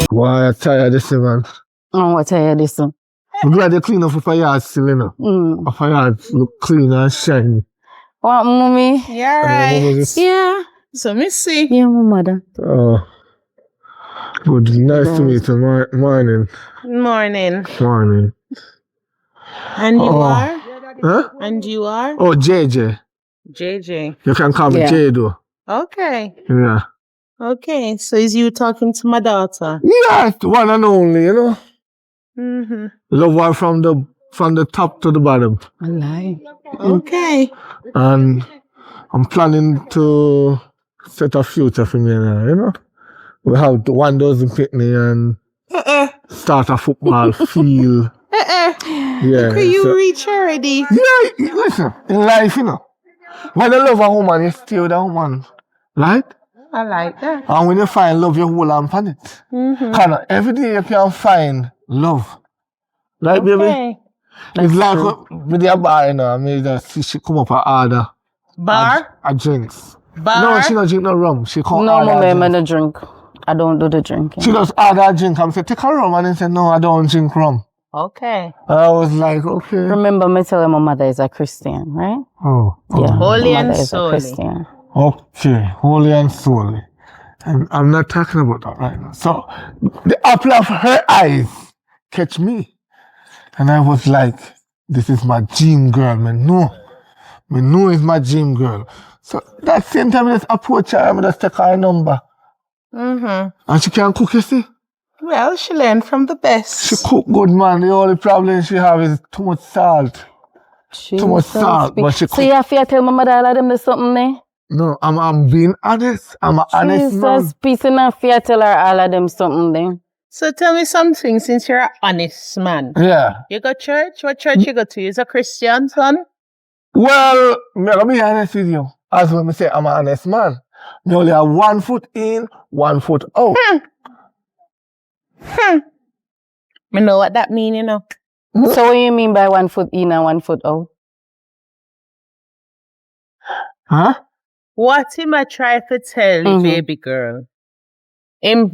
Why I tired this man? Oh, what tired this one? I'm glad you clean up for yard still, you know. For yard look clean and shiny. What, mommy? Yeah, right. Yeah. So, me see. Yeah, my mother. Oh. Good. Nice to meet you. Morning. Morning. Morning. And you are? Huh? And you are? Oh, JJ. JJ. You can call me Yeah. J though. Okay. Yeah. Okay. So is you talking to my daughter? Yeah, the one and only, you know. Mm-hmm. Love her from the top to the bottom. I lie. Okay. And I'm planning to set a future for me now, you know. We have 1 dozen picnic and start a football field. Yeah. Could you reach already? Yeah, listen, in life, you know, when you love a woman, you stay with a woman, right? I like that. And when you find love, you hold on to it. Kind of every day you can find love. Right, baby? Okay. It's like with the bar, you know, I mean, just see she come up and order Bar? a drinks. Bar? No, she don't drink no rum. She come No, order mommy, a I drink. don't drink. I don't do the drinking. She just order a drink and say, take a rum. And then say, no, I don't drink rum. Okay. I was like, okay. Remember, me telling my mother is a Christian, right? Oh. Yeah. Holy my and mother is a solely. Christian. Okay, holy and solely. And I'm not talking about that right now. So, the apple of her eyes catch me. And I was like, this is my dream girl, man. No. Me know it's my dream girl. So, that same time I just approach her, I just take her number. And she can cook, you see? Well, she learned from the best. She cook good, man. The only problem she have is too much salt. Too much salt, but she So cook. you have to tell my mother all of them there's something there? No, I'm being honest. I'm an honest man. Jesus, peace enough for you tell her all of them something there. So tell me something, since you're an honest man. Yeah. You go church? What church you go to? You're a Christian, son? Well, I'm going to be honest with you. As when I say I'm an honest man, I only have 1 foot in, 1 foot out. Me know what that mean, you know. So what you mean by 1 foot in and 1 foot out? Huh? What him I try to tell the baby girl? Him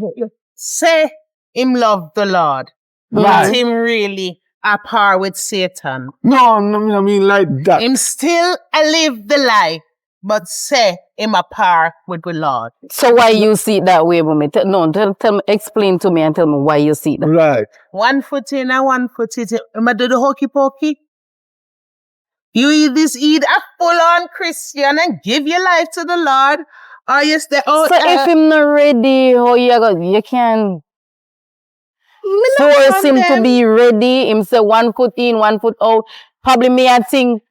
say him love the Lord. Right. But him really a par with Satan. No, I mean like that. Him still a live the life, but say him a par with the Lord. So why you see it that way, mommy? Tell me, explain to me and tell me why you see it that way. Right. 1 foot in and 1 foot in. Am I do the hokey pokey? You eat a full-on Christian and give your life to the Lord, or you stay out So if him not ready, how you can force him to be ready. Him say 1 foot in, 1 foot out. Probably me I think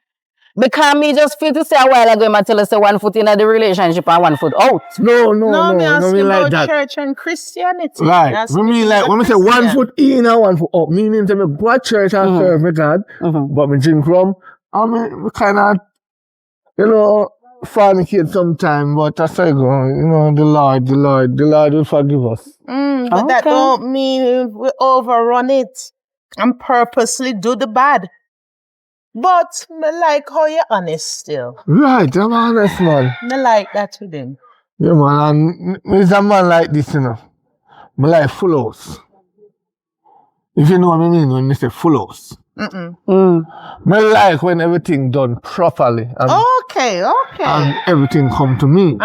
because me just feel to say a while ago, I tell us say 1 foot in the relationship and 1 foot out. No, me asking mean like about that. church and Christianity. Right. That's We mean like when we say 1 foot in and 1 foot out, meaning to me go to church and serve me God, but me drink rum. I mean, we kind of, you know, fornicate sometime, but as I go, you know, the Lord will forgive us. But that don't mean we overrun it and purposely do the bad. But me like how you're honest still. Right, I'm honest, man. Me like that with him. Yeah, man, and there's a man like this, you know. My life full house. If you know what I mean when I say full house. My like when everything done properly. And, Okay. and everything come to me.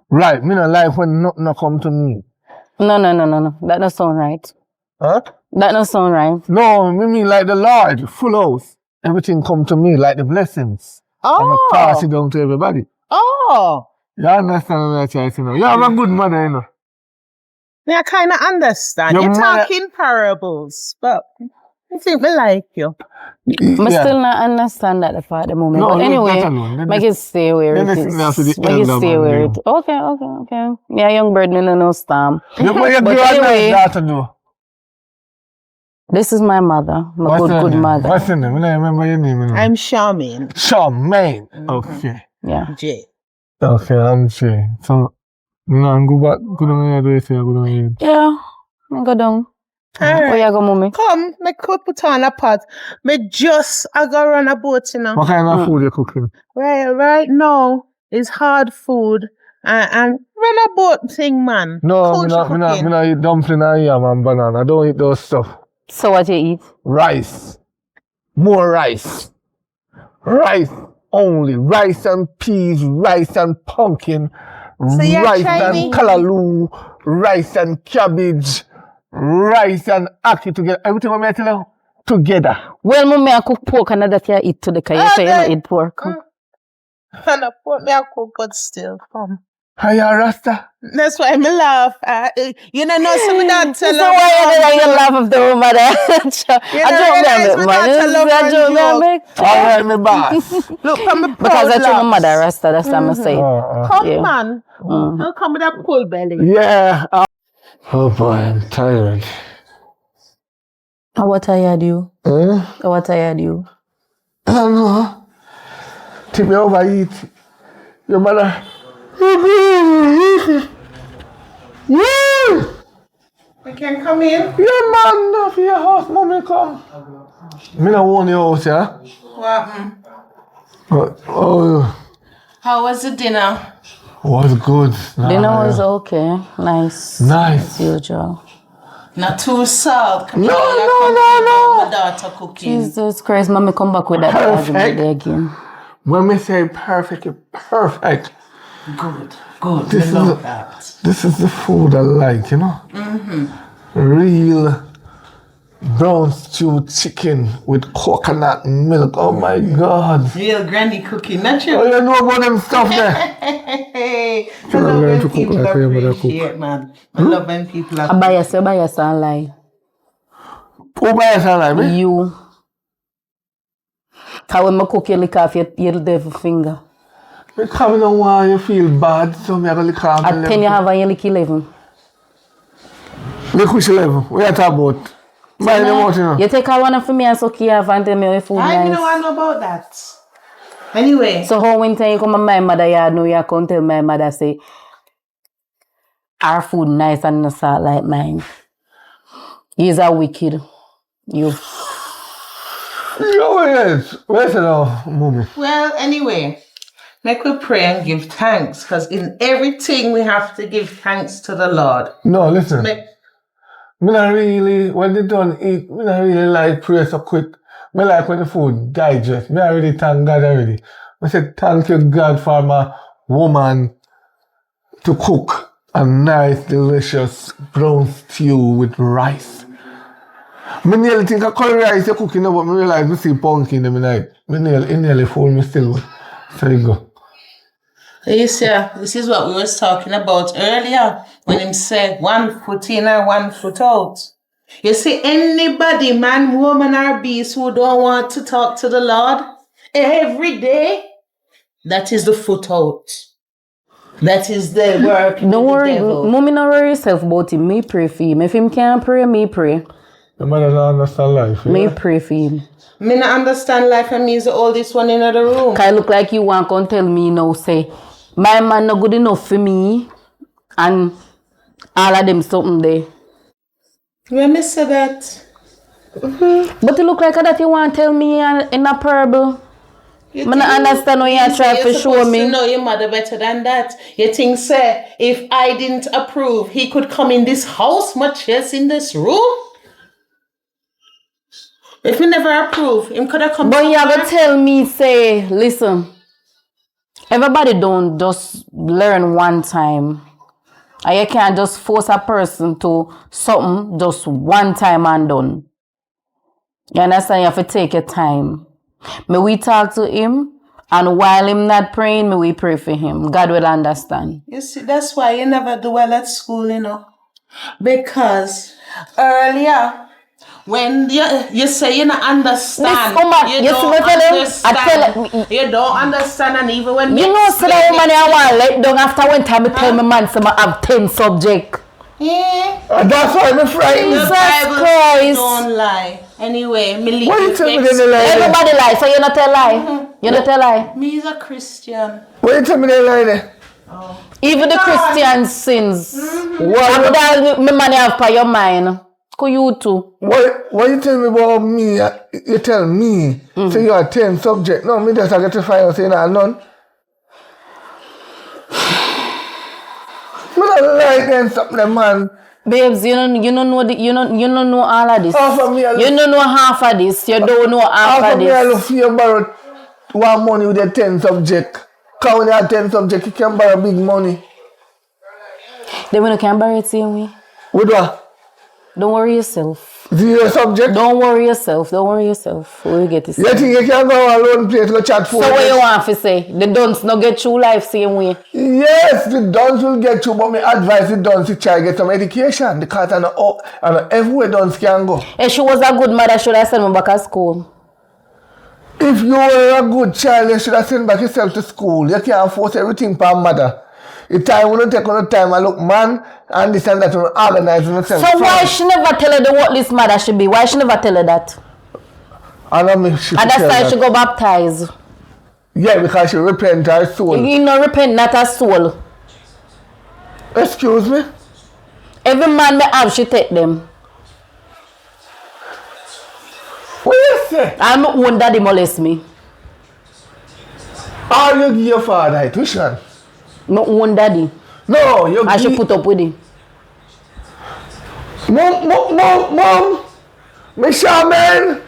Right, me not like when nothing not come to me. No. That don't sound right. Huh? That don't sound right. No, me mean like the Lord, full house. everything come to me like the blessings. I'm Oh. pass it down to everybody. Oh. You understand what I'm trying to say now? You have a good mother, you know. I kind of understand. Your You're mother- talking parables, but I think we like you. I still not understand that part at the moment. No, but leave anyway, that alone. Then make it stay where then it they is. sit down to the Make it elder stay man where there. it. Okay. Yeah, young bird, me no storm. You put your But girl anyway- daughter do. This is my mother, my What's her good name? mother. What's her name? I don't remember your name. You know. I'm Charmaine. Charmaine. Okay. Yeah. J. Okay, I'm Jay. So, no, I'm go back. Go down here, do you say? Go down here. Yeah. I go down. All Where right. you go, mommy? Come, me could put on a pot. Me just I go run a boat, you know. What kind of food you cooking? Right now is hard food and run a boat thing, man. No, Country me not cooking. eat dumpling and yam and banana. I don't eat those stuff. So what you eat? Rice. More rice. Rice only. Rice and peas, rice and pumpkin, So you're rice Chinese? and callaloo, rice and cabbage, rice and ackee together. Everything what I tell you, together. Well, mommy, I cook pork and that you eat today because you say you don't eat pork. And I put me a cook, but still, come. Are you a Rasta? That's why me laugh. You know, some of that So tell why you laugh of the mother? I realize joke we man. not tell her I joke one man. All right, my boss. Look from the Because I told my mother Rasta, that's what I'm saying. Come, Yeah. man. Don't come with that full belly. Yeah. Oh boy, I'm tired. What tired you? Eh? What tired you? I don't know. Take me overeat. Your mother. Yeah. You can come in. Your man not for your house, mommy come. Me not own your house, yeah? What? Oh, How was the dinner? was good. Dinner was okay. Nice. Nice. As usual. Not too salt. No. My daughter cooking. Jesus Christ, mommy come back with that Perfect. argument there again. When me say perfect, it's perfect. Good. This I is love a- that. This is the food I like, you know? Real brown stew chicken with coconut milk. Oh my God. Real granny cooking, not you? Oh, you know about them stuff there? Hey, I Can I love learn when to cook people like your mother cook? appreciate, man. I love when people I buy you and lie. Who buys it like me? You. Cause when I cook you lick off your devil finger. Because I don't want you feel bad, so I'm going to lick off At 10 you have and you lick 11. Look which level. We are talking about. Buy them out, you know. You take a one for me and suck you off and tell me your food I nice. don't know about that. Anyway, So how when time you come to my mother yard now you come tell my mother say our food nice and not salt like mine. He's a wicked. You. Oh, yes. Where's it now, mommy? well, anyway, make we pray and give thanks, because in everything we have to give thanks to the Lord. No, listen. Make, Me not really, when they done eat, me not really like pray so quick. Me like when the food digest. Me already thank God already. I said thank you God for my woman to cook a nice, delicious brown stew with rice. Me nearly think of curry rice you're cooking now, but me realize me see pumpkin in the night. Me nearly fool me still. So you go. you see, this is what we was talking about earlier when him said 1 foot in and 1 foot out. You see, anybody, man, woman, or beast who don't want to talk to the Lord every day, that is the foot out. That is the work. Don't of the worry, devil. mommy don't worry yourself about him. Me pray for him. If him can't pray, me pray. The mother don't understand life. Me Yeah? pray for him. Me not understand life and me is the oldest one in the room. Cause look like you want to tell me now say my man not good enough for me and all of them something there. When me say that, But it look like that you want to tell me in a parable. you I don't understand what you try to show me. You know your mother better than that. You think, say, if I didn't approve, he could come in this house, much less in this room? If you never approve, him could have come. But you somewhere. gotta tell me, say, listen, everybody don't just learn one time. And you can't just force a person to something just one time and done. You understand? You have to take your time. May we talk to him, and while him not praying, may we pray for him. God will understand. You see, that's why you never do well at school, you know. Because earlier, when you say you don't understand, This woman, you you don't see what I tell him? understand. I tell him, You don't understand, and even when you know, so that woman I want to let down after one time I tell my man, so I have 10 subjects. Yeah. That's why I'm frightened. The Jesus Bible Christ. don't lie. Anyway, me leave What you you tell me to they lie? Everybody lie, so you not tell lie. You not tell lie. Me is a Christian. What you tell me they lie there? Even the Christian sins. What that my money have for your mind? Could you too? What you tell me about me? You tell me, say you are 10 subject. No, me just get to find out saying that none. I don't like them something, man. Babes, you don't know all of this. Half of me, You don't know half of this. You don't know half half of of me I look this. for you borrow one money with your 10 subject. Because when you have 10 subject, you can borrow big money. Then when you can borrow it same way. With what? Don't worry yourself. 0 subject? Don't worry yourself. Don't worry yourself. We'll get this. You think you can go alone place go chat for So what you want to say? The dunce no get through life same way. Yes, the dons will get you, but me advise the dons to try get some education because I know everywhere dons can go. If she was a good mother, should I send me back to school? If you were a good child, you should have sent back yourself to school. You can't force everything for mother. The time will not take on the time. I look, man, and this and that will organize yourself. So why she never tell her what this mother should be? Why she never tell her that? I know me. She And that's tell why that. she go baptize. Yeah, because she repent her soul. You know, repent not her soul. Excuse me? Every man may have, she take them. What you say? I'm my own daddy molest me. Or you give your father tuition? My own daddy. No, you I should give... put up with him. Mom, me shaman.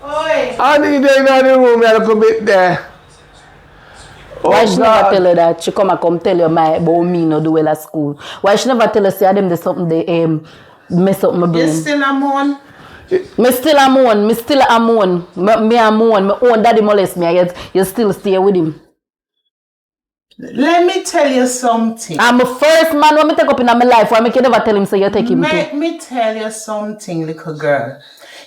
Oi. I need her in the room a little bit there. Why she never tell her that? She come tell you about me no do well at school. Why she never tell her say them there's something they mess up my You brain? still a moan? Me still a moan. Me a moan. My own daddy molest me. Yet you still stay with him. Let me tell you something. I'm the first man when me take up in my life. Why me can never tell him say you take him Let too. me tell you something, little girl.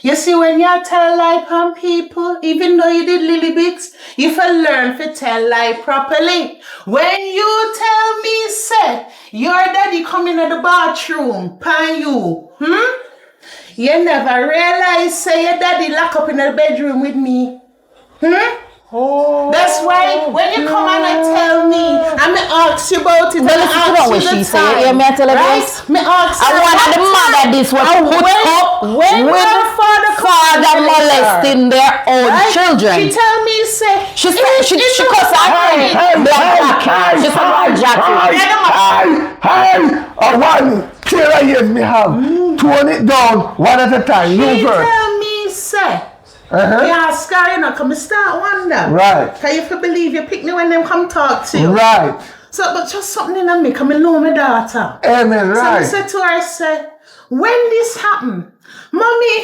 You see, when you tell lie on people, even though you did little bits, you will learn to tell lie properly. When you tell me, say, your daddy come in the bathroom, pan you, you never realize, say, your daddy lock up in the bedroom with me, Oh, That's why when you come and tell me, and me ask you about it, Well, listen to what she say. Yeah, me I tell her this. Me ask I want the mother this was put up when with her father molesting their own Right? children. She tell me, say, She said she cuss out black jacket. She said black jacket. Hey, one, clear years me have. Tone it down, one at a time. She You first. tell me, say, me ask her, you know, come start wonder. Right. Can you feel believe you pick me when them come talk to you? Right. So, but just something in me, come know my daughter. Amen, So I right. said to her, I said, when this happen, mommy,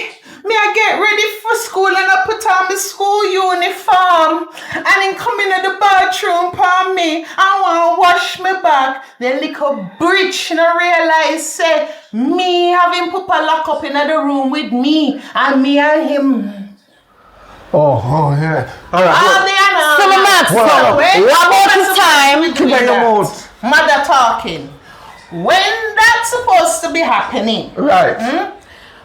me I get ready for school and I put on my school uniform and then come in the bathroom for me. I want to wash my back. The little bitch no realize say me having Papa lock up in the room with me and me and him. Oh, yeah. All right. So my max, what about this time? Keep on your mouth. Mother talking. When that's supposed to be happening, Right.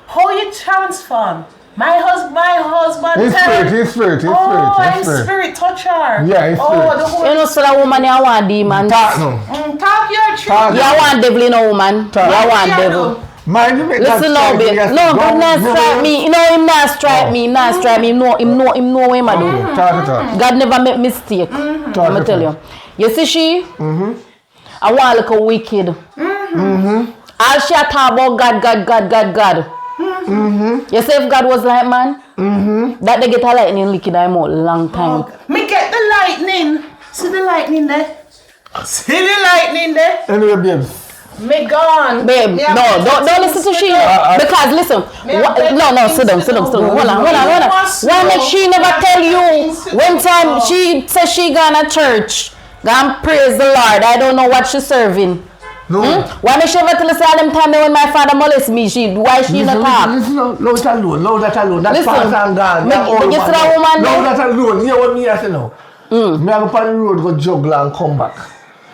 how you transform? My husband. His spirit. His spirit touch her. Yeah, his Oh, spirit. the whole. You know, so that woman you want demons. Talk now. Talk your truth. Talk. You want devil in a woman. You want devil. Mind you, make Listen now, babe. No, but not strike me. You know him not strike me. Him not strike me. Him know what him a do. Talk. God never make mistake. Let me tell you. You see she? I want to look a wicked. All she a talk about God. You say if God was like man, that they get a lightning lick in them out long time. Me get the lightning. See the lightning there? See the lightning there? Anyway, babes. Me gone. Babe, Yeah, no, don't listen to she. Because listen, no, sit down. Hold on. Why make she never tell you when time she says she gonna church? Gonna praise the Lord. I don't know what she's serving. No. Why make she ever tell us all them time when my father molest me? Why she not talk? Listen, no, that alone. That's Listen, past and gone. when you see that woman no, there? that alone. Hear what me I say now. Me I go on the road, go juggle and come back.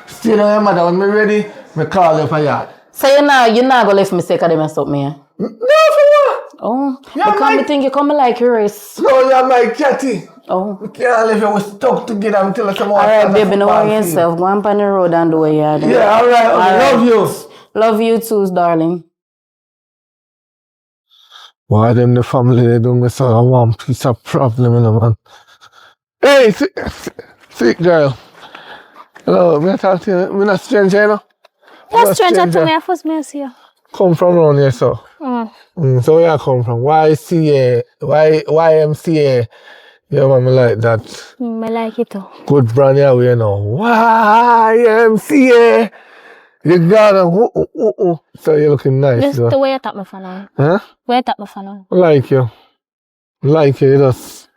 Stay down your mother. When me ready, me call you for yard. So you not gonna leave me say cause they mess up me. No, for what? Oh, Yeah, because me think you come like yours. No, you're my catty. Oh. We can't live here. We stuck together until some more. Alright, baby, don't worry yourself. Go on the road and do what you do. Yeah, alright. Love you. Love you too, darling. Why them the family they do me so one piece of problem, you know, man. Hey, sick girl. Hello, me talk to you. Me not stranger, you know. What stranger to me? I first me see you. Come from around here, so. So where you come from? YCA, YMCA. Yeah, man, me like that. I like it too. Good brand here, you know. YMCA. You got a so you're looking nice. Just though. the way you tap me for now. Huh? Where you tap me for now? Like you, you just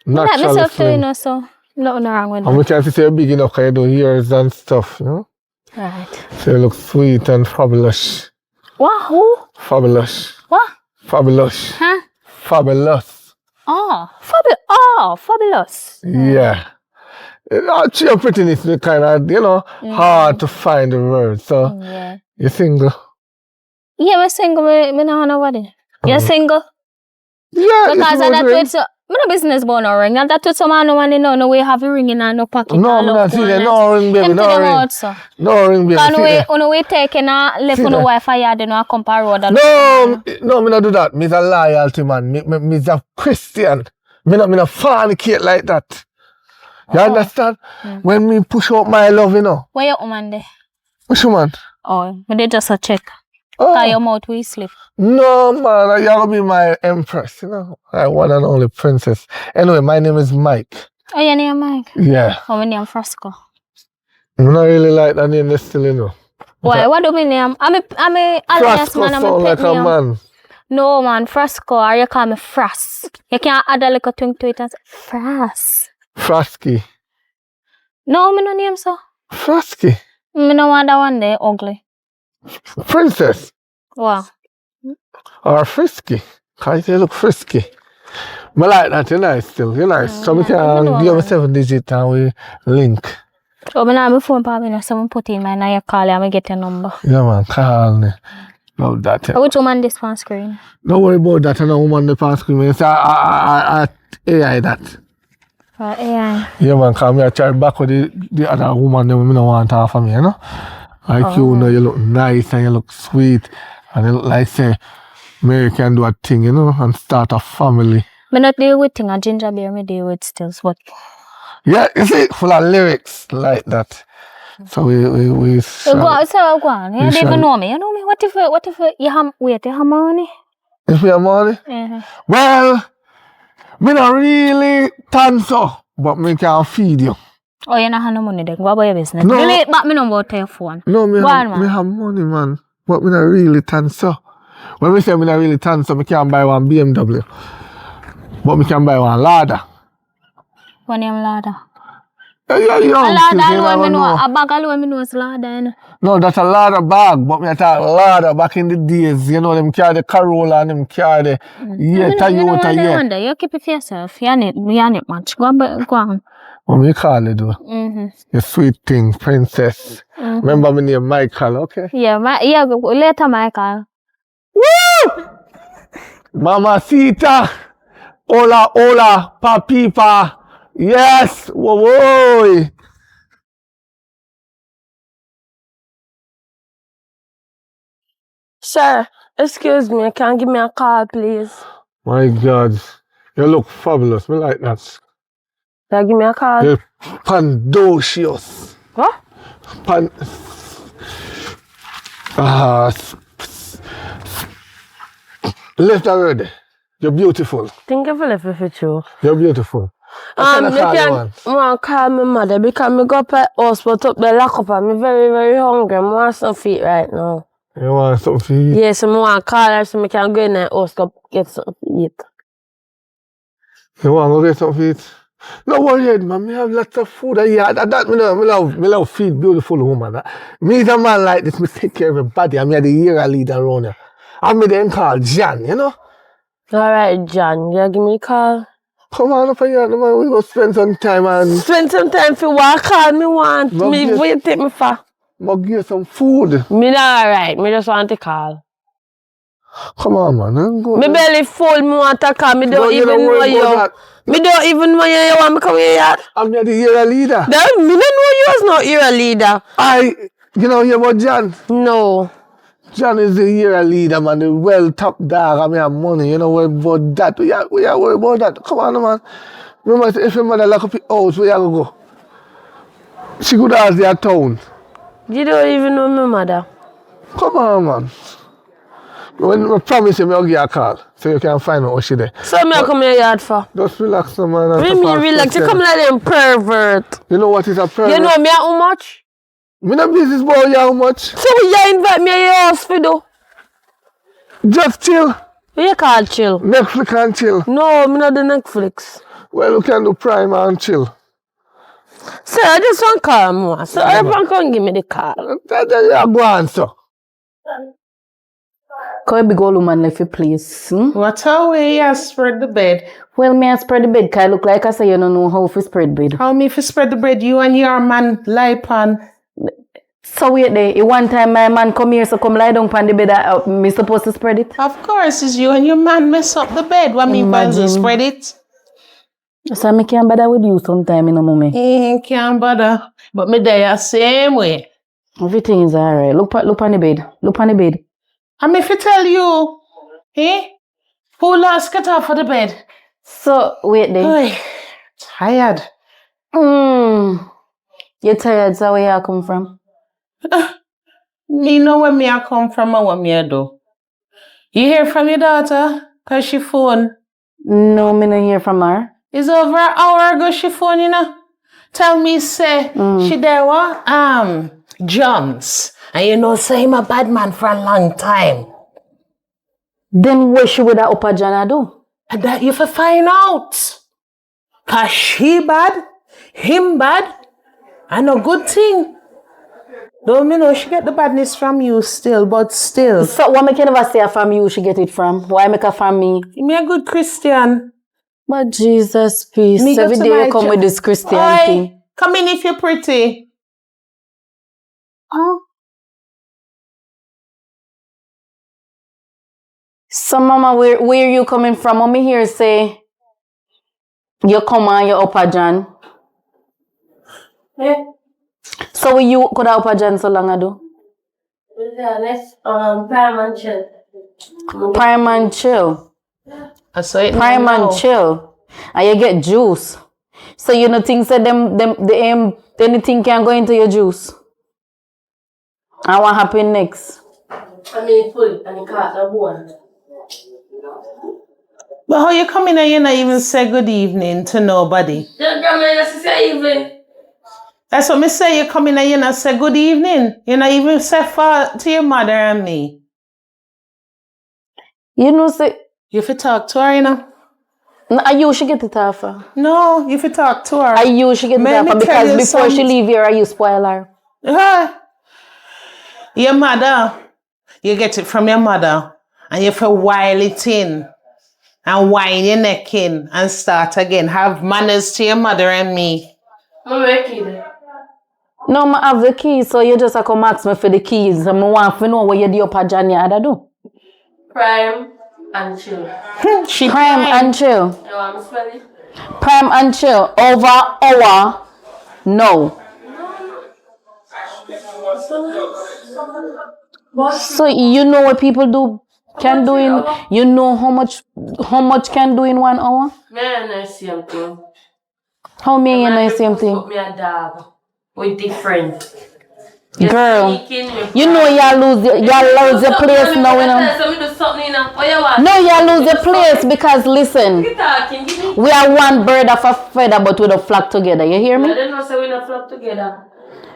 I like naturally myself too, you slim. know, so nothing wrong with And we that. can see you're big enough because you do ears and stuff, you know? Right. So you look sweet and fabulous. What? Who? Fabulous. What? Fabulous. Huh? Fabulous. Oh, fabulous. Yeah. Your prettiness is kind of, you know, hard to find the word. So, Yeah. you're single? Yeah, I'm single. Me don't have nobody. You're single? Yeah, Because of that with so, me no business about no ring. And that with some man no one know we have a ring in and no pocket. No, me not see that. No ring, baby, no ring. Also. No ring, baby. And we taking a left on the wife and you know come per road. No, me not do that. Me's a loyalty man. Me's a Christian. Me not fornicate like that. You understand? When me push out my love, you know. Where your woman there? Which woman? Oh, but they just a check. Oh. Tie your mouth we sleep. No, man. You're gonna be my empress, you know. My one and only princess. Anyway, my name is Mike. Oh, your name Mike? Yeah. Oh, my name Frasco. I'm not really like that name still, you know. Why? What do you name? I'm a alias man. I'm a sound pet like a name. man. No, man. Frasco. Or you call me Fras. You can't add a little twink to it and say Fras. Frasky. No, me no name so. Frasky. Me no want that one there ugly. Princess. Wow. Or frisky. Cause you look frisky. I like that, you're nice still. You're nice. So we can give me 7 digits and we link. Oh, but now my phone probably not someone put in my now you call you and I get your number. Yeah, man, call me. Love that. Yeah. Which woman this on screen? Don't worry about that. I know woman the past screen. It's AI that. AI. Yeah, man, because I try back with the other woman that we don't want to offer me, you know? Like you know, you look nice and you look sweet. And you look like, say, Mary can do a thing, you know, and start a family. Me not deal with thing a ginger beer, me deal with stills, but Yeah, you see, full of lyrics like that. So we go on. You don't even know me. You know me? What if you have money? If we have money? Well, me not really tan so, but me can feed you. Oh, you don't have no money then. What about your business? No. Delete back me number to your phone. No, me Go on, man. have money, man. But me not really tan so. When we say me not really tan so, me can't buy one BMW. But me can buy one ladder. What name ladder? Yeah, A ladder alone, me know. A bag alone, me know it's ladder, you know. No, that's a ladder bag, but me talk ladder back in the days. You know, them carry the Corolla and them carry the Toyota, yeah. You keep it for yourself. You need much. Go on. What me call it, though? You sweet thing, princess. Remember me name Michael, okay? Yeah, later, Michael. Woo! Mamacita. Hola, papipa. Yes, whoa. Sir, excuse me, can you give me a call, please? My God, you look fabulous. Me like that. Can you give me a call? You're pandocious. What? Left already. You're beautiful. Think of it if it's true. You're beautiful. What You kind of can call my mother because me go up at hospital up there lock up and me very, very hungry. I want some feet right now. You want something to eat? Yes, I want to call her so I can go in the hospital get something to eat. You want to go get something to eat? No worry, man. Me have lots of food. That me love feed beautiful woman. Me is a man like this. Me take care of everybody. I'm the year leader around here. I'm me then called Jan, you know? Alright, John, you give me a call. Come on up here, man. We go spend some time and Spend some time for what call me want. Me yes. what you take me for? I'll give you some food. Me not alright. Me just want to call. Come on, man. Go, Me man. belly full. Me want to call. Me don't even know worry you. about that. Me don't even know you want me come here. I'm the year leader. Then me don't know you was not your leader. You know about Jan? No. Jan is the year leader, man. The well top dog. I mean, have money. You know what about that? We are worried about that. Come on, man. Remember, if your mother lock up your house, where you go? She could ask their town. You don't even know my mother. Come on, man. When I promise you, I'll give you a call so you can find out what she there. So me come here yard for? Just relax, man. What do you mean relax? You come like them pervert. You know what is a pervert? You know me how much? Me no business about you how much. So you invite me to your house for do? Just chill. What you call chill? Netflix and chill. No, me not do Netflix. Well, we can do Prime and chill. So I just want to call more. So everyone can give me the call. You go on, so. Can we big old woman left your place? What a way you spread the bed. Well, me I spread the bed, cause I look like I say you don't know how to spread bed. How me if you spread the bread, you and your man lie pan. So wait there, one time my man come here, so come lie down on the bed, me supposed to spread it? Of course, it's you and your man mess up the bed. What me Imagine. spread it? So I can't bother with you sometime, you know, mommy. Can't bother. But me there same way. Everything is alright. Look on the bed. Look on the bed. And if I tell you, who last get off of the bed? So wait there. Oy, tired. You're tired, so where you come from? Me know where me I come from and what me I do. You hear from your daughter? Cause she phone. No, me not hear from her. It's over an hour ago she phone, you know. Tell me say she there what? John's. And you know say him a bad man for a long time. Then what she would have Upper Jana do? And that you for find out. Cause she bad, him bad, and a good thing. Don't you know she get the badness from you still, but still. So why me can never say from you she get it from? Why make her from me? Me a good Christian. But Jesus, peace. Me go Every to day my you come with this Christian thing. Come in if you're pretty. Oh. So mama, where you coming from? Mommy here say you come on your Upper John. Yeah. So you could have Upper John so long ago? Yeah, let's Prime and chill. Prime and chill. I saw it Prime now. and chill. And you get juice. So you know things that anything can go into your juice. And what happen next? I mean full and you can't have one. But how you come in and you not even say good evening to nobody? Don't come in and say evening. That's what me say. You come in and you not say good evening. You not even say far to your mother and me. You know say You fi talk to her, you know? you should get it off her. No, you fi talk to her. You should get it Let off me her tell because you before she something. leave here, you spoil her. Your mother, you get it from your mother, and you fi while it in, and whine your neck in, and start again. Have manners to your mother and me. I'm making it. No, I have the keys, so you just have to come ask me for the keys. And I want to know what you do Upper John you had to do. Prime and chill. She Prime crying. and chill. You want me to spell it? Prime and chill. Over hour. No. So you know what people can do in, you know how much can do in 1 hour? Man, I see him too. How many you know the same thing? Me a dog. We different. Girl, you know y'all lose your place now, you know. No, y'all lose your place because listen, we are one bird of a feather, but we don't flock together. You hear me? I didn't know say we don't flock together.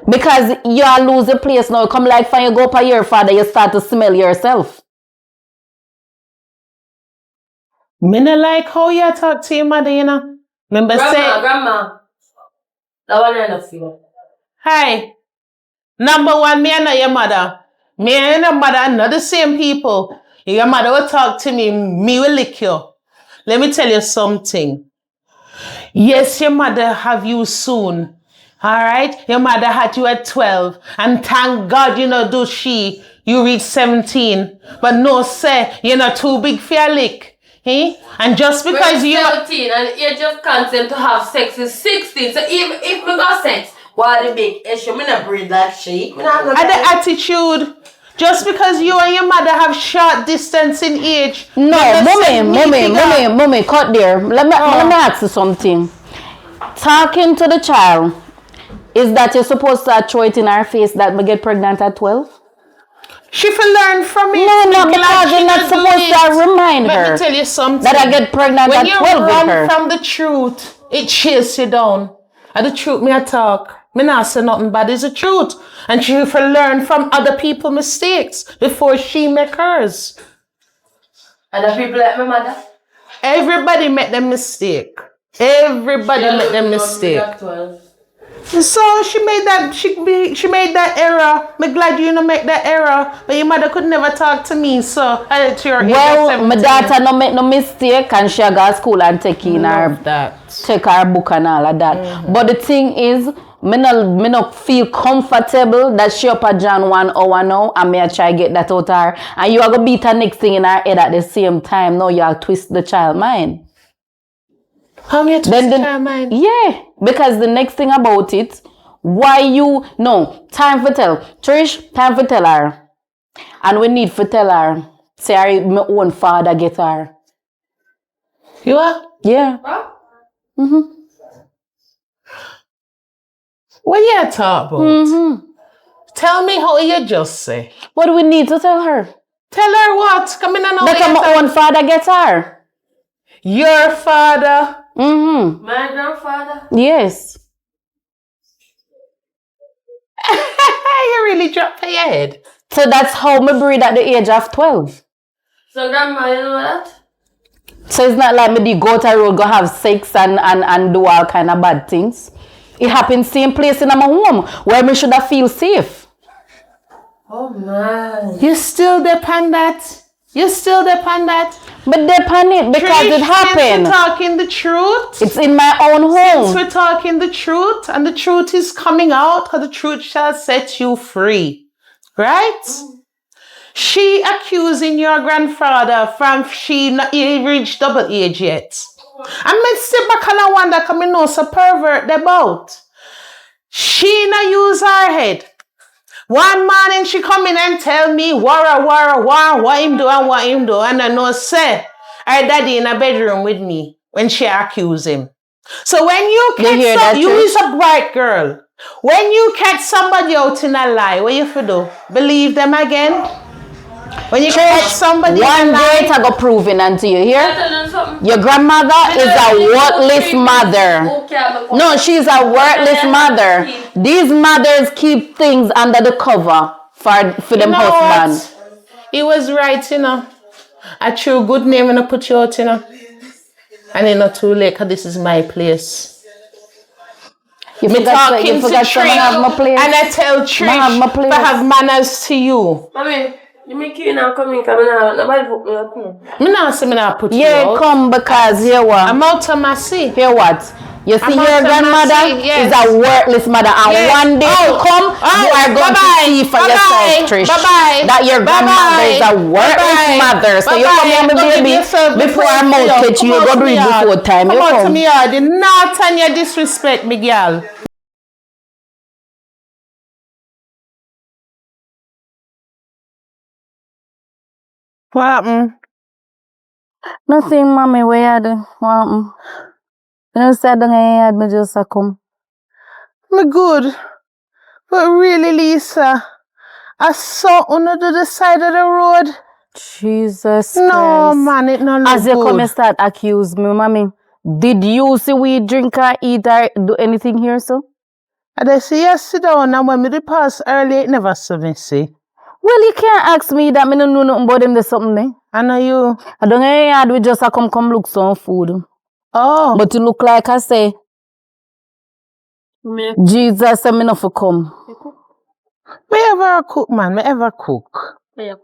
Because y'all lose your place now. Come like when you go up by your father, you start to smell yourself. Me no like how you talk to your mother, you know. Remember Grandma. That one I don't feel. Hi. Number one, me and not your mother. Me and your mother are not the same people. Your mother will talk to me will lick you. Let me tell you something. Yes, your mother have you soon. Alright? Your mother had you at 12. And thank God, you reach 17. But no, sir, you're not too big for your lick. Eh? And just because you're 17 and the age of consent to have sex is 16. So even if we got sex, why the big issue? Me not breed like she. And the attitude. Just because you and your mother have short distance in age. No, mommy, cut there. Let me ask you something. Talking to the child, is that you're supposed to throw it in her face that we get pregnant at 12? She can learn from it. No, because you're not supposed to remind her. Let me tell you something. That I get pregnant at 12 with her. When you run from the truth, it chases you down. And the truth me I talk. Me not say nothing bad, it's the truth. And she will learn from other people's mistakes before she make hers. And the people like my mother? Everybody make them mistake. Everybody make them mistake. So she made that error. I'm glad you don't make that error. But your mother could never talk to me, so I let your my daughter no make no mistake and she go to school and take in take her book and all of that. Mm-hmm. But the thing is, me no feel comfortable that she up at John 1 hour now and me I try get that out of her. And you are gonna beat her next thing in her head at the same time. Now you'll twist the child mind. How me twist the child mind? Yeah, because the next thing about it, time for tell. Trish, time for tell her. And we need for tell her. Say my own father get her. You are? Yeah. Huh? Mm-hmm. What you talk about? Mm-hmm. Tell me how you just say. What do we need to tell her? Tell her what? Come in and know. That my own father get her. Your father? Mm-hmm. My grandfather? Yes. You really dropped your head. So that's how me breed at the age of 12. So grandma, you know that? So it's not like me go to road, go have sex and do all kind of bad things. It happens same place in my home where me should have feel safe. Oh man. You still depend that? You still depend that? But depend it because it happened. Since we're talking the truth. It's in my own home. Since we're talking the truth and the truth is coming out, because the truth shall set you free. Right? She accusing your grandfather from she not reached double age yet. I mean, sit back and I wonder, come in, know so pervert about. She not use her head. One morning she come in and tell me, what him do and what him do. And I know, say, her daddy in a bedroom with me when she accuse him. So when you catch you is a bright girl. When you catch somebody out in a lie, what you for do? Believe them again? When you catch somebody one day I go proving unto you here. Your grandmother is a worthless mother. No, she's a worthless mother. These mothers keep things under the cover for them husbands. He was right, you know. I threw a good name and I put you out, you know. And it's not too late because this is my place. You forgot to have my place. And I tell Trish to have manners to you. Mommy. You make you now come in, come in, nobody put me up. Me now say me now put you Yeah, out. come because here what? I'm out of my seat. Hear what? You see your grandmother is a worthless mother and one day to come, you are going to see for yourself, Trish. That your grandmother is a worthless mother. So you come here, baby, before I mouth catch you, go do it before time. Come out to me yard, the not and your disrespect, me girl. What happened? Nothing, mommy. What you do? What happened? You know, said I had me just come. Me good. But really, Lisa, I saw under the side of the road. Jesus No, Christ. man, it not look As you good. come and start accuse me, mommy, did you see we drink or eat or do anything here, so? And they say, yes, sit down, and when me dey pass early, it never saw me, see. Well, you can't ask me that. Me don't know nothing about them. There's something there. I know you. I don't know. We just come look some food. Oh. But you look like I say, Jesus, I'm enough for come. Me ever cook, man. Me ever cook. Yeah.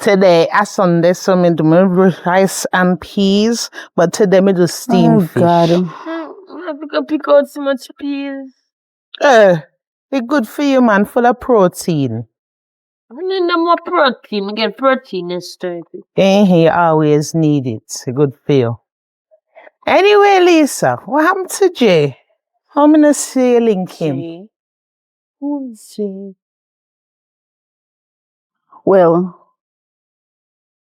Today, a Sunday, so me do my rice and peas. But today, me do steamed fish. God. I pick out so much peas. It's good for you, man. Full of protein. I need no more protein. I get protein instead. You always need it. It's good for you. Anyway, Lisa, what happened to Jay? How many see you link him? Who's Jay? Well,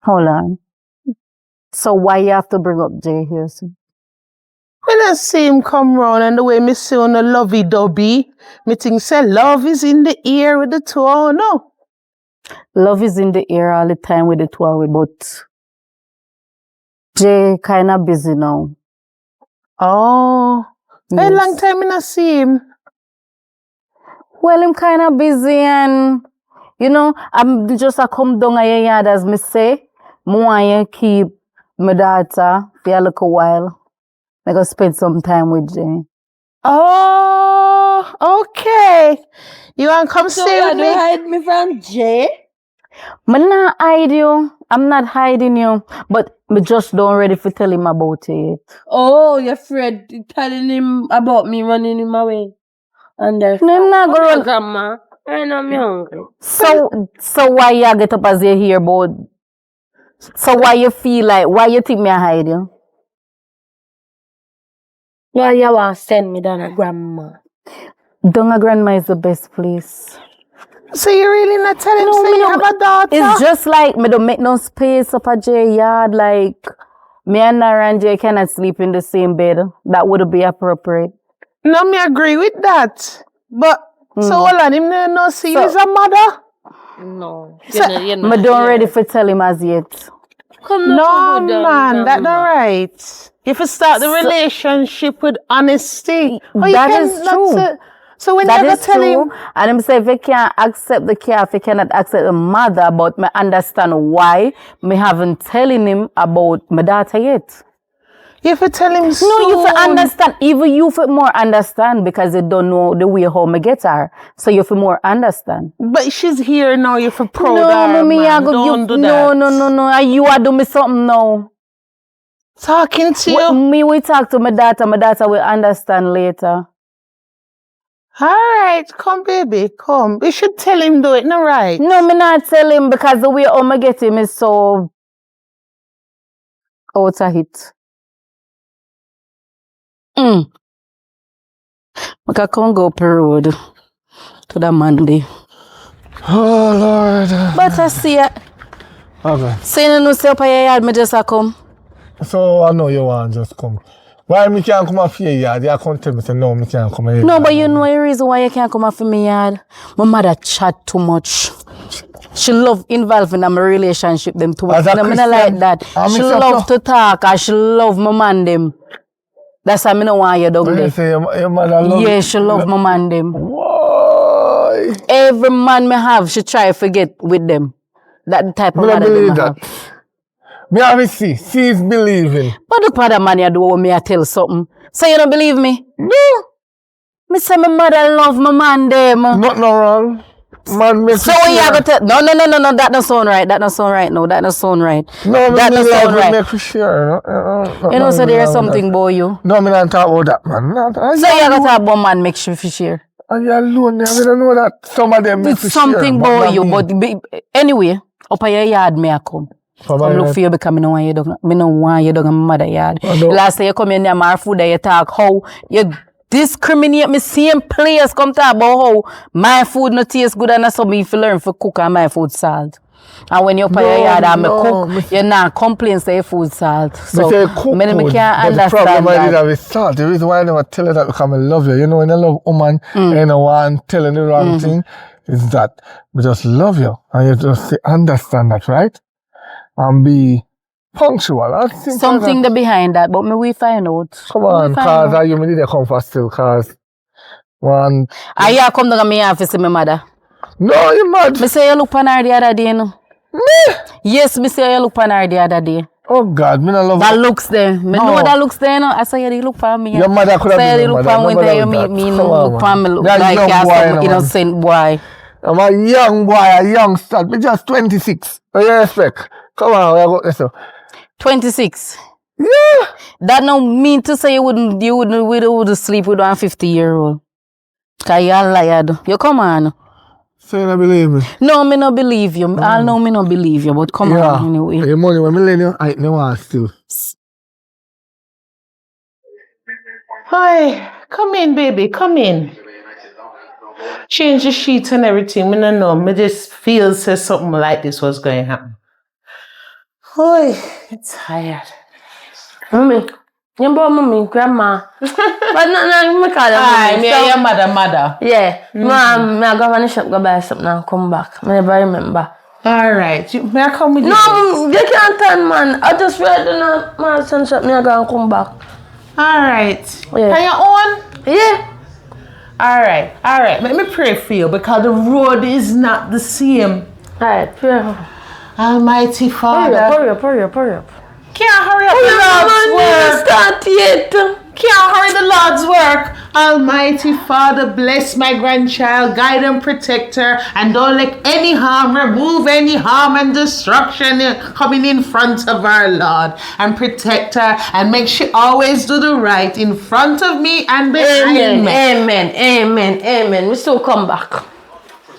hold on. So why you have to bring up Jay here, sir? When I see him come round and the way me see on a lovey-dovey, me think say love is in the air with the two, oh no. Love is in the air all the time with the two of we, but Jay kind of busy now. Oh. Yes. A long time I not see him. Well, I'm kind of busy and, you know, I'm just a come down a yard as me say. I want to keep my daughter for a little while. I go spend some time with Jay. Oh, okay. You want to come stay with me? hide me from Jay? I'm not hiding you. I'm not hiding you. But me just don't ready to tell him about it. Oh, you're afraid telling him about me running him away. And No, not go run. Grandma, I know me hungry. So why you get up as you hear about? So why you feel like, why you think me I hide you? Why you want to send me down a grandma? Down a grandma is the best place. So you really not telling No, me me you no- have a daughter? It's just like me don't make no space up at Jay yard. Like me and Nara and Jay cannot sleep in the same bed. That would be appropriate. No, me agree with that. But, so hold on, him no see you as a mother? No. So- Me don't ready for tell him as yet. Come No, man, that's not right. If you start the relationship with honesty, That you is cannot true. say- so when That you ever is tell true. him, And him say if you can't accept the calf, you cannot accept the mother, but me understand why me haven't telling him about my daughter yet. you have to tell him No, soon. you feel understand. Even you feel more understand because you don't know the way how me get her. So you feel more understand. But she's here now, you feel proud No, of her, mommy, man. I go Don't do no, that. no. And you are doing me something now. Talking to you. Me we talk to my daughter will understand later. All right, come, baby, come. We should tell him do it, no right? No, me not tell him because the way how me get him is so out of it. I can come go up the road to the Monday. Oh, Lord. But I see it. Okay. Saying no say up your yard, me just a come. So I know you want to just come. Why me can't come off your yard? You can't tell me say no, me can't come here. No, but you know the reason why you can't come off my yard. My mother chat too much. She love involving in my relationship them too much. As a And I'm not Christian, like that. I She mix up love to talk and she love my man them. That's why I don't want you down When you there. say your mother love Yeah, she love my man them. Why? Every man me have, she try to forget with them. That the type of Me don't mother them believe I that. have. Me have to see. See is believing. But the part of man you do when me I tell something. So you don't believe me? No. Me say my mother love my man them. Not no wrong. Man, make So when you go tell no, that don't sound right. That don't sound right. No, that don't sound right. No, that don't sound right. Make for sure. You know, so there's something about you. No, me not talk about that, man. So you got to have one man make sure for share. And you're alone there. We don't know that some of them make for It's sure. something but about not you, me. but anyway, up at your yard me I come. From Come my look yard. for you because me no want you down. Me no want you down in my mother yard. I know. Last time you come in there, my food that you talk how you discriminate me same place. Come talk about how my food no taste good and that's how me if you learn for cook and my food salt. And when you're up in your yard and no, me cook, you're not complain say food salt. So, So say cook me good, can't but the problem understand I did that. have is salt. The reason why I never tell her that because I love you. You know, when I love woman, you know, and telling the wrong thing is that we just love you. And you just understand that, right? And be punctual. That's simple as Something that. the behind that, but me we find out. Come on, cause you need to come for still, cause one. Are you come down to my office see my mother? No, you mad. Me say you look on her the other day, no? Me? Yes, me say you look on her the other day. Oh God, me not love That looks there. Me No. know that looks there, no? I say you look for me. Your mother could have Say been you your look mother. for me Nobody when you with meet that. me, Come no on, look for me, look You're a like young you're boy, some you know, man. innocent boy. I'm a young boy, a youngster. Me just 26. What you respect? Come on, we go this. 26. Yeah. That no mean to say you wouldn't sleep with one 50-year-old. Cause you're a liar. You come on. So you don't believe me? No, me no believe you. I know me no believe you, but come on anyway. Your money when me lend you, I no want still. Hi, come in, baby, come in. Change the sheets and everything. Me no know. Me just feel say something like this was going to happen. Hi, I'm tired. Mommy. You bought mommy, grandma. But no, me call her Hi, mommy. me So- and your mother. Yeah. Me I go on the shop, go buy something and come back. Me never remember. All right, may I come with you? No, you can't turn, man. I just read in my son shop, me I go and come back. All right. Yeah. Can you own? Yeah. All right. Let me pray for you because the road is not the same. Alright, hurry Almighty Father. up. Can't hurry up the Lord's work. Start yet. Can't hurry the Lord's work. Almighty Father, bless my grandchild, guide and protect her, and don't let any harm, remove any harm and destruction coming in front of our Lord. And protect her and make she always do the right in front of me and behind me. Amen. We still come back.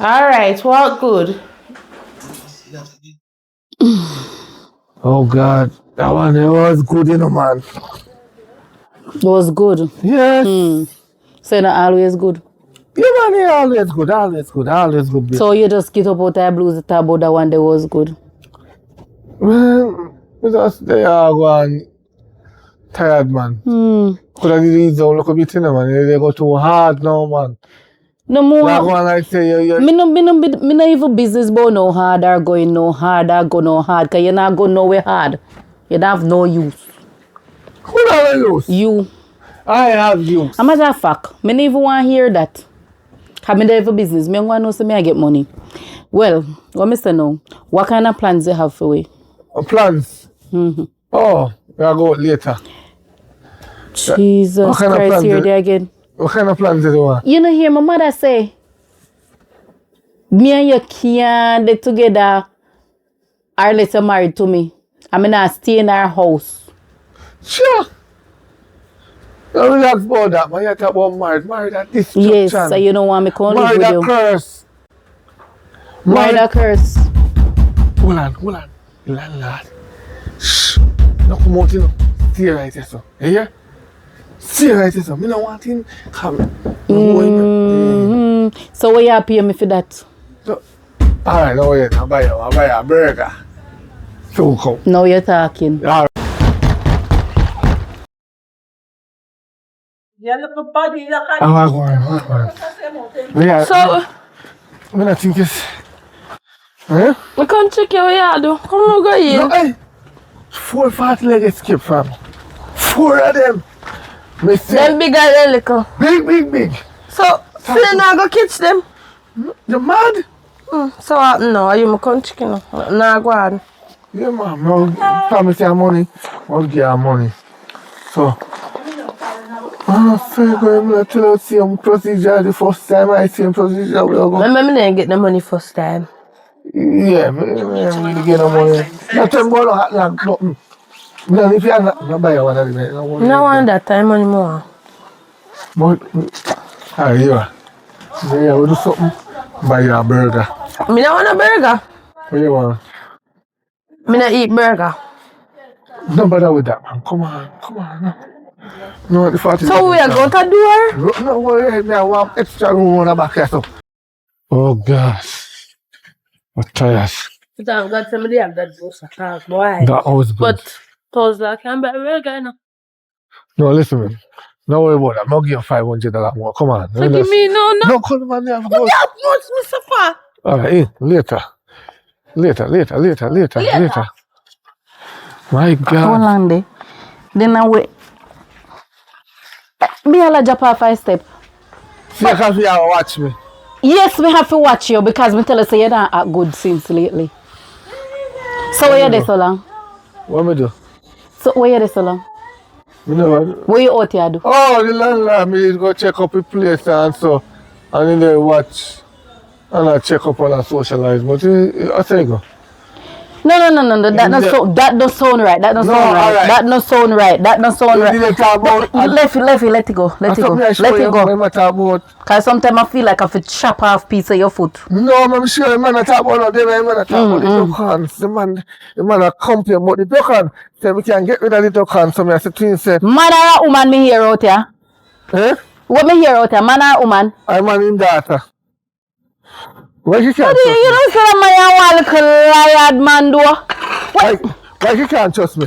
All right, walk good. Oh God, that one it was good, you know, man. It was good. Yes. So not always good. Yeah, man, yeah, always good. Babe. So you just get up out of blues that about that one that was good. Man, just they are going tired, man. Could have did these look a bit, you know, man. They go too hard now, man. No more. Like one like say you. Me no even business about no hard or going no hard or go no hard. Cause you're not going nowhere hard. You don't have no use. Who are you? You. I have you. A matter of fact, me never want to hear that. Cause me don't have business. Me want to know so me I get money. Well, what me say now? What kind of plans you have for we? Plans? Oh, we'll go later. Jesus What kind of Christ, plans here you- they again. What kind of plans do you want? You know hear my mother say, me and you can't get together or let you married to me. I mean I stay in our house. Sure. Don't relax about that, man. You talk about married at this Yes, junction. so you don't want me to come live Married with a you. curse. Married a curse. Hold on. Landlord. Shh. No come out, you know. Stay right there, so. You hear? Stay right there, so. Me no want him come. So what you pay me for that? So, alright, no way. I'll buy you a burger. So come. Now you're talking. Alright. I'm going. Yeah. So, I don't think it's. Huh? we can't check your yard. Come on, go in. No, hey. 4 fat leg escape from. 4 of them. Me say, Them big and them little. big. So you not go catch them? You mad? So no, you my come chicken. Nah, go on. Yeah, man. No, promise you money. I'll give you money. So. So you're going to tell us the procedure the first time I see procedure. We'll go. Remember me didn't get the money first time. Yeah, me get no money. Not them go no nothing. No, if you're not buy one of them, No want that time anymore. But, you are. Yeah, we'll do something. Buy you a burger. Me don't want a burger. What you want? Me not eat burger. Don't bother with that, man. Come on. No, the 40. So we are going to door? No worry, I want extra room on the back here, so. Oh, gosh. I'm tired. Thank God somebody have that voice attack, boy. That husband. But Thursday can't be a real guy now. No, listen, man. No worry about that. I'll give you $500 more. Come on. Forgive me, no. No, come on. Have What that much, Mr. Fa? all right, later. My God. Hold on there. Then I wait. Me all drop off 5 step. See, because you have to watch me. Yes, we have to watch you because me tell you say you don't act good since lately. So where you there so long? What me do? So where you there so long? You know what? Where you out here do? Oh, the landlord, me go check up the place and so. And then they watch. And I check up and I socialize. But I say go. No. That don't sound right. That don't sound right. Alright. That don't sound right. That don't sound You right. didn't talk about. Let it go. Let it go. Let it go. When I talk about. Cause sometimes I feel like I have to chop off piece of your foot. No, I'm sure the man I talk about the man I talk about the duckans. The man I complain about the duckans. Say we can get rid of the duckans. So I said to him, say, Man or woman me hear out here? eh? What me hear out here? Man or woman? I'm man in daughter. Why you can't You trust me? don't say that man a little liar man do. Why you can't trust me?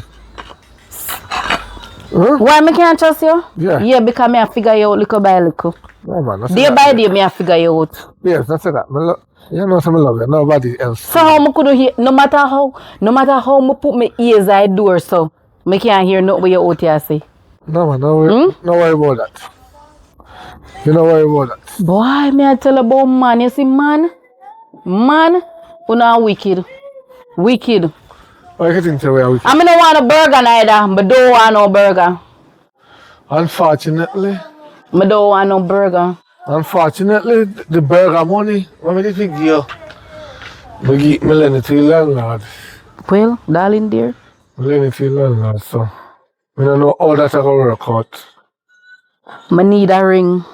Why me can't trust you? Yeah. Yeah, because me a figure you out little by little. No man, that's Day by day me a figure you out. Yes, that's that. You know some love you. Nobody else. So how me could hear? No matter how me put my ears at the door, so me can't hear nothing what you out here say. No man, no worry about that. You don't worry about that. Boy, me I tell about man. You see man, you know wicked. Why you think we are wicked? I mean, I don't want a burger neither, but don't want no burger. Unfortunately, I don't want no burger. the burger money, what me did give you? Me lend it to the landlord. Well, darling dear. Me lend it to the landlord, so I don't know how that's going to work out. I need a ring.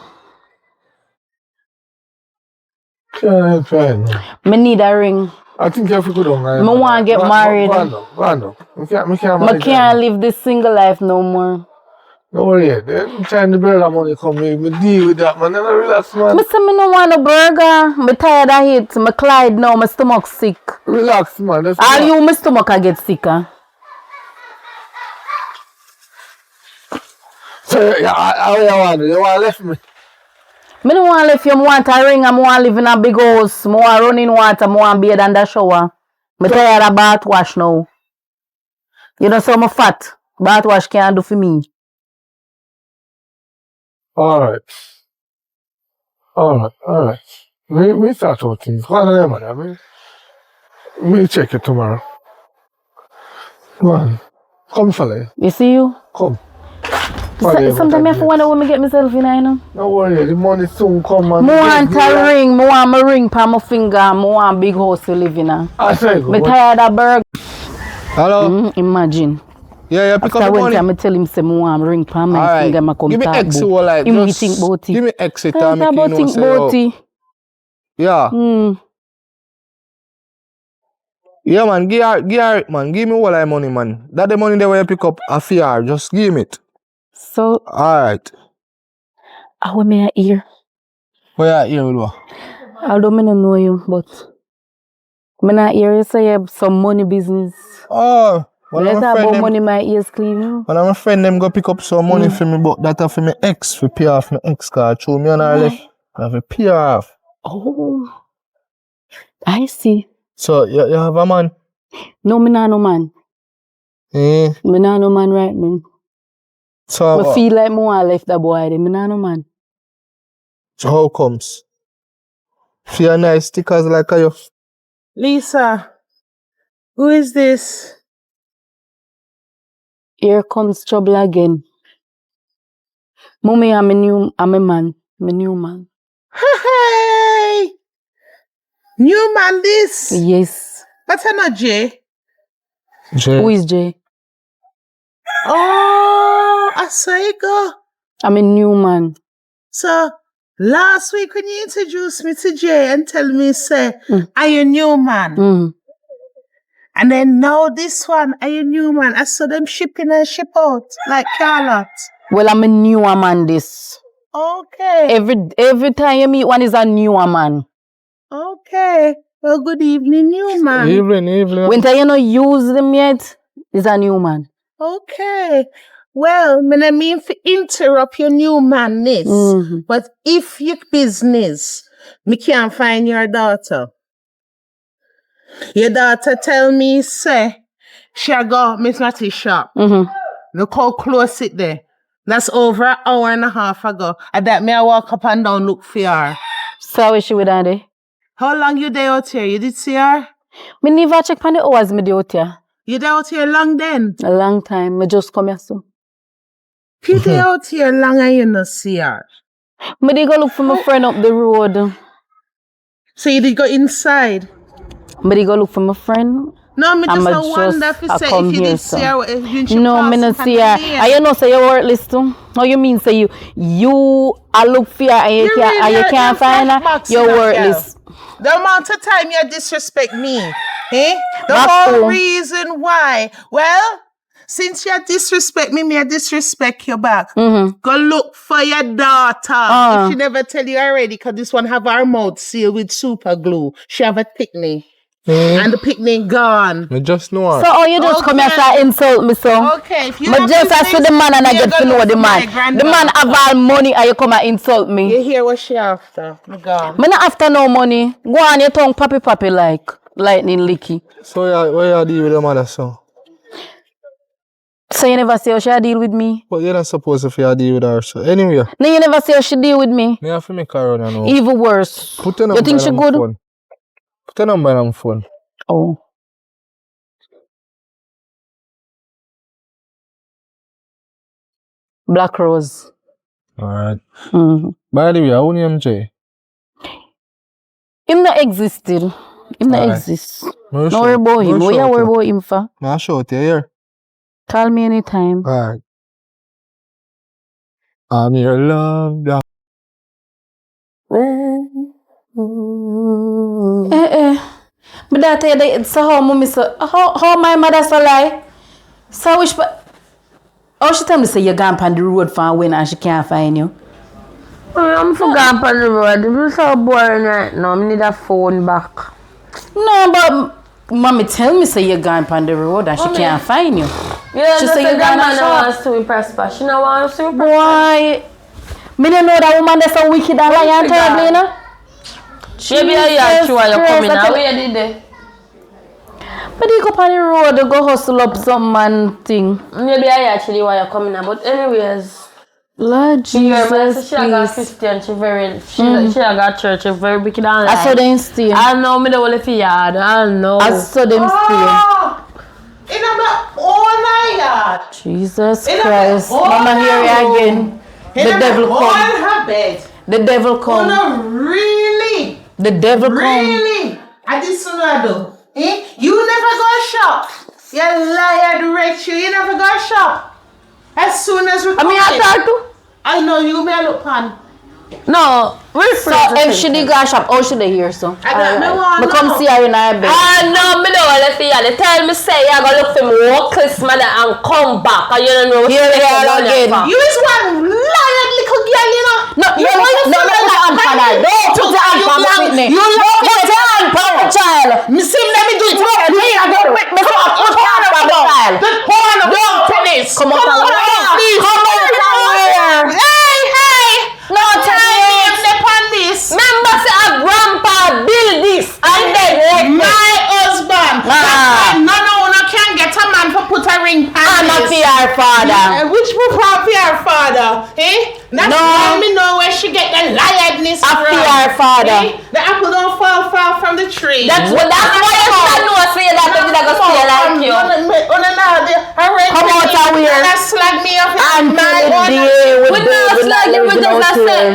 Yeah, fine. I need a ring. I think you have to go down. I want to get married. Go on. I can't live this single life no more. Don't worry. Every time the burger money come, me deal with that, man. Then I relax, man. I say I don't want a burger. I'm tired of it. I cried now. My stomach sick. Relax, man. All you, my stomach I get sick, huh? So, how you want it? You want to left me? I don't want to leave you. I want a ring. I want to live in a big house. I want to run in water. I want to bathe under shower. I'm tired of bath wash now. You know, so I'm fat. Bath wash can't do for me. Alright. We start out things. Go on, man. Me check it tomorrow. Come on. Come, fella. You see you? Come. Sometimes I have to wonder when I get myself in, you know. Don't worry, the money soon come, man. I want a ring. I want my ring for my finger. I want a big house to live in. I say go. I'm tired of burger. Hello? Imagine. Yeah, pick up the money. I tell him say I want a ring for my Alright. finger. I come Give me talk X about. or like Him just think about it. give me X it I and make you know think say about it. yeah. Yeah man, give her it man. Give me all that money man. That the money they will pick up a fear. Just give me it. So Alright. how me a hear? Where you here with what? Although I don't know you, but I not hear you say you have some money business. Oh, well, Let's I'm a talk friend about them. money my ears clean. You know? Well, I'm a friend them go pick up some money for me, but that for me ex for pay off my ex car. Through me and her left. I have to pay off. Oh, I see. So you have a man? No, me not no man. Eh. Me not no man right now. So I feel like more I left that boy there. Me not no man. So how comes? Fear nice stickers like you. Lisa, who is this? Here comes trouble again. Mommy, I'm a man. I'm a new man. Hey! New man this? Yes. But I'm not Jay. Who is Jay? Oh, I saw you go. I'm a new man. So, last week when you introduced me to Jay and tell me, say, are you new man? And then now this one, are you new man? I saw them shipping and ship out like Charlotte. Well, I'm a newer man this. Okay. Every time you meet one is a newer man. Okay. Well, good evening, new man. Evening. Winter, you know, use them yet. Is a new man. Okay. Well, I mean to interrupt your new manness, but if your business, me can't find your daughter. Your daughter tell me, say, she go Miss Matty's shop. Look how close it there. That's over an hour and a half ago. And that I walk up and down look for her. So is she with her there? How long you there out here? You did see her? Me never check on the hours me dey out here. You there out here long then? A long time. Me just come here so. You there out here long and you not see her? Me dey go look for my friend up the road. So you did go inside? Me dey go look for my friend. No, me just wonder if you say if you did see her, if you should no, me not see her. And you know say you worthless too. How you mean say you I look for her and you can't find her? You're worthless. The amount of time you disrespect me, eh? The whole reason why. Well, since you disrespect me, I disrespect you back. Go look for your daughter. If she never tell you already, because this one have her mouth sealed with super glue. She have a picnic. And the picnic gone. I just know her. So you just come here to insult me so? Okay, if you but just ask for the man and I get to know the man. The man have all money and you come and insult me. You hear what she after? Me gone. Me not after no money. Go on your tongue pappy like lightning licky. So where you deal with the mother so? So you never say how she deal with me? But you're not supposed to deal with her so. Anyway. No, you never say how she deal with me? Me have to make her run now. Even worse. Put your number you think she good? Phone. Put your number on phone. Oh. Black Rose. Alright. By the way, how old MJ? Him not existed. Him not exist. No worry about him. What you worry about him for? I'll show it here. Call me anytime. Alright. I'm your love. But that so how mommy so how my mother so lie? So which she tell me say you gone on the road for when and she can't find you? I'm for gone on the road. It's so boring right now. I need a phone back. No, but mommy tell me say you gone on the road and she can't find you. Yeah, she say you gone on wants to impress, but she no wants to impress. Why? Me don't know that woman that's so wicked and lie and terrible, you know? Maybe I sure you're coming now. Where did they? But they go on the road, they go hustle up some man thing. Maybe I actually why you're coming now. But anyways, Lord Jesus, she got Christian, she got church, she very wicked and I saw them stay. I know me the whole of yard. I know. I saw them stay. In my own yard. Jesus Christ. Mama hear you again. The devil come. Her bed. The devil come. Oh no, really? The devil come. Really? I did do. Eh? You never go shop. You liar, Rachel. You never go shop. As soon as we come I talk to. I know you may look pan. No, we're so if she did go shop, how should they hear so? I don't know. Come see her in her bed. No, me don't want to see her. They tell me say you go look for me work Christmas and come back. And you don't know what here they are again. You is one liar little girl, you know. No, you no, put your hand on her. Don't put your hand on me. You don't put your hand on the child. Me see, let me do it. I don't wait. Me put your hand on the child. The porn of tennis. Come on, please. Come on, hey. No, tell me upon this. Remember, say a grandpa build this and then my husband. No, can get a man for put a ring on I'm not for your father. Which for your father? Eh? That's why me know where she get the liarness from. For your father. Eh? The apple don't fall far from the tree. That's why you should know say that because I go stay like you. Come out of here. Slag me up. And my day with the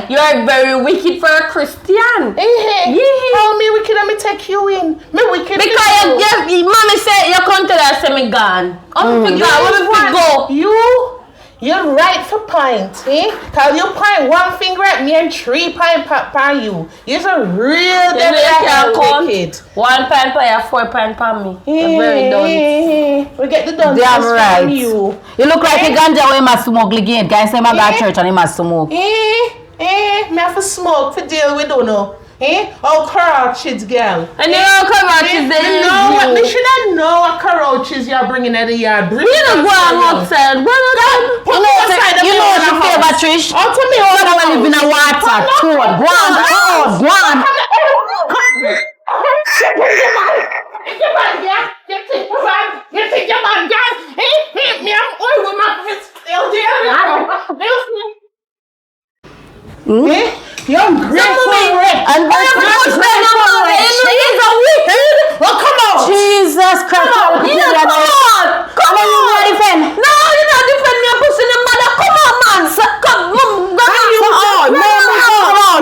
you're very wicked for a Christian. How me wicked? Let me take you in. Me wicked because mommy said you come to that semi gone. Where we go? You're right for pint, eh? Cause you point one finger at me and 3 pint by you. You're a real wicked. 1 pint per you, 4 pint per me. Very done. We get the done. Damn right. You look like a ganja where must smoke again. Guys say my God church and he must smoke. Me have to smoke for deal with don't know. Oh, crouches, girl. And you know crouches You then know what? We should have know what crouches you're bringing out of the yard. Bring you don't go outside. Put me outside. You know she favor Trish. Oh, to me, You wanna live in a water. Go on. You think your man, girl? Hit me, I'm oil with my fist still there. You're grateful, Rick. And Oh, come on. Jesus Christ. Come on. Come on, you want to defend? No, you're not defending me. I'm pushing the mother. Come on, man.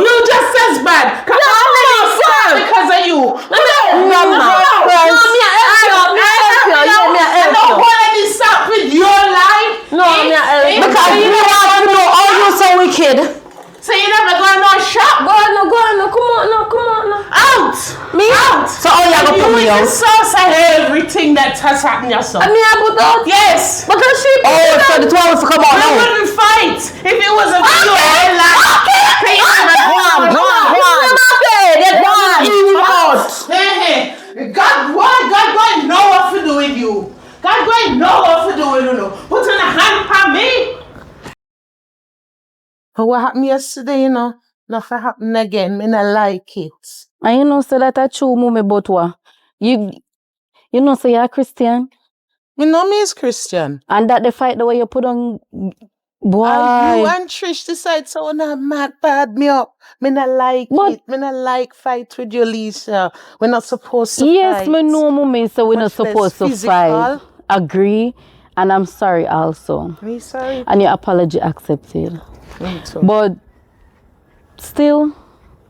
You just as bad. Come on, because of you. With your life. Because you know all you so wicked. So you never going to shop? Go on, come on. Out! Me? Out! So all you gonna put me out? You source of everything that has happened yourself. I mean, I put out. Yes! Because she Oh, so the 12 to come out I now. wouldn't fight if it wasn't for your life. God, why know what to do with you? God, why know what to do with you? Put on a hand on me. What happened yesterday, you know? Nothing happened again. Me not like it. And you know, so that I true mummy but what? You know, say you're a Christian. Me know me is Christian. And that the fight the way you put on boy. And you and Trish decide so not mad bad me up. Me not like it. Me not like fight with you, Lisa. We're not supposed to fight. Yes, me know mummy, so we're not Much less supposed to physical. fight. Agree. And I'm sorry also. Me sorry. And your apology accepted. Me too. But still,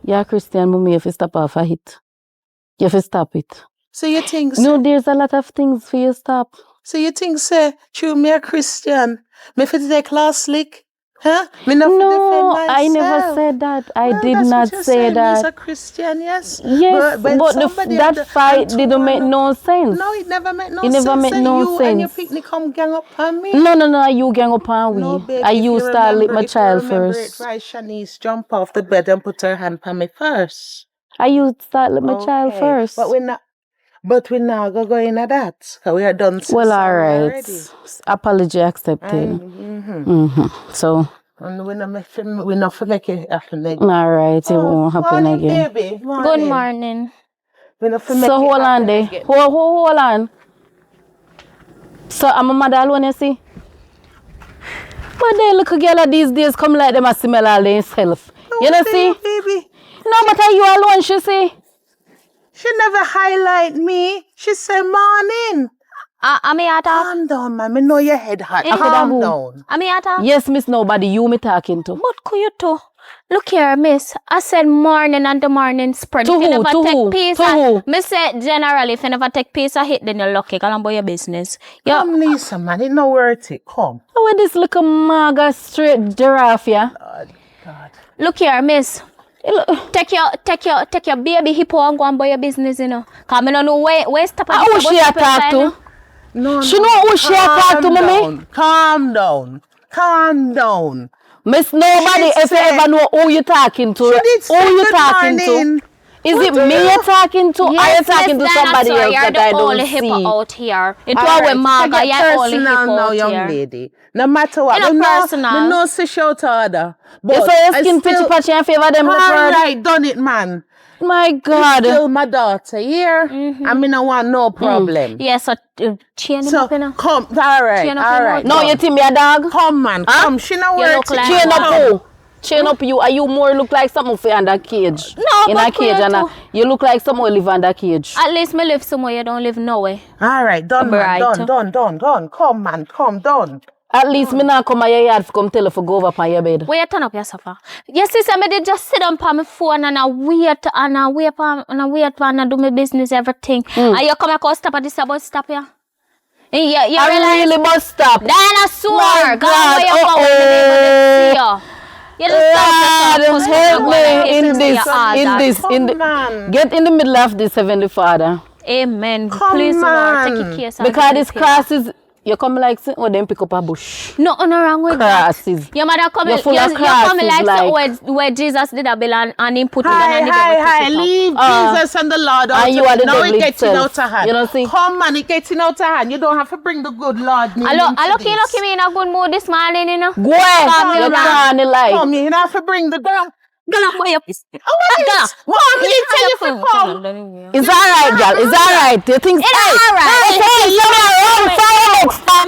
you're a Christian, mummy, if you stop off a hit. You have to stop it. So you think No, there's a lot of things for you to stop. So you think, say, true, me a Christian? Me fit take class slick? Huh? Me not fit defend myself. I never said that. I did that's not what you're say saying. that. He's a Christian, yes. Yes, when but somebody that had fight and didn't make no sense. No, it never made no It sense. never made Say no you and your sense. picnic come gang up on me. No, you gang up on we. No, baby, I if used you to lick remember- my if you child remember first. It, right, Shanice jump off the bed and put her hand on me first. I used to lick my child Okay, first. But we're not going to go into that. Because we are done. Well, all right. Already. Apology accepted. So, And we're not for make it happen again. all right, it won't happen Morning, again. baby. Good Morning. morning. We're not for make So it hold on happen there. again. Hold on. So I'm a mother alone, you see? But they look girl these days come like them a smell all themselves. You know see? Baby. No, but are you alone, she see? She never highlight me. She say morning. Amiata. Calm down, man. Me know your head hot. Eh, Calm down. Amiata. Yes, miss, nobody you me talking to. But could you too? Look here, miss. I said morning and the morning spread. To If you who? never To take who? peace, To who? me say generally, if you never take peace, I hit, then you're lucky. Call about your business. Yeah. Come, Lisa, man. It's not worth it. Come. Where this little maga straight giraffe, yeah? God. Look here, miss. Take your baby hippo and go and buy your business, you know. Cause me no know where stop at. Who she attack to? No, She know who she attack to, mommy? Calm down. Calm down. Miss, nobody She if you said- ever know who you talking to. She did Who say you good talking morning. to? Is What it do me you- you're talking to? Or you talking to somebody else You're that I the only don't hippo see? out here. It All was right, with Marga, take it you're only personal hippo now, out young here. lady. No matter what. It's We not know, personal. we know see shout order. But You say your skin pitchy patchy and favor them all upward? right, done it, man. My God. Still my daughter here. I mean, I want no problem. Yes, so chain him So up, you know. come, all right, Chain up all your right. No, come. you think me a dog? Come, man, come. She not You work. look like Chain one. up who? Chain up you. Are you more look like something for under cage? No, in but a cage, you and too. you look like someone live under cage. At least me live somewhere you don't live nowhere. All right, done, man, Right. done. Come, man, come, done. At least me not come at your yard to come tell you to go over on your bed. Where you turn up your sofa? Yes, sister, me did just sit on my phone and I wait and do my business, everything. And you come and stop at this about stop here. You I realize? really must stop. Dinosaur! My Go God, where you go when the neighbor see you. You just God, stop help me in this. Come, man. Get in the middle of this, Heavenly Father. Amen. Come Please, Lord, on. take your case. and Because give this it here. cross is You come like them pick up a bush. No wrong with Crosses. that. Your mother come You're full of you come crosses, like where Jesus did a bill and him put it on Hi, and hi. Leave Jesus and the Lord out. And you are the now devil it getting itself. out of hand. You know, see? Come on, it getting out of hand. You don't have to bring the good Lord name into Lucky this. me in a good mood this morning, you know. Go ahead. You're trying to like. Come, you don't have to bring the girl. Where you Mom, you tell you to come. It's alright, girl. It's alright. You think It's alright. Hey, you're wrong. Fire next time.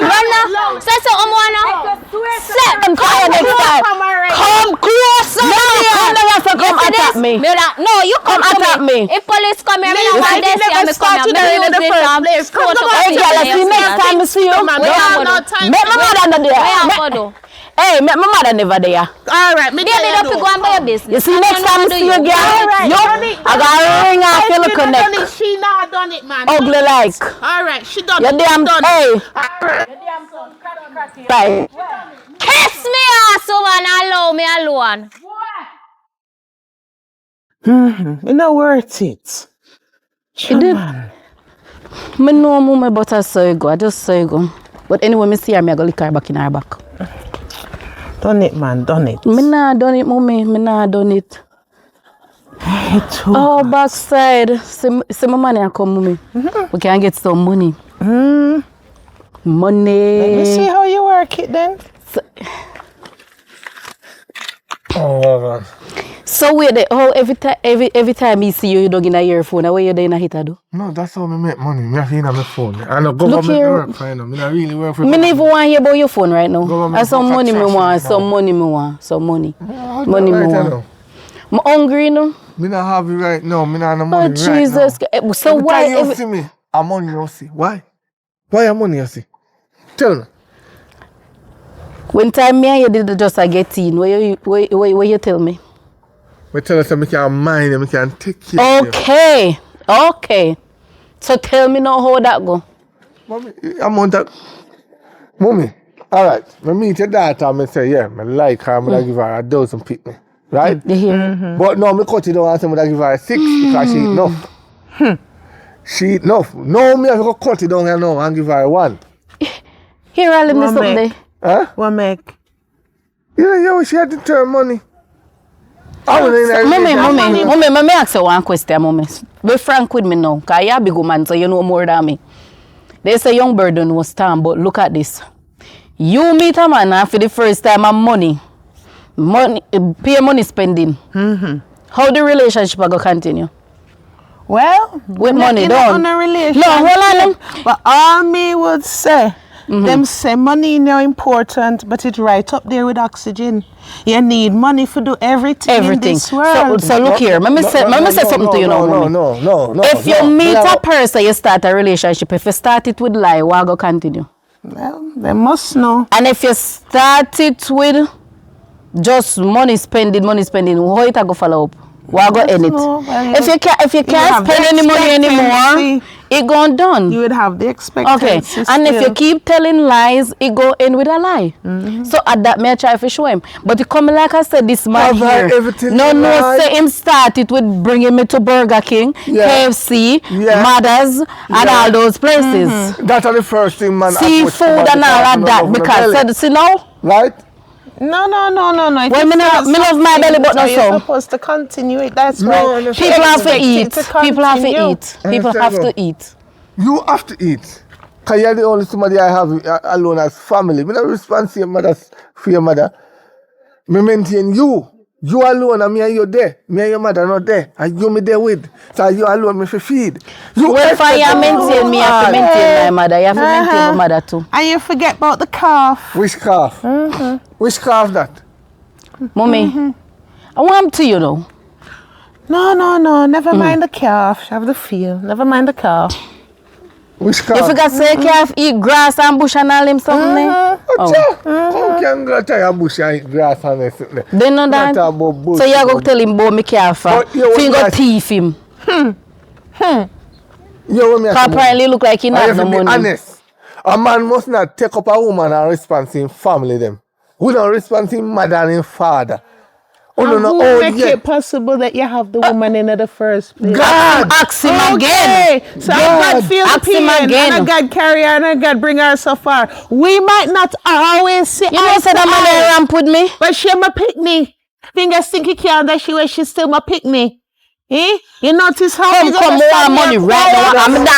Say something more now. Set them fire next time. Come closer. No, come never come attack me. No, you come attack me. If police come here, Leave I it, don't never start to come in the first place. Come on, Hey, girl, I see next time I see you. Come on, we have no time. Make my mother not there. Where you go do? Hey, make my mother never there. All right, me Baby, don't go and buy your business. You see next time I see you, girl. right, done it. I got a ring off your look Done neck. it. She not done it, man. Ugly like. All right, she done You it. damn. Done Hey. it. Bye. Kiss me ass over and allow me alone. You not worth it. You did. Me know mama, but I saw you go. I just saw you go. But anyway, me see her, me I go lick her back in her back. Done it, man. Done it. Me nah done it, mommy. Me nah done it. Oh, backside. See my money I come, mommy. We can get some money. Money. Let me see how you work it then. Oh, So wait, every time me see you, you don't get a earphone. Where you there in a hit do? no, that's how me make money. Me have to on my phone. I know government here. work for you know. Me not really work for Me not even want to hear about your phone right now. Government Some work money me attraction want, now. some money me want, some money. Money right me want. now. I'm hungry, you know. Me not have it right now. Me not have no Oh, money right Jesus. now. So Every why? time you see me, I'm money you see. Why? Why your money you see? Tell me. When time me and you did just get in, where you tell me? We tell us that we can mind and we can take care of you. Okay. So tell me now how that go. Mommy, I'm on that. Mommy, all right. When me meet your daughter, I say, yeah, I like her. I'm going to give her a dozen pick me. Right? You hear? But no, me cut it down and say I'm going to give her 6 because she eat enough. She eat enough. No, me have to cut it down here now and give her 1. Here, I'll let me What something make? there. Huh? What make? Yeah, she had to turn money. I want to Mommy, let me ask you one question, mommy. Be frank with me now, because you're a big woman, so you know more than me. They say young bird don't know stand, but look at this. You meet a man for the first time and money, pay money spending. How the relationship will go continue? Well, With money done. On a relationship. No, hold on. But all me would say, them say money now important, but it's right up there with oxygen. You need money to do everything in this world. So look here, let me say something to you now, mommy. No. If you meet a person, you start a relationship. If you start it with lie, what go continue? Well, they must know. And if you start it with just money spending, how it go follow up? What go end it? No, well, If you can't spend any money anymore, it gone done. You would have the Okay, expectancy. and if you still. keep telling lies, it go end with a lie. So at that, may I try to show him. But it come like I said, this man Have I here. everything No, in life? say him started with bringing me to Burger King, Yeah. KFC, Yeah. Mothers, and all those places. That's the first thing, man. Seafood and all of that. Because, see now? Right? No. If Well, you me start love my belly, but something, not you're so. supposed to continue it. That's No, why no, People have to expect eat. it to People have to continue. eat. People have to eat. You have to eat. Because you're the only somebody I have alone as family. I'm not responsible for your mother. I maintain you. You alone and me and you there. Me and your mother not there. And you me there with. So you alone me for feed. You Well, for you expect maintain me, you have to maintain my mother. You have to maintain my mother too. And you forget about the calf. Which calf? Which calf that? Mommy, I want to you know. No. Never mind the calf. Have the feel. Never mind the calf. Which calf? You forgot say calf eat grass and bush and all them something. How can go to your bush and eat grass and everything? They know that. Not about bush. So you go tell him about me calf. So But you you go want thief him. You want me Cause apparently look like he I not have no to be money. honest. A man must not take up a woman and response in family them. We don't response in mother and in father. no who old make yet. it possible that you have the woman in the first place? God! Ask him again. Okay, so God feel the Ask him pain, again. and God carry her, and God bring her so far. We might not always see You know, said I'm gonna ramp with me. but she my picnic. Finger stinky can that she wear, she still my picnic. Eh? You notice how Come, want money right now.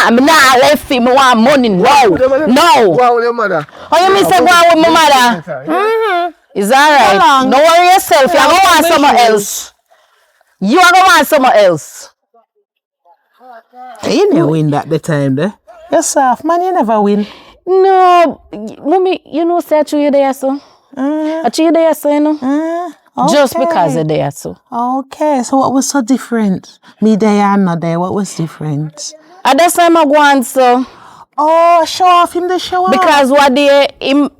I'm not left him. I want money. No. No. Go out with your mother. Oh, you mean say go out with my mother? It's alright. Don't worry yourself. You're gonna want someone else. You are gonna want someone else. You never win that the time there. You're soft, man, you never win. No, mommy, you know, say you there, so. You there, so, you know. Just because you're there, so. Okay, so what was so different? Me there and not there, what was different? At that time I go on, so. Oh, show off him the show off. Because what day him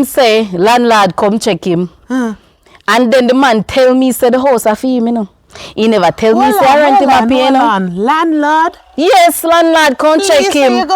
say, landlord come check him. And then the man tell me, say the house are for him, you know. He never tell me, say I rent him a pay, you know. Landlord? Yes, landlord come check him. And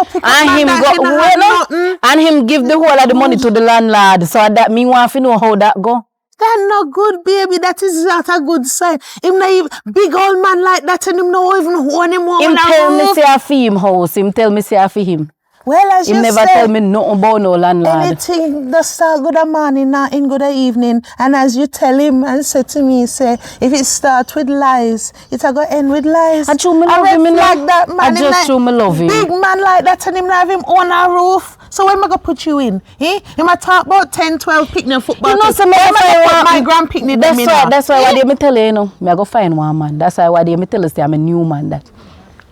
him give the whole of the money to the landlord. So that me want to know how that go. That's not good, baby. That is not a good sign. Him not even big old man like that and him not even own him. Him tell me say I for him house. Him tell me say I for him. Well, as He you never say, tell me nothing about no landlord. anything that start good a morning, not in good a evening. And as you tell him and say to me, say, if it start with lies, it's a go end with lies. I true me love him, like that man. I just true me love him. Big man like that and him not have him on a roof. So where am I going to put you in? Eh? You might talk about 10, 12 picnic football. You know, team. Where am I going to put my grand picnic? That's why what they me tell you, you know. Me I go find one man. That's why what they me tell you, say I'm a new man that.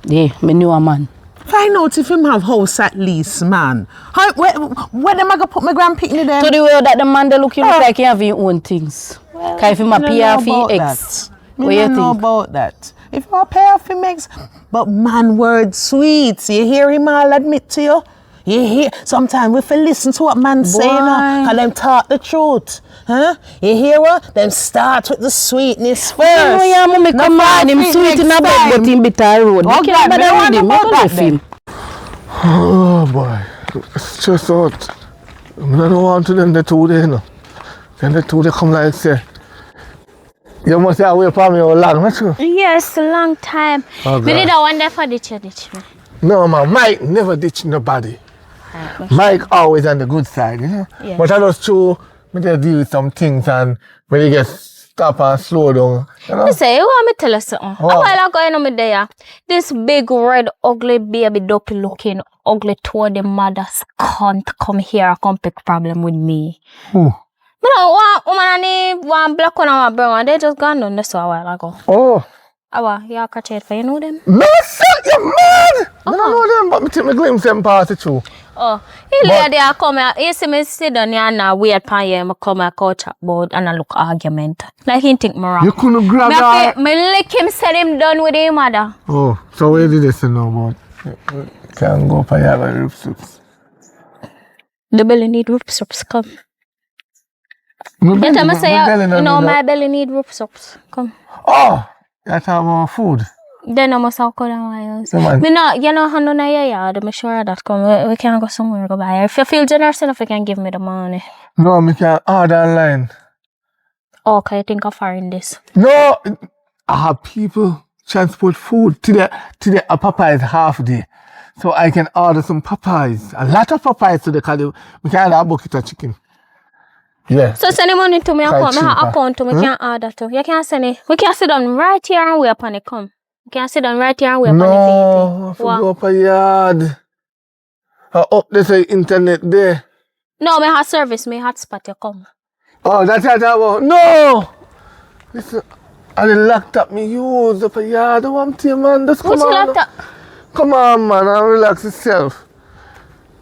Yeah, me new a man. Find out if him have house at least, man. Where am I going to put my grand picnic there? To the way that the man they look like he have his own things. Well, if him a pay off his ex. What you know about that? If you pay off him ex, but man word sweet. You hear him all admit to you? You hear? Sometimes we feel listen to what man say, you know, and them talk the truth. Huh? You hear what? Them start with the sweetness first. Oh yeah, mommy, come on, him sweet in a bed, but him bitter road. Oh, God, me don't want about that. Oh boy, it's just out. I don't want to them the two there, you know. Then the two they come like say, you must have away from me how long, not true? Yes, a long time. Oh, Me God. did a wonder for ditch me. No man, Mike never ditch nobody. Mike always on the good side, you know. Yeah. But I just true, me they deal with some things and when you get stop and slow down, you know. You say, you want me to tell you something? Wow. A while ago, you know me there. This big red ugly baby ducky looking ugly toward the mother's can't come here come pick problem with me. Who? Me know one woman and one black one and one brown one, they just gone down this a while ago. Oh. You catch it for you know them? No, sir, you're mad! I don't know them, but me take me glimpse them pass it through. Oh, he lady I come here, you see me sit down here and I wait for you, I come here, couch about and I look argument. Like he think me wrong. You couldn't grab that. Me lick him, said him done with him mother. Oh, so where did this know about? Can't go for your roof soups. The belly need roof sops, come. You tell me say, you know my belly need roof sops, come. Oh, you're talking about food. Then I must have cut down wires. So man. Me not, you know, hand on your yard, I'm sure that come. We can go somewhere, go buy. If you feel generous enough, you can give me the money. No, me can't order online. Oh, okay, I think I find this. No, I have people transport food to the Popeyes half day. So I can order some Popeyes. A lot of Popeyes to the car. We can order a bucket of chicken. Yeah. So send the money to me account. My account to me can order to. You can send it. We can sit down right here and wait upon it come. We can sit down right here and wait upon it. No, I forgot go up a yard. Up there's the internet there. No, me have service, me hotspot you come. Oh, that's what I want. No! Listen, I locked up me use up a yard. I want to man. Just come What's on. locked up? Come on, man, and relax yourself.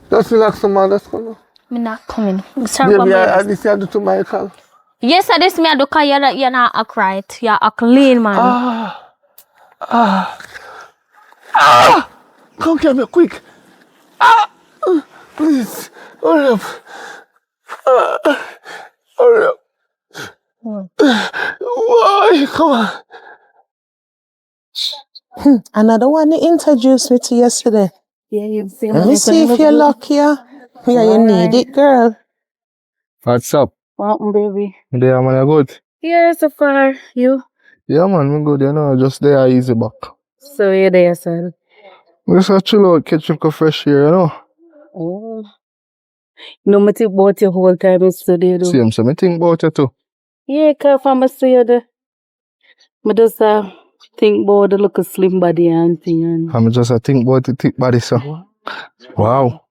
Just relax, man. Just come on. Me not coming. Sorry, Baby, this I do to Michael. yes, this me I do cause you're not act right. You're act clean, man. Come get me quick. Please, hurry up. Hurry up. Why? Come on. Another one you introduced me to yesterday. Yeah, you see. Let me see if you're lucky. Yeah, you need it, girl. What's up? What, baby? They are man good. Yeah, so far, you. Yeah, man, me good, you know, just there easy back. So you're there, son. We just chill out, catch a fresh air, you know. Oh. No matter about your whole time in studio, though. Same, so me think about it too. Yeah, cause from a studio, I just think about the look of slim body and thing. And... I'm just think about the thick body, so. Wow.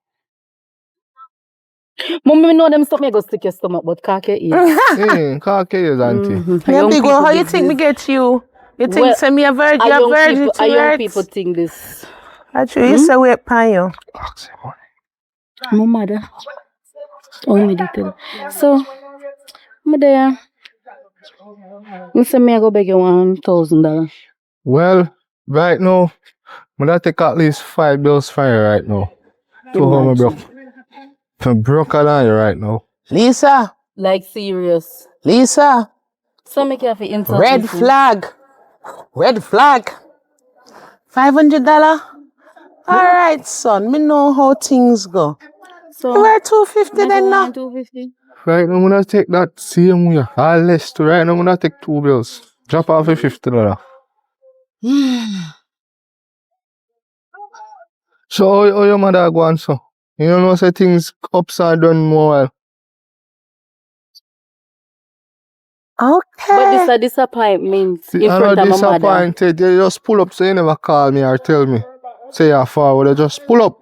Mommy, know them stuff me go stick your stomach, but can't eat. Hey, can't is auntie. Yeah, big one, how you think me get you? You think send me a virgin? You're virgin to young people think this. Actually, you say wait pan you. My mother. Oh, me did tell. So, my there. Me say me I go beg you $1,000. Well, right now, I'm gonna take at least 5 bills from you right now. To how me broke. I'm broke on you right now. Lisa, Like serious. Lisa, So make you have to insult red me, fool. flag. Red flag. $500? Alright, son, me know how things go. So, We're 250 then now. 250. Right now, I'm gonna take that same way. All less to right now, I'm gonna take 2 bills. Drop off a $50. So, how your mother go on so? You don't know, say things upside down more. Okay. But this a disappointment See, in I'm front not of my mother. disappointed. You just pull up so you never call me or tell me. Say you're forward, you just pull up.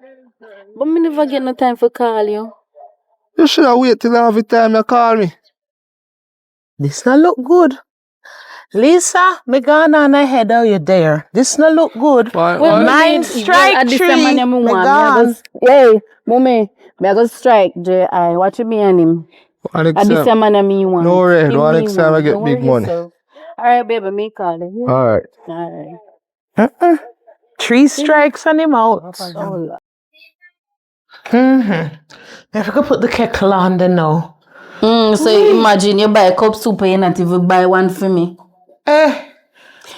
But me never get no time for call you. You should have waited till every time you call me. This not look good. Lisa, me gone on ahead of you there. This not look good. Why? Mine strike three. Me gone. Hey, mommy, me I go strike J.I. What you mean him? What At this time I me want. No, Red. Him What me next time I want. get Don't big worry money? yourself. Alright, baby, me call him. Yeah? Alright. Alright. 3 strikes on him out. Oh, If I could put the kettle on there now. so imagine you buy a cup soup and you not even buy one for me.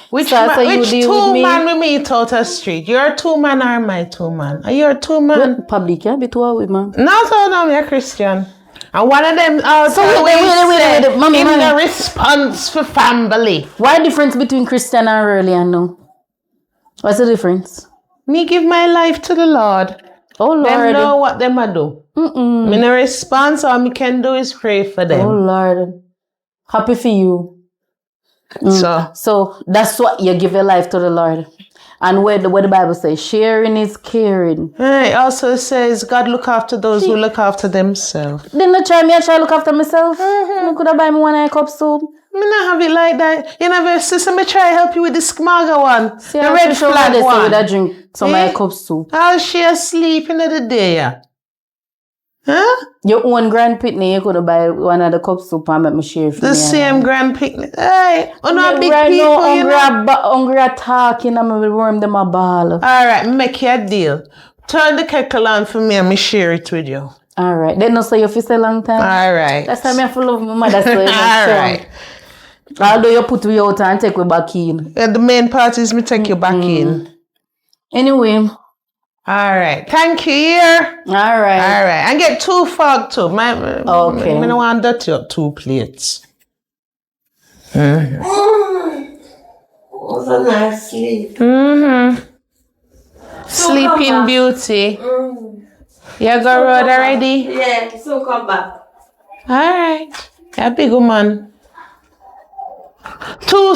Which So you deal with two me? man we meet out the street? You're 2 man or my 2 man? Are you a 2 man? Public can't be 2 women. No, you're Christian. And one of them out So wait, mommy, in mommy. the response for family. What the difference between Christian and Aurelian now? What's the difference? Me give my life to the Lord. Oh Lord. Them know what them a do. Me no response, all me can do is pray for them. Oh Lord. Happy for you. So that's what you give your life to the Lord. And where the Bible says, sharing is caring. It also says God look after those who look after themselves. Didn't I try to look after myself? I could have buy me one cup soup. Me not have it like that. You know, sister, me try help you with the smaga one. See, the I red flag so one. with a drink some cup soup. How she asleep in the day? Huh? Your own grand pitney, you could have buy one of the cup soup and make me share for The me. same grand picnic. Hey, on not big right people, now, you know. hungry attacking and I will worm them a ball. Alright, make you a deal. Turn the kettle on for me and me share it with you. Alright, they not say you for so long time. Alright. That's time I full of my mother. So Alright. Although you put me out and take me back in. And the main part is me take you back in. Anyway. Alright. Thank you, here. Alright. Alright. And get 2 fog too. Okay. I don't want that up 2 plates. Was a nice sleep. Sleeping Beauty. You go road already? Yeah, so come back. Alright. You're a big woman. 2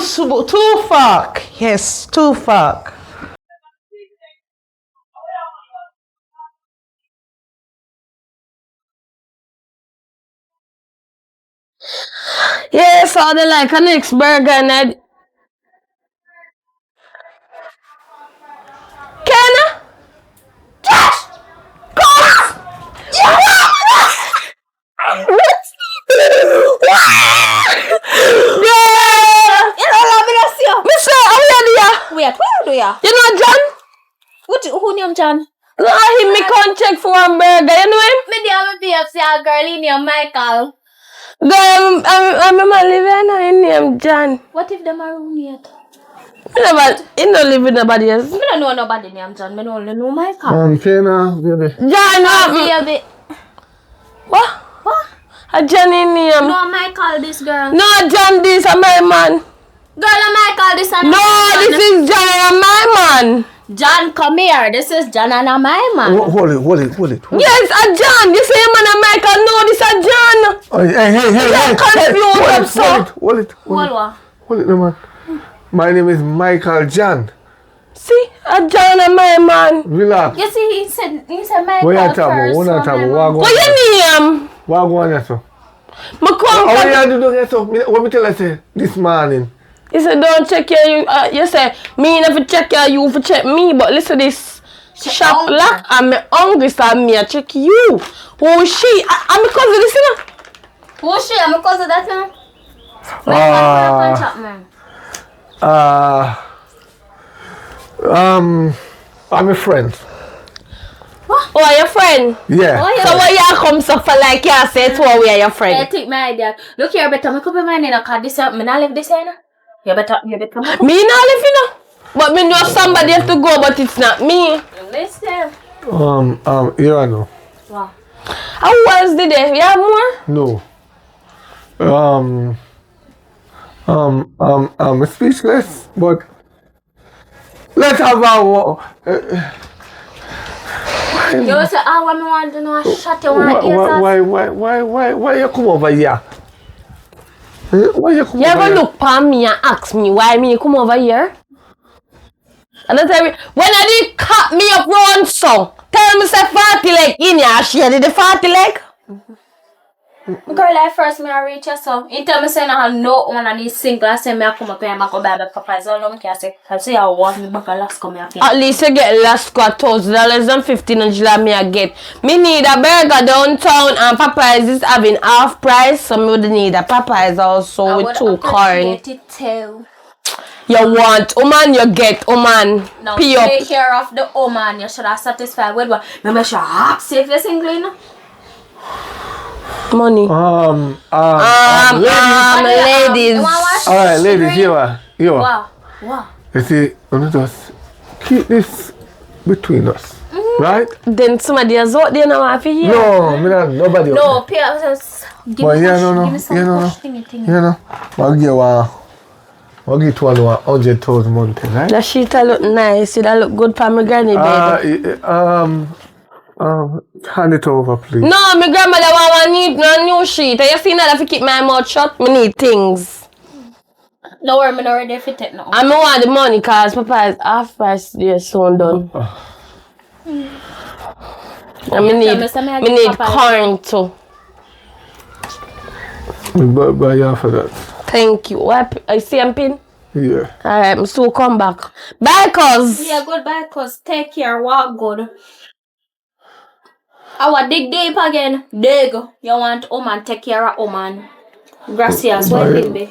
fork. Yes, 2 fork. Yeah, so they like a next burger and Ken? Josh! Come! You don't love me, that's you. Mister, how are you? Wait, where do you? You know John? Who name John? No, him me come check for one burger, you know him? Me dear me BFC a girl in name Michael. Girl, I'm living in name John. What if them are roommate? He don't live with nobody else. Me don't know nobody named John. Me only know Michael. Kena, baby. John, Baby. what? A Johnny name. No, Michael, this girl. No, John, this a my man. Girl, Michael, this and No, this is John and my man. John, come here. This is John and my man. Hold it. Yes, a John. You say man and Michael. No, this a John. Oh, hey. Confused. Hold it. What? Hold it, no, man. My name is Michael John. See, a John and my man. Relax. You see, he said Michael What you first. talking about? What you name? What go on here, so? Me come. What you do here, so? What me tell you say this morning? He said, don't check your, you say, me never check your, you for check me, but listen this shop lock, and me hungry, so me a check you. Who is she? I'm a cousin, listen. Who is she? I'm a cousin, that's him. I'm a friend. What? Oh, are your friend? Yeah. Oh, yeah. So why you come suffer like you say to we are your I friend? take my idea. Look here, better me come in my name, cause this, me not live this here, no. You better Me not live, you know. But me know somebody have to go, but it's not me. Listen. Here I know. Wow. How was the day? You have more? No. I'm speechless, but let's have our. You say, what me want to know, shut your one ears. Why you come over here? Why you come You over ever here? look upon me and ask me why me come over here? And I tell you, when I did cut me up round so, tell me say 40 leg in here, she did the 40 leg. Girl, like first me I reach you, so in tell me say I no one and he's single, I say me I come up here and I go buy the papa, so no me can say, I say I want me back a last come here. At least you get last squad $1,000 and $1,500 me I get. Me need a burger downtown and Popeyes is having half price, so me would need a Popeyes also with 2 corn. It too. You want, man, you get, man. Now Pay up. take care of the woman, you should have satisfied with what. Remember, you should have safe the single, you know? Money. Ladies. Alright, ladies, here. Wow. You see, we just keep this between us, right? Then somebody else out there now have to hear. No, me not, nobody. No, pay us. Give But me yeah, push, no. give me some Yeah, no. push thingy. You know, I'll give you 100,000 monthly, right? That shit a look nice. It a look good for my granny, baby. Hand it over, please. No, my grandmother want need no new sheet. You see that if you keep my mouth shut, me need things. No worry, I'm not ready for it now. And I want the money because Papa is half price there soon done. And me need corn too. Buy you for that. Thank you. What? I see I'm pin? Yeah. Alright, I'm still come back. Bye, cuz. Yeah, goodbye, cuz. Take care, walk good. I want dig deep again. Dig. You want woman, take care of woman. Gracias, what it be?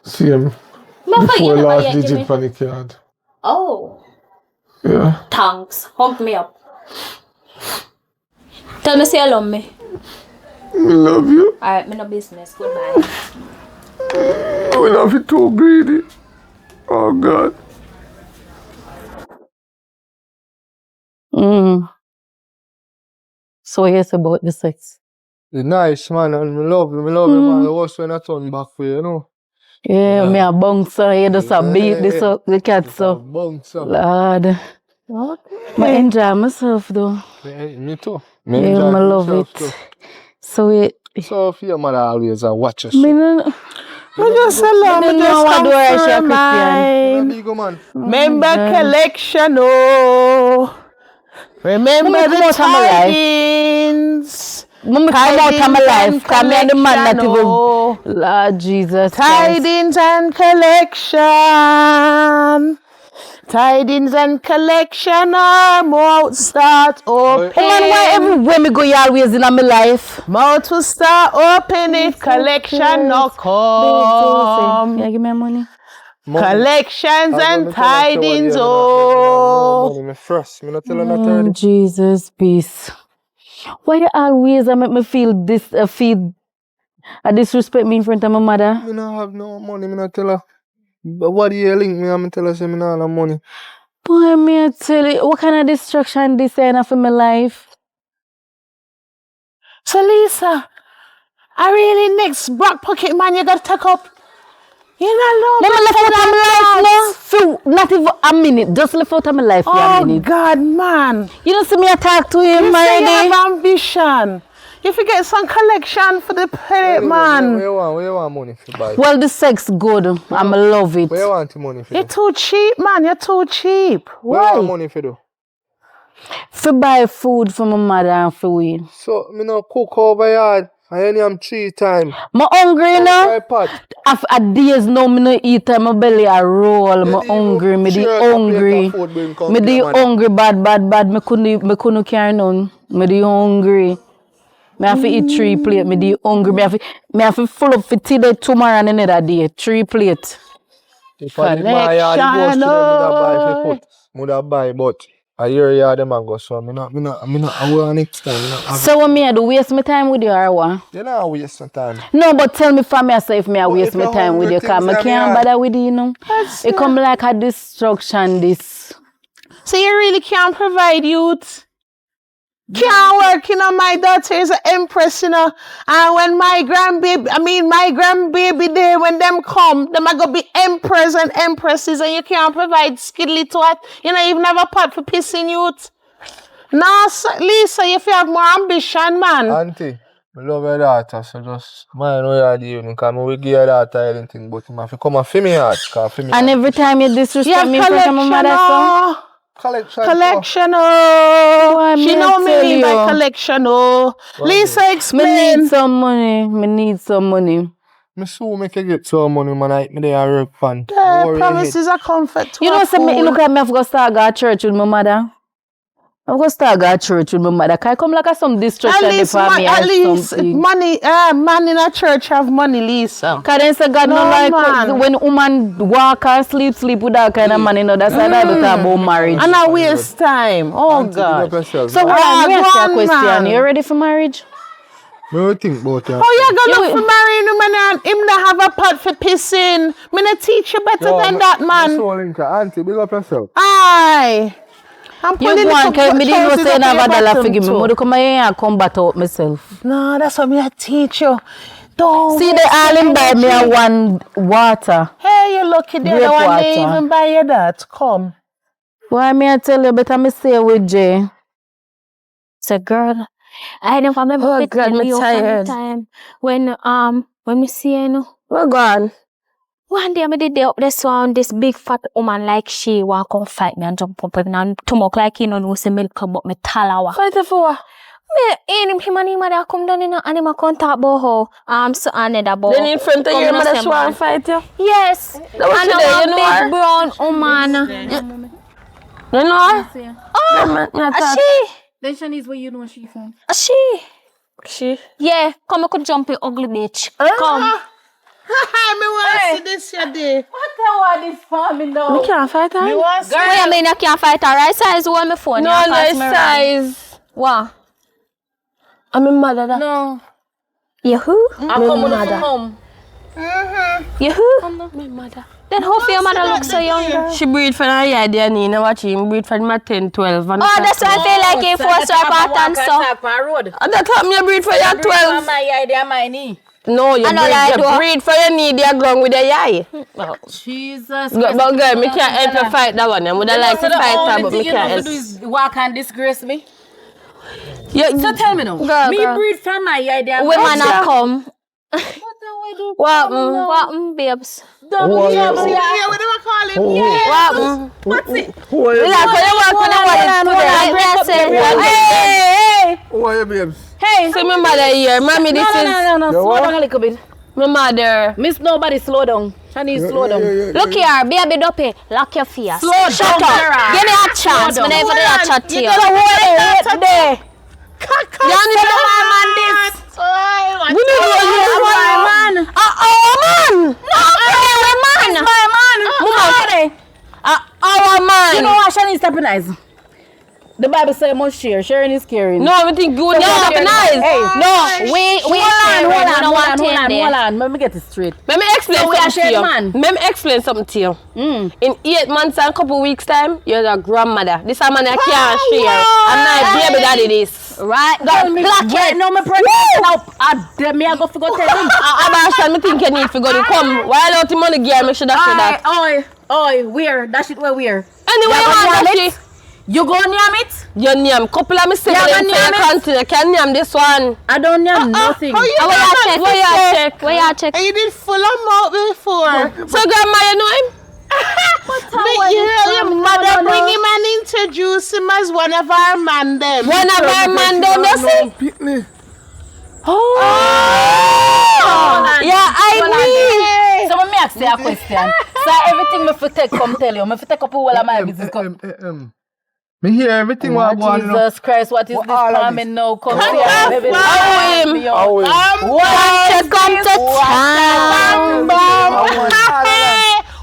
See him. Before last digit on the card. Oh. Yeah. Thanks. Hug me up. Tell me say you love me. I love you. Alright, me no business. Goodbye. We're not too greedy. Oh, God. So yes about the sex. It's nice, man, and I love you, man. The worst when I turn back for you, you know. Yeah, me a bouncer, you just a beat the cat so. Bouncer. Lord. Okay. I enjoy myself though. Me too. Yeah, I love it. Too. So it. So if your mother always watch us. Me no. I just allow me just come for a mind. Man. Member collection, oh. Remember the tidings. Come out of my life. Come here, the man that even. Lord Jesus Christ. Tidings and collection. Tidings and collection, mouth start open. Man, why everywhere me go, you always in my life? Mouth will start open if collection no come. Yeah, give me money. Collections and tidings, oh. Me first. Me not tell her not already. Jesus, peace. Why you always make me feel this, feel disrespect me in front of my mother? Me not have no money. Me not tell her. But what do you link me? I'm tell her say me not have no money. Boy, me I tell you, what kind of destruction this ain't for my life? So Lisa, I really next back pocket man you gotta take up. You know, Let me left out of my life now. Not even a minute. Just left out of my life for a minute. God, man. You don't see me talk to him, You my say you lady. have ambition. You forget some collection for the credit, man. Where you want money for buy? Well, the sex good. I love it. Where you want the money for You're do? too cheap, man. You're too cheap. Where you want Why? money for do? For buy food for my mother and for we. So, me no cook over yard. I only am 3 times. I'm hungry now. Five pot. After a days now, me no eat. My belly a roll. I'm hungry. Me the hungry. Me the hungry bad. Me couldn't carry none. Me the hungry. Me have to eat 3 plate. Me the hungry. Me have to full up for tea day tomorrow and another day. 3 plate. If I did my yard, it goes to them, me would buy, but a year them and go, so I'm not, I will next time. So what me I do? Waste my time with you or what? You know, waste some time. No, but tell me for me, I say if me I waste if my you're time with hungry, you, cause things I are can't hard. bother with you, you know. It come like a destruction, this. So you really can't provide youth? Can't work, you know, my daughter is an empress, you know. And when my grandbaby there, when them come, them are gonna be emperors and empresses, and you can't provide skiddly to it. You know, even have a pot for pissing youth. No, Lisa, if you have more ambition, man. Auntie, I love your daughter, so just mind how you are doing, because I will give your daughter anything, but you have to come and feel me heart, And every time you disrespect me in front of my mother, so. Collection, oh. She know me by you. collection, oh. Lisa, Me explain. need some money. Me so make you get some money, man. I me there work fun. Promises are comfort to You know, a say me fool. look at me, I've got to start go to church with my mother. I'm going to start go to church with my mother. Can I come like a some destruction for me At or least something? money, man in a church have money, Lisa. Because then say God No, no like man. when woman walk or sleep with that kind of man, you know, that's why Bible talk about marriage. And I waste time. Oh, Auntie, God. big up yourself. So man. hold on, me go ask you a on, question. man. You ready for marriage? Me will think about you. Oh, you're going to marry him and him not have a pot for pissing. Me not teach you better than that, man. So Linka, Auntie, big up yourself. Aye. I'm You pulling go on, because me didn't know trousers say up I have your a dollar bottom for give me. too. I come here and come back out myself. No, that's what me I teach you. Don't See, waste they all your him buy me a energy. one water. Hey, you lucky there. Grape The one they water. even buy you that. Come. Why me I tell you, better me stay with Jay. So girl, I never remember Oh, fit God, tell me you from tired. the time when me see you, you know. We're gone. One day I did up this one, this big fat woman like she walk come fight me and jump up and tomok like you know say milk but me talawa. Fight for what? Me him and him mother come down in and him a come talk about how so another about. Then in front of your mother swan fight you? Yes. what And you I do, you want know big her? brown woman. You know her? Oh, she? Then Shanice, where you know she from? She? Yeah, come I could jump in ugly bitch. Come. Me want to see this your day. This family now. We can't fight her? Me want to see. What you mean you can't fight her? Right size hold my phone. No, you no, pass it's me around. size. What? I'm a mother. That. No. You who? I come with the home. You who? My mother. Then how your mother look so young? She breed for her yard and you know what she breed for my 10, 12. And Oh, that's why I feel like you force her apart and so. And that time you breed for your 12. No, you I know that I do. breed for your knee, they're going with your eye. Jesus. But girl, me can't help you fight that one. I would have liked to fight her, but me can't help. Walk and disgrace me. Yeah, So tell me now. Girl. breed from my idea. Women have come. what? What, babes? Yeah, we never call him. What? We like when you walk on the wall. Like me I say. Hey! Who are you, babes? Hey! See my mother here. Mommy, this is No. Slow down a little bit. my mother. Miss nobody, slow down. Shanice, slow down. Look here, baby duppy. Lock your face. Slow Shut down, up. Sarah. Give me a chance. Me never do a chat to you. Wait there. We need to Man. Man. our man. You know what Shanice tapping eyes? The Bible says must share. Sharing is caring. No, I think you would not be nice. Hey, No, we hold on. Let me get it straight. Let me explain So we are something to shared you. man. Let me explain something to you. In 8 months and a couple weeks time, you're a grandmother. This man I can't share. I'm not baby daddy this. right. Tell me, wait, no, me pregnant now. Me I go for go tell him. I think you need to go to come. While out the money gear, make sure that's that. Oi, where? That shit where? Anyway, You go name it? your name. Couple of me say Yeah, them but say name you continue. Can name this one. I don't name nothing. How you Where know you check? Where you check? Where you check? And you did full of mouth before. So grandma, you know him? Your mother bring him and introduce him as one of our man them. One of our man them, you see? Pitney. Oh! Yeah, I So me ask you a question. So everything me fi take come tell you. Me fi take up all of my business come. Me hear everything what go on. You know. Jesus Christ, what is this all of farming now? Come Come here, on, baby. wow. Help me out. come to town.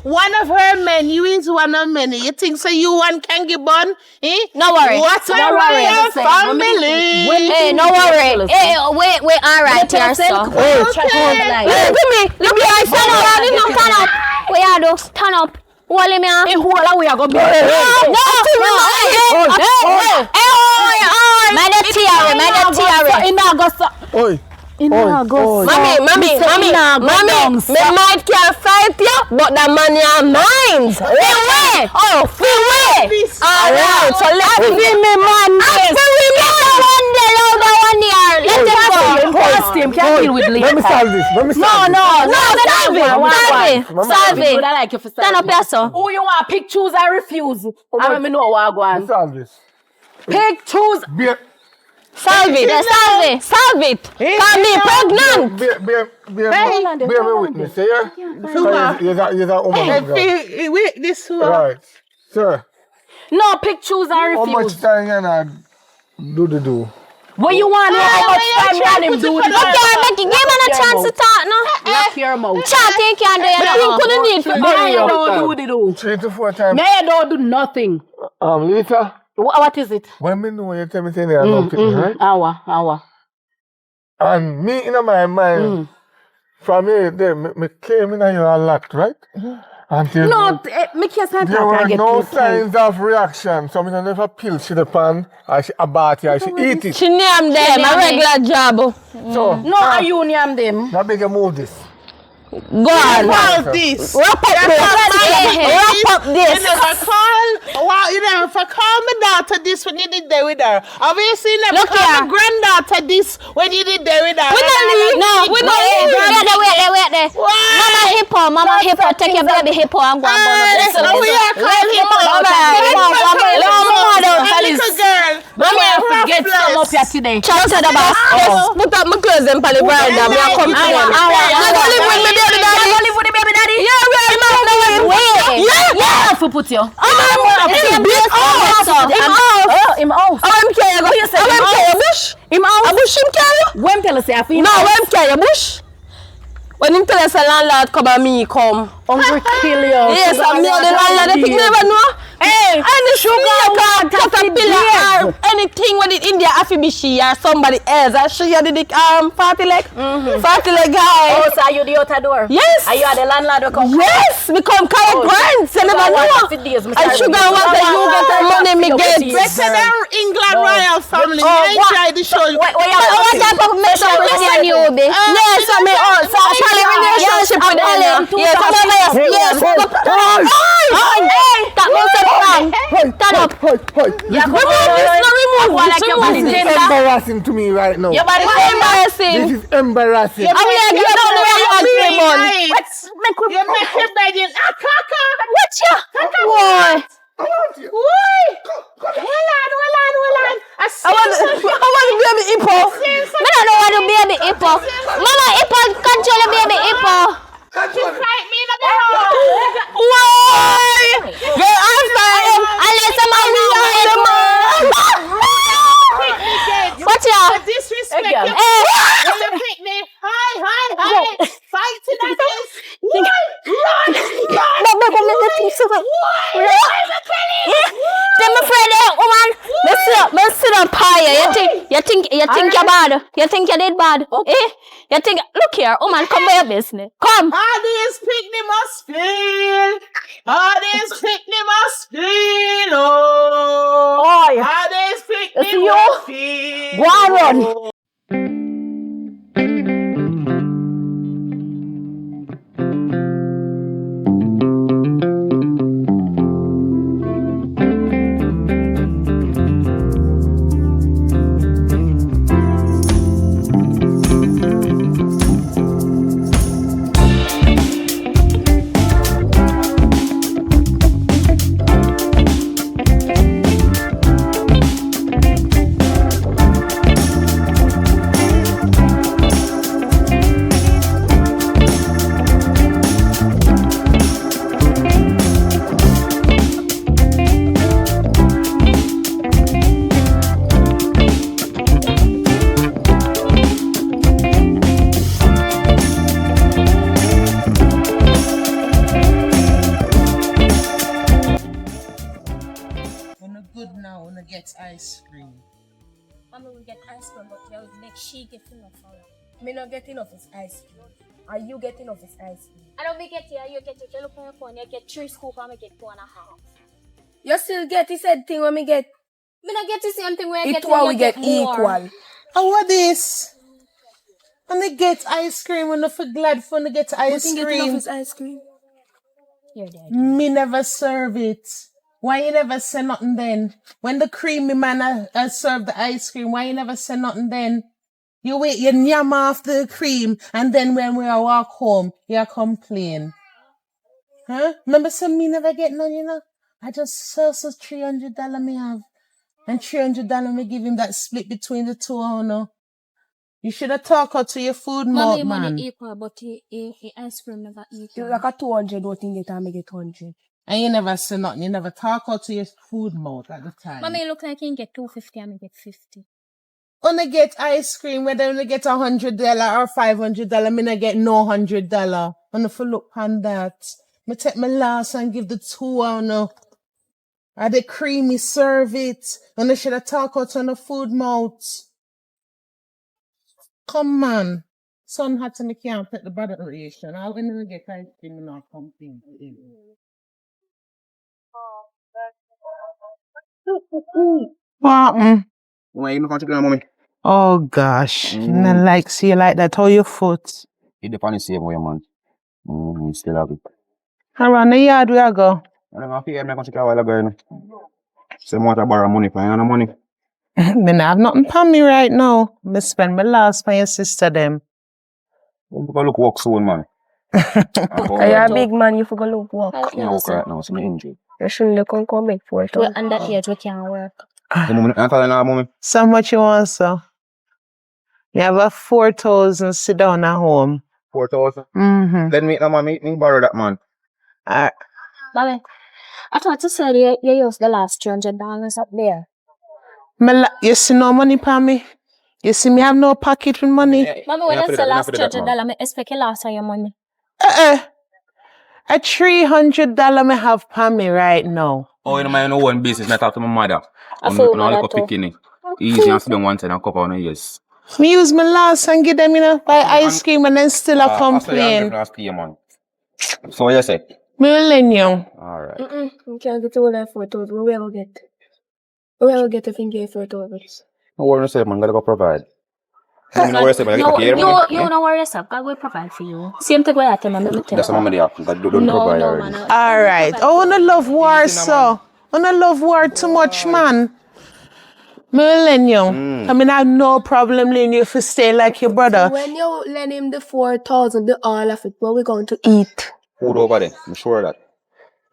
One of her men, you is one of many. You think so you one can get born? Eh? No worry. What a No worry, royal listen, family. Hey, no worry. Hey, wait, alright here, so. Look at me. Look at me. Stand up. Where you do? Stand up. Hold him here. Who are we are going to be? Man, the theory. Oi. Mommy, me might can't fight you, but the money are mine. Free way. Oh, free way. Alright, so let's free me man. Let him go. Costume can't deal with Let me solve this. Solve it. I like you for Stand up here, sir. Who you want? Pick, choose, I refuse. I don't even know what I want. Solve this. Pick, choose. Solve it. Can be pregnant. Bear with me, say yeah? You're a woman. Wait, this one. Right. Sir, No, pick, choose, I how refuse. much time you gonna do? What you want? How much time you want him do it? Okay, give him a chance to talk, no? Lock your mouth. Chatting can't do it. Couldn't need for Me don't do 3 to 4 times. Me don't do nothing. Lisa, What is it? when me know you tell me saying I love it, right? Hour. And me in my mind, from here, there, me came in here a lot, right? Until No, me can't stand there talk were and get no to signs of reaction. So me don't never peel she the pan, or she abate it, or she eat it. She named them a regular job. So, No, I you name them. now beg you move this. Go on. Call this. Wrap up this. You never call my daughter this when you did there with her. Obviously, you never Look call here. my granddaughter this when you did there with her. We don't leave. Wait there. Mama hippo, take your baby hippo and go and burn up this. So we are calling him little girl. Mama, get some up here today. Chat to the boss. Just put up my clothes and put the veranda. Me a come to them. I go live with me baby daddy. I live with the baby daddy. Yeah, we are not knowing. Yeah, if we put you. Him out. I'm carrying you. I'm carrying bush. Him out. A bush him carry. When tell us say I feel No, I'm carrying bush. When him tell us a landlord come and me come. hungry kill you. Yes, I'm the landlord. They never know. Hey, Any sugar car, caterpillar, or anything when it in there, have to be she or somebody else. And she did the party leg guy. Oh, so are you the outer door? Yes. Are you the landlord who come? Yes, we come carry grants. You never know. And sugar was that you get the money me get. Better than England royal family. You enjoy the show. What type of mess up with your new baby? Yes, I mean, also actually relationship with them. Yes, That means it's wrong. Stand up. This is embarrassing to me right now. Your body This is embarrassing. You make your bed in a caca. What's your? Hold on. I want to be a hippo. I don't know what to baby hippo. Mama hippo control the baby hippo. Why? Girl, after him. Unless somebody know what's your? Disrespect Hey, girl. in the picnic. Hi. Fighting against. Run. Them afraid of woman. Listen. You think you're bad? You think you did bad? Okay. Eh? You think? Look here, man, come by your business. Come. All these picnic must feel. All these picnic must feel. Oh. Oi. All these picnic See you. must feel. Go on, run. Good now, when I get ice cream. Mommy will get ice cream, but you will make she get enough for her. Me not get enough is ice cream. Are you getting enough is ice cream? I don't get here. You get it. You look on your phone. You get 3 scoops. I get 2.5. You still get the said thing when me get. Me not get the same thing where I It get. what you we get more. equal. And what this? When I get ice cream, when I feel glad for when I get You ice think get enough cream, is ice cream? Here, Dad. me never serve it. Why you never say nothing then? When the creamy man serve the ice cream, why you never say nothing then? You wait, you yam off the cream, and then when we walk home, you complain. Huh? Remember, some me never get none, you know? I just so $300 me have. And $300 me give him that split between the two, oh no. You should have talked out to your food mouth, man. Money equal, but ice cream never equal. You like a 200, don't think it I get 100. And you never say nothing. You never talk out to your food mouth at the time. Mommy, look like you can get 250 and I get 50. When I get ice cream, whether I get $100 or $500, me not get no $100. When I look on that, me take my last and give the 2 on no. Or the creamy serve it. And I should have talk out on the food mouth. Come on. Sun hot and I can't take the bottle ration. I'll when I get ice cream and I'll complain. What? Why you not chicken, mommy? Oh gosh, I like see you like that. How your foot? It depends the same way, man. You still have it. Around the yard where I go. I don't know if you make chicken a while ago, you know. Some want to borrow money for you, no money. Me not have nothing for me right now. Me spend my last for your sister them. You go look work soon, man. Are you a big man? You forgot to walk. I can't work right now, so I'm injured. You shouldn't come back for it. We're under age, we can't work. Mommy, I'm telling you, mommy. So much you want, so? You have a 4,000 sit down at home. 4,000. Mm-hmm. Let me, no, mommy, me borrow that, man. Mommy, I thought you said you used the last $200 up there. You see no money for me? You see me have no pocket with money? Mommy, when I say last $200, I expect you last of your money. A $300 me have for me right now. Oh, you know, my own business, I talk to my mother. I feel I'm mother like a too. picking. Easy and spend one time and couple of years. Me use my last and give them, you know, buy ice cream and then still a complain. Last year, man. So what you say? Millennium. Alright. You can't get all that 4,000. Where will get? Where will get if you get 4,000? No worry yourself, man. Gotta go provide. You know worry yourself, man. No, You don't worry yourself. God will provide for you. Same thing I tell me. that's what I'm going to do. Don't provide already. man. Alright. I wanna love war, so. I wanna love war too much, man. Millennium. I mean, I have no problem letting you to stay like your brother. When you lend him the 4,000, the all of it, what we going to eat? Food over there. I'm sure of that.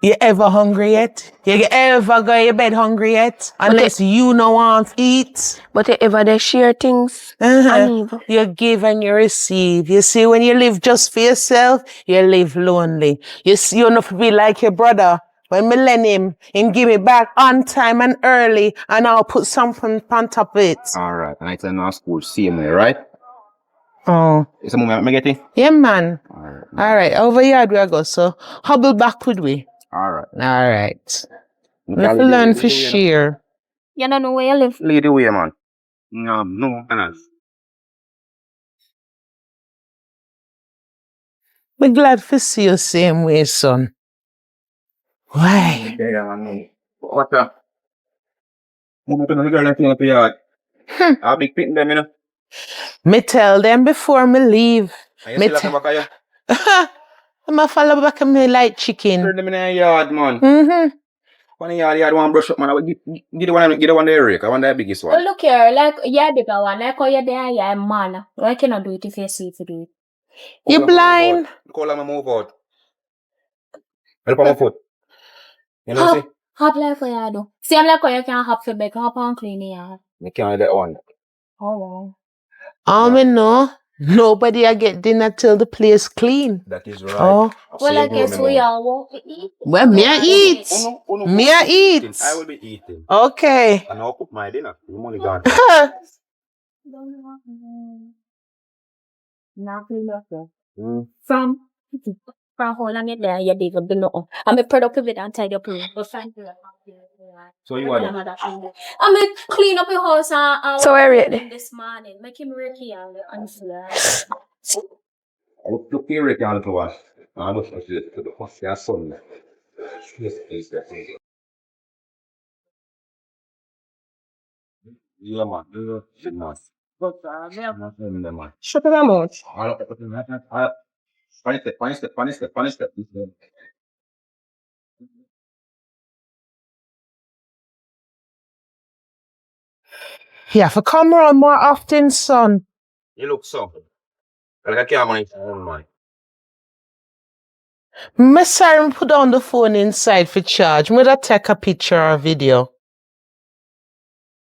You ever hungry yet? You ever go to bed hungry yet? Unless you no want to eat. But you ever they share things? And even. You give and you receive. You see, when you live just for yourself, you live lonely. You see, you not be like your brother. When me lend him give me back on time and early, and I'll put something on top of it. Alright. And I tell you school, same way, right? Oh. Is the moment I get it? Yeah, man. Alright. Alright, over here we go. So, hobble back with we. Alright. Alright. Let's learn for share. You don't know where you live. Lead the way, man. No, Anas. I'm glad to see you same way, son. Why? Yeah, man. What the? I'm going to girl and up yard. I'll be pitting them, you know. Me tell them before me leave. And you Me still have to back of you? I'm a follow back of me like chicken. Turn them in the yard, man. Mm-hmm. One yard one brush up, man. I will get the one there, Rick. I want the biggest Oh, one. look here, like, yeah, the one, like, oh, yeah, there, yeah, man. Why cannot do it if you see to do it? You blind? Call them and move out. Help on my foot. You know what I'm saying? Hop like for you do. See, I'm like, oh, you can hop for back, hop and clean the yard. You can't let one. Oh, wow. Me know. Nobody a get dinner till the place clean. That is right. Oh. Well, I guess we all won't eat. Well, me a eat. Me a eat. I will be eating. Okay. And I'll cook my dinner. You money gone. Nothing, nothing. From home, I'm there, you dig up the no. I'm a productive and tidy up room. But thank you. So you are there? I'm a clean up your house and So where are you? this morning. Make him ready here and Look here, Rick, a little one. I look at the first your son. Yes, please, that's it. Yeah, man. Shit, man. Man. Shut your mouth. Funny step. You have to come around more often, son. You look so. Like I can't manage my own man. Me sorry, put down the phone inside for charge. Me da take a picture or video.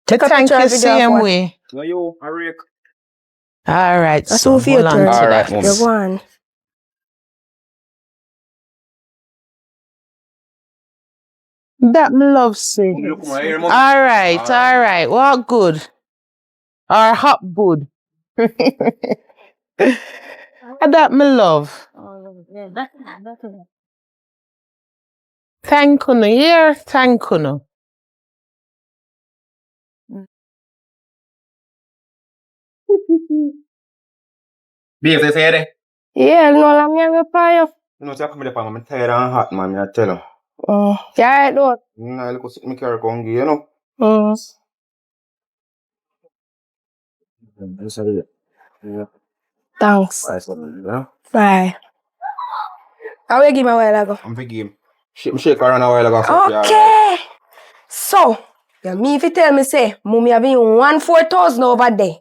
Take a Thank picture you of video. same way. No, you, I rake. All right, That's son. all for your Hold on turn. to All that. right, mom. You're one. That me love see. You look my hair, mom. All right. What good? Or hot good. That me love. Oh, yeah, that's it. Thank you, yeah, thank you. Be as I say, Yeah, no, I'm here with you. you know, so I come to the farm, I'm tired and hot, man. I tell you. Yeah, I do. I look at me carry congi, you know. Sorry. Yeah. Thanks. Yeah. Bye. I will give my while ago. I'm for game. Shake around a while ago. So Okay. So, you mean if you tell me, say, mommy having 1,400 over there,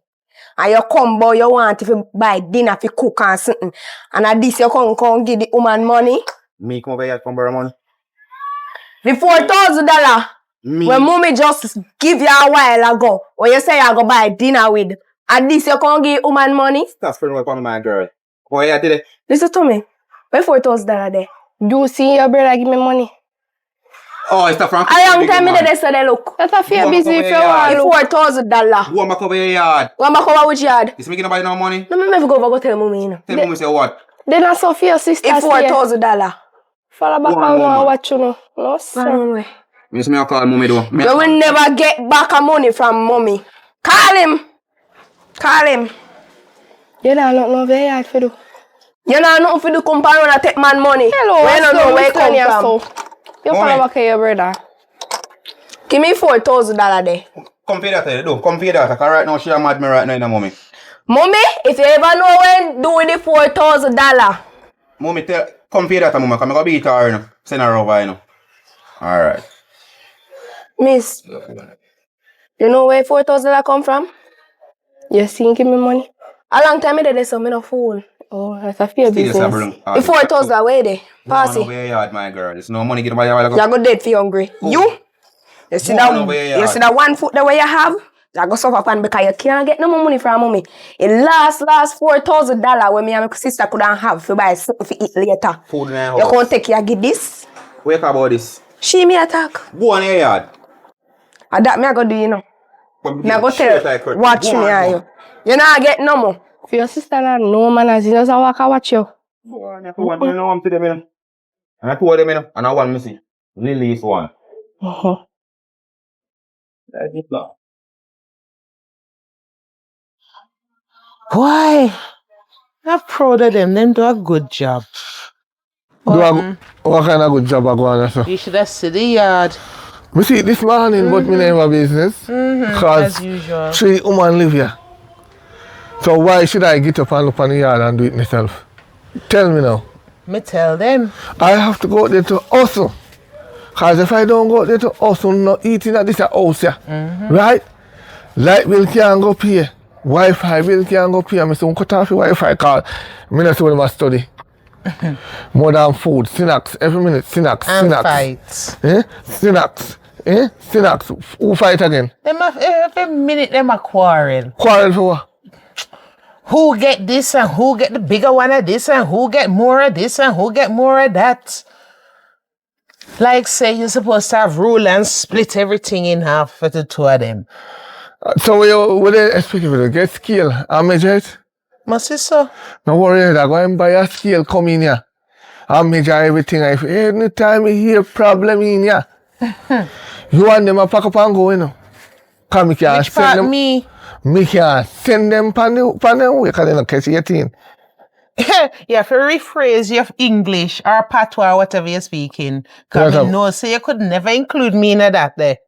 and you come, boy, you want to buy dinner, to cook and something, and at this you come give the woman money? Me come over here from borrow money. The $4,000 when mommy just give you a while ago, when you say you go buy dinner with, at this you come give woman money? Stop spending money on my girl. What you did? Listen to me. Where $4,000 there? You see your brother give me money? Oh, it's the Frank. I am telling me that they say look. That's a fair busy if you want $4,000. Go back over your yard. Go back over which yard? Is making nobody no money? No, me never go over go tell mommy, you know. Tell mommy say what? Then I saw for your sister. It's $4,000. Follow back and watch you know. No, sir. Me say me call mommy though. You will never get back a money from mommy. Call him. Call him. You don't know over here for do. You don't know for do company and take man money. Hello, we don't know where you come from. You follow back your brother. Give me $4,000 there. Come for that, do. Come for that. Because right now she a mad me right now, mommy. Mommy, if you ever know when do with the $4,000. Mommy, come for that, mommy. Because I'm going to beat her, you know. Send her over, you know. Alright. Miss, you know where $4,000 come from? You see, give me money. A long time ago, there's some fool. Oh, that's a fair business. The $4,000 where they? Pass it. Over yard, my girl. There's no money get by your while ago. You go dead for hungry. You see that 1 foot the way you have? You go suffer pan because you can't get no more money from mommy. It last $4,000 when me and my sister couldn't have to buy something to eat later. Food in the house. You can't take you get this. Wake up about this. She me attack. Go on your yard. And that me I go do, you know. Me I go tell watch me and you. You not get no more. For your sister no man as you just watch you. Go on, you know I'm to them, you know. And I told them, you know. And I want me see. Lily is one. That's it now. Why? I'm proud of them. Them do a good job. What kind of good job I go on, sir? You should have seen the yard. We see it this morning, but me never business. Because As usual. 3 women live here. So why should I get up and look on the yard and do it myself? Tell me now. Me tell them. I have to go there to hustle. Because if I don't go there to hustle, not eating at this house here. Right? Light bill can't go pay. Wi-Fi bill can't go pay. I say, cut off the Wi-Fi card. I don't see what I study. More than food, snacks, every minute, snacks, And snacks. fights. Snacks. Snacks. Who fight again? Them every minute them a quarrel. Quarrel for what? Who get this and who get the bigger one of this and who get more of this and who get more of that. Like say you're supposed to have rule and split everything in half for the two of them. So what they expect you to get scale and measure it? Must be so. No worry, I go and buy a scale, come in here. And measure everything. If anytime you hear problem in here, you want them to pack up and go, you know. Come, me can Which send part them. me? Me can send them pan the way, because they don't catch your thing. You have to rephrase your English or patois or whatever you're speaking. Because Yes, you know, so you could never include me in that there.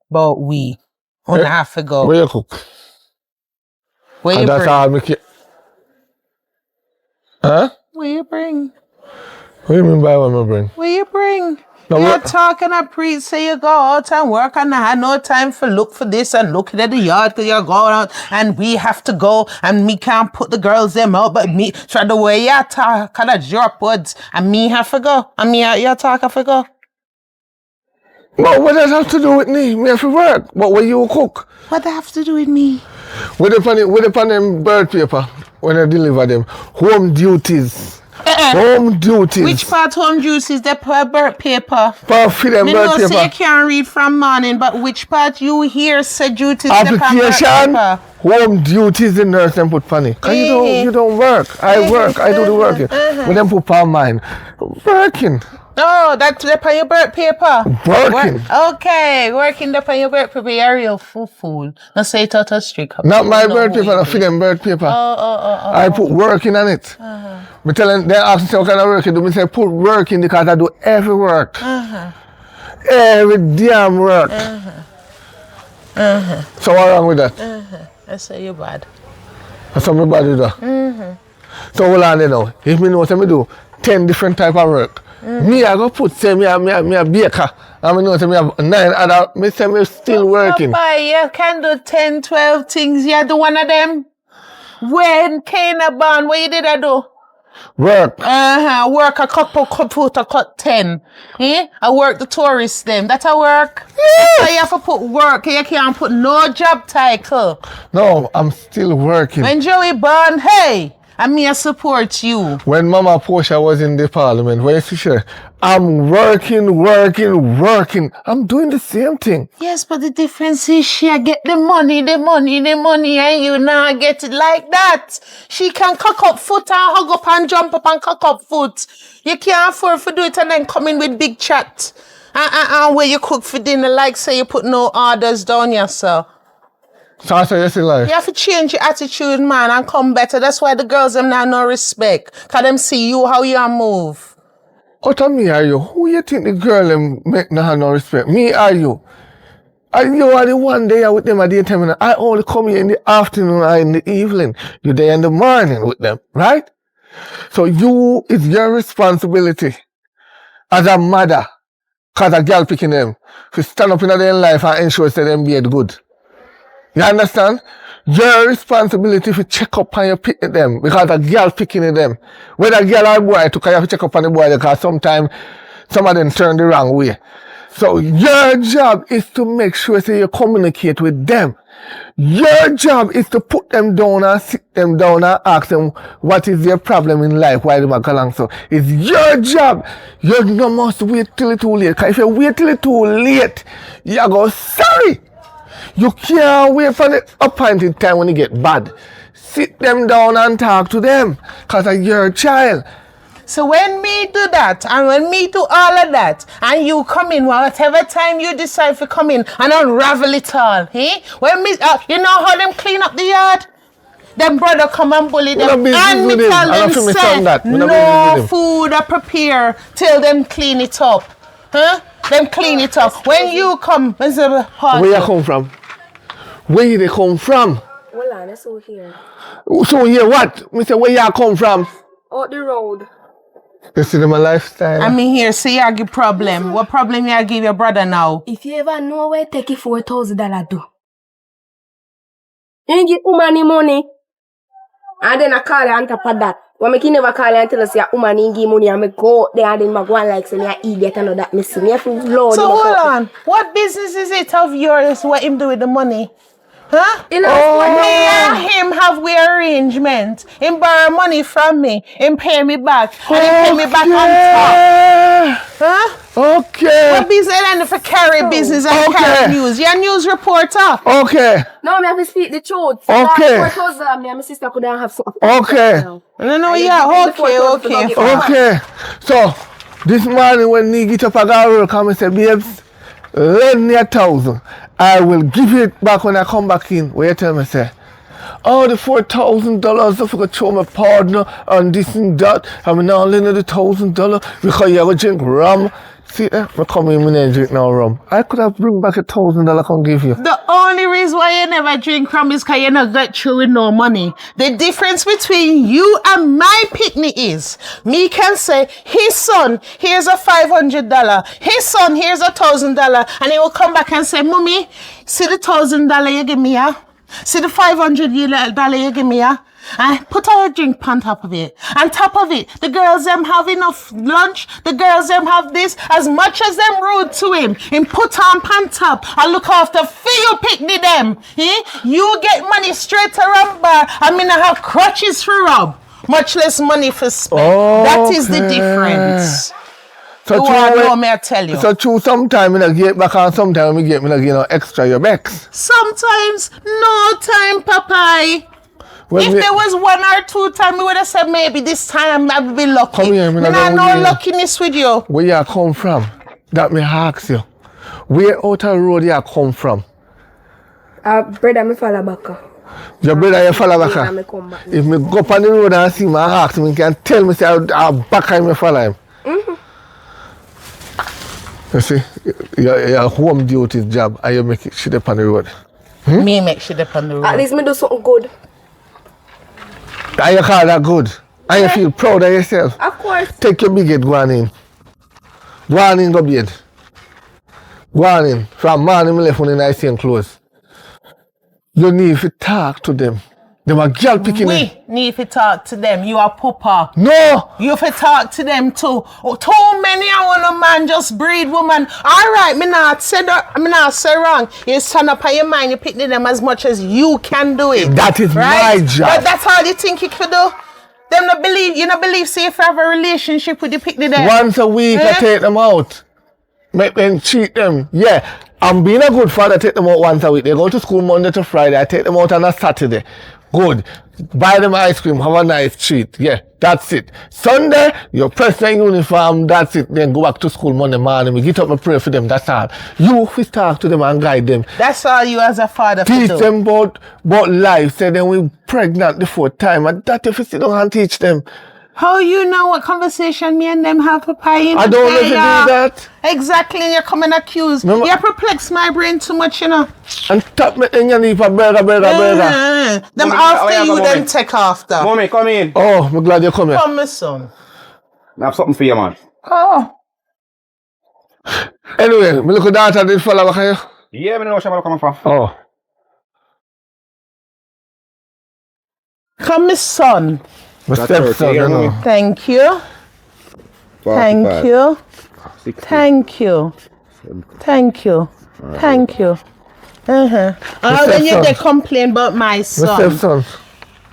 But we. On half ago. Where you cook? Where you And that's bring? all me can. Huh? Where you bring? What do you mean by what I bring? Where you bring? No, You're what- talking a preach, say you go out and work and I had no time for look for this and looking at the yard because you're going out and we have to go and me can't put the girls them out but me try the way you talk kind of drop words and me have to go and me you talk have to go. But what does that have to do with me? Me have to work. But when you cook, What that have to do with me? with the them bird paper, when I deliver them, home duties. Home duties. Which part home juice is the bird paper? Part for them Me bird know say you paper. can't read from morning, but which part you hear say duties the bird Application, paper? home duties the nurse them put funny. Cause you don't work. I work. I do the working. When them put on mine, working. Oh, that's the on your bird paper. Working. Okay, working the on your bird paper. You're a real fool. Now say it out of strict. Not my You know bird who paper, you I feed them bird paper. Oh. I put working on it. Me tell them, they ask me what kind of work you do. Me say put working because I do every work. Every damn work. So what wrong with that? I say you're bad. That's what my body do. So hold on there now. If me know what me do 10 different type of work. Me I go put say me a baker. And me know say me have 9 other. Me say me still working. Papa, you can do 10, 12 things. You do one of them. When Cana born, what you did I do? Work. Work a couple computer cut 10. I work the tourists them. That's a work. So you have to put work. You can't put no job title. No, I'm still working. When Joey born, hey, I mean I support you. When Mama Portia was in the parliament, when you see her, I'm working. I'm doing the same thing. Yes, but the difference is she get the money, and you not get it like that. She can cock up foot and hug up and jump up and cock up foot. You can't afford to do it and then come in with big chat. Where you cook for dinner, like say you put no orders down yourself. So I say, yes, life. You have to change your attitude, man, and come better. That's why the girls them now no respect. Cause them see you how you move. What of me are you? Who you think the girl them make no have no respect? Me are you? You are the one day with them at the daytime. I only come here in the afternoon or in the evening. You're there in the morning with them, right? So it's your responsibility as a mother, cause a girl picking them, to stand up in their life and ensure that them be good. You understand? Your responsibility to check up on your pick them because a girl picking them. Whether a girl or a boy, you have to check up on the boy because sometimes some of them turn the wrong way. So your job is to make sure that you communicate with them. Your job is to put them down and sit them down and ask them what is their problem in life, why they go along. So it's your job. You no must wait till it's too late. Because if you wait till it's too late, you go sorry. You can't wait for the appointed time when you get bad. Sit them down and talk to them because they're your child. So when me do that and when me do all of that and you come in whatever time you decide to come in and unravel it all, when me, you know how them clean up the yard? them brother come and bully We them. don't business And with me him. tell I don't them feel me say, son that. We don't business no with him. food are prepare till them clean it up. Huh? Them clean it up. When you come, where's the party? Where you come from? Where they come from? Well, on, it's over here. So here what? Me say where you come from? Out the road. You see them a lifestyle. I mean here, see you give problem. What problem you give your brother now? If you ever know where take it $4,000 do. You give woman money. And then I call you on top of that. When I never call you and tell us your woman give money and I go out there and then I go and like say me an idiot and all that missing. Me have to load So him up. hold on. What business is it of yours what him do with the money? Huh? You know, Me and him have we arrangement. Him borrow money from me. Him pay me back. And him pay me back on top. Huh? Okay. What business and for carry business and carry news? You're a news reporter. Okay. no, me have to speak the truth. Okay. $4,000 me and my sister could have something. Okay. No, yeah, okay. Okay. So this morning when he get up I got work and I say, babes, lend me 1,000. I will give it back when I come back in. Where you tell me say, oh, the $4,000 I forgot to show my partner and this and that. I'm now lending the $1,000 because you have to drink rum. See, I come in and drink no rum. I could have bring back $1,000 I can give you. The only reason why you never drink rum is because you not got through with no money. The difference between you and my picnic is, me can say, his son, here's a $500. His son, here's a $1,000. And he will come back and say, Mommy, see the $1,000 you give me, yeah? See the $500 you give me, yeah? And put a drink on top of it. On top of it, the girls them have enough lunch. The girls them have this. As much as them rude to him put on top and look after for you picnic them. Eh? You get money straight to rum bar. I mean I have crutches for rub. Much less money for spend. That is the difference. So You all know me, I tell you. So true, sometimes I get back and sometimes we get extra your backs. Sometimes no time, Papa. If there was 1 or 2 times, we would have said maybe this time I would be lucky. Come here, me not no luckiness with you. Where you come from? That me ask you. Where out of the road you come from? Brother, me follow back. Your brother you follow back? Yeah, me come back. If me go up on the road and see him and ask him, he can tell me say I back and me follow him. You see, your home duty job and you make it shit up on the road. Me make shit up on the road. At least me do something good. And you call that good? And you feel proud of yourself? Of course. Take your big head, go on in. Go on in, go bed. Go on in. From morning, I left in the same clothes. You need to talk to them. They were girl picking We need to talk to them. You are papa. No! You have to talk to them too. Oh, too many I want a man just breed woman. Alright, me not say wrong. You stand up on your mind, you pick them as much as you can do it. That is right? my job. But that's all you think you could do. Them not believe, you not believe say if you have a relationship with the pick them. Once a week I take them out. Make them treat them. Yeah. I'm being a good father, I take them out once a week. They go to school Monday to Friday. I take them out on a Saturday. Good. Buy them ice cream, have a nice treat. Yeah, that's it. Sunday, you press their uniform, that's it. Then go back to school Monday morning. We get up and pray for them, that's all. You first talk to them and guide them. That's all you as a father Teach do. them about life. Say then we pregnant the 4th time. And that if you sit down and teach them. How you know what conversation me and them have, Papa? I don't know if you do that. Exactly, you're coming accused. Remember, you perplex my brain too much, you know. And tap me in your knee for burger. Them Mommy, after you, mommy. them take after. Mommy, come in. Oh, I'm glad you come here. Come, my son. I have something for you, man. Oh. Anyway, me look at that and did follow back here. Yeah, I know where you're coming from. Oh. Come, my son. My stepson, you know. Thank you. Thank you. Thank you. Thank you. Thank you. When you they complain about my My son, stepson.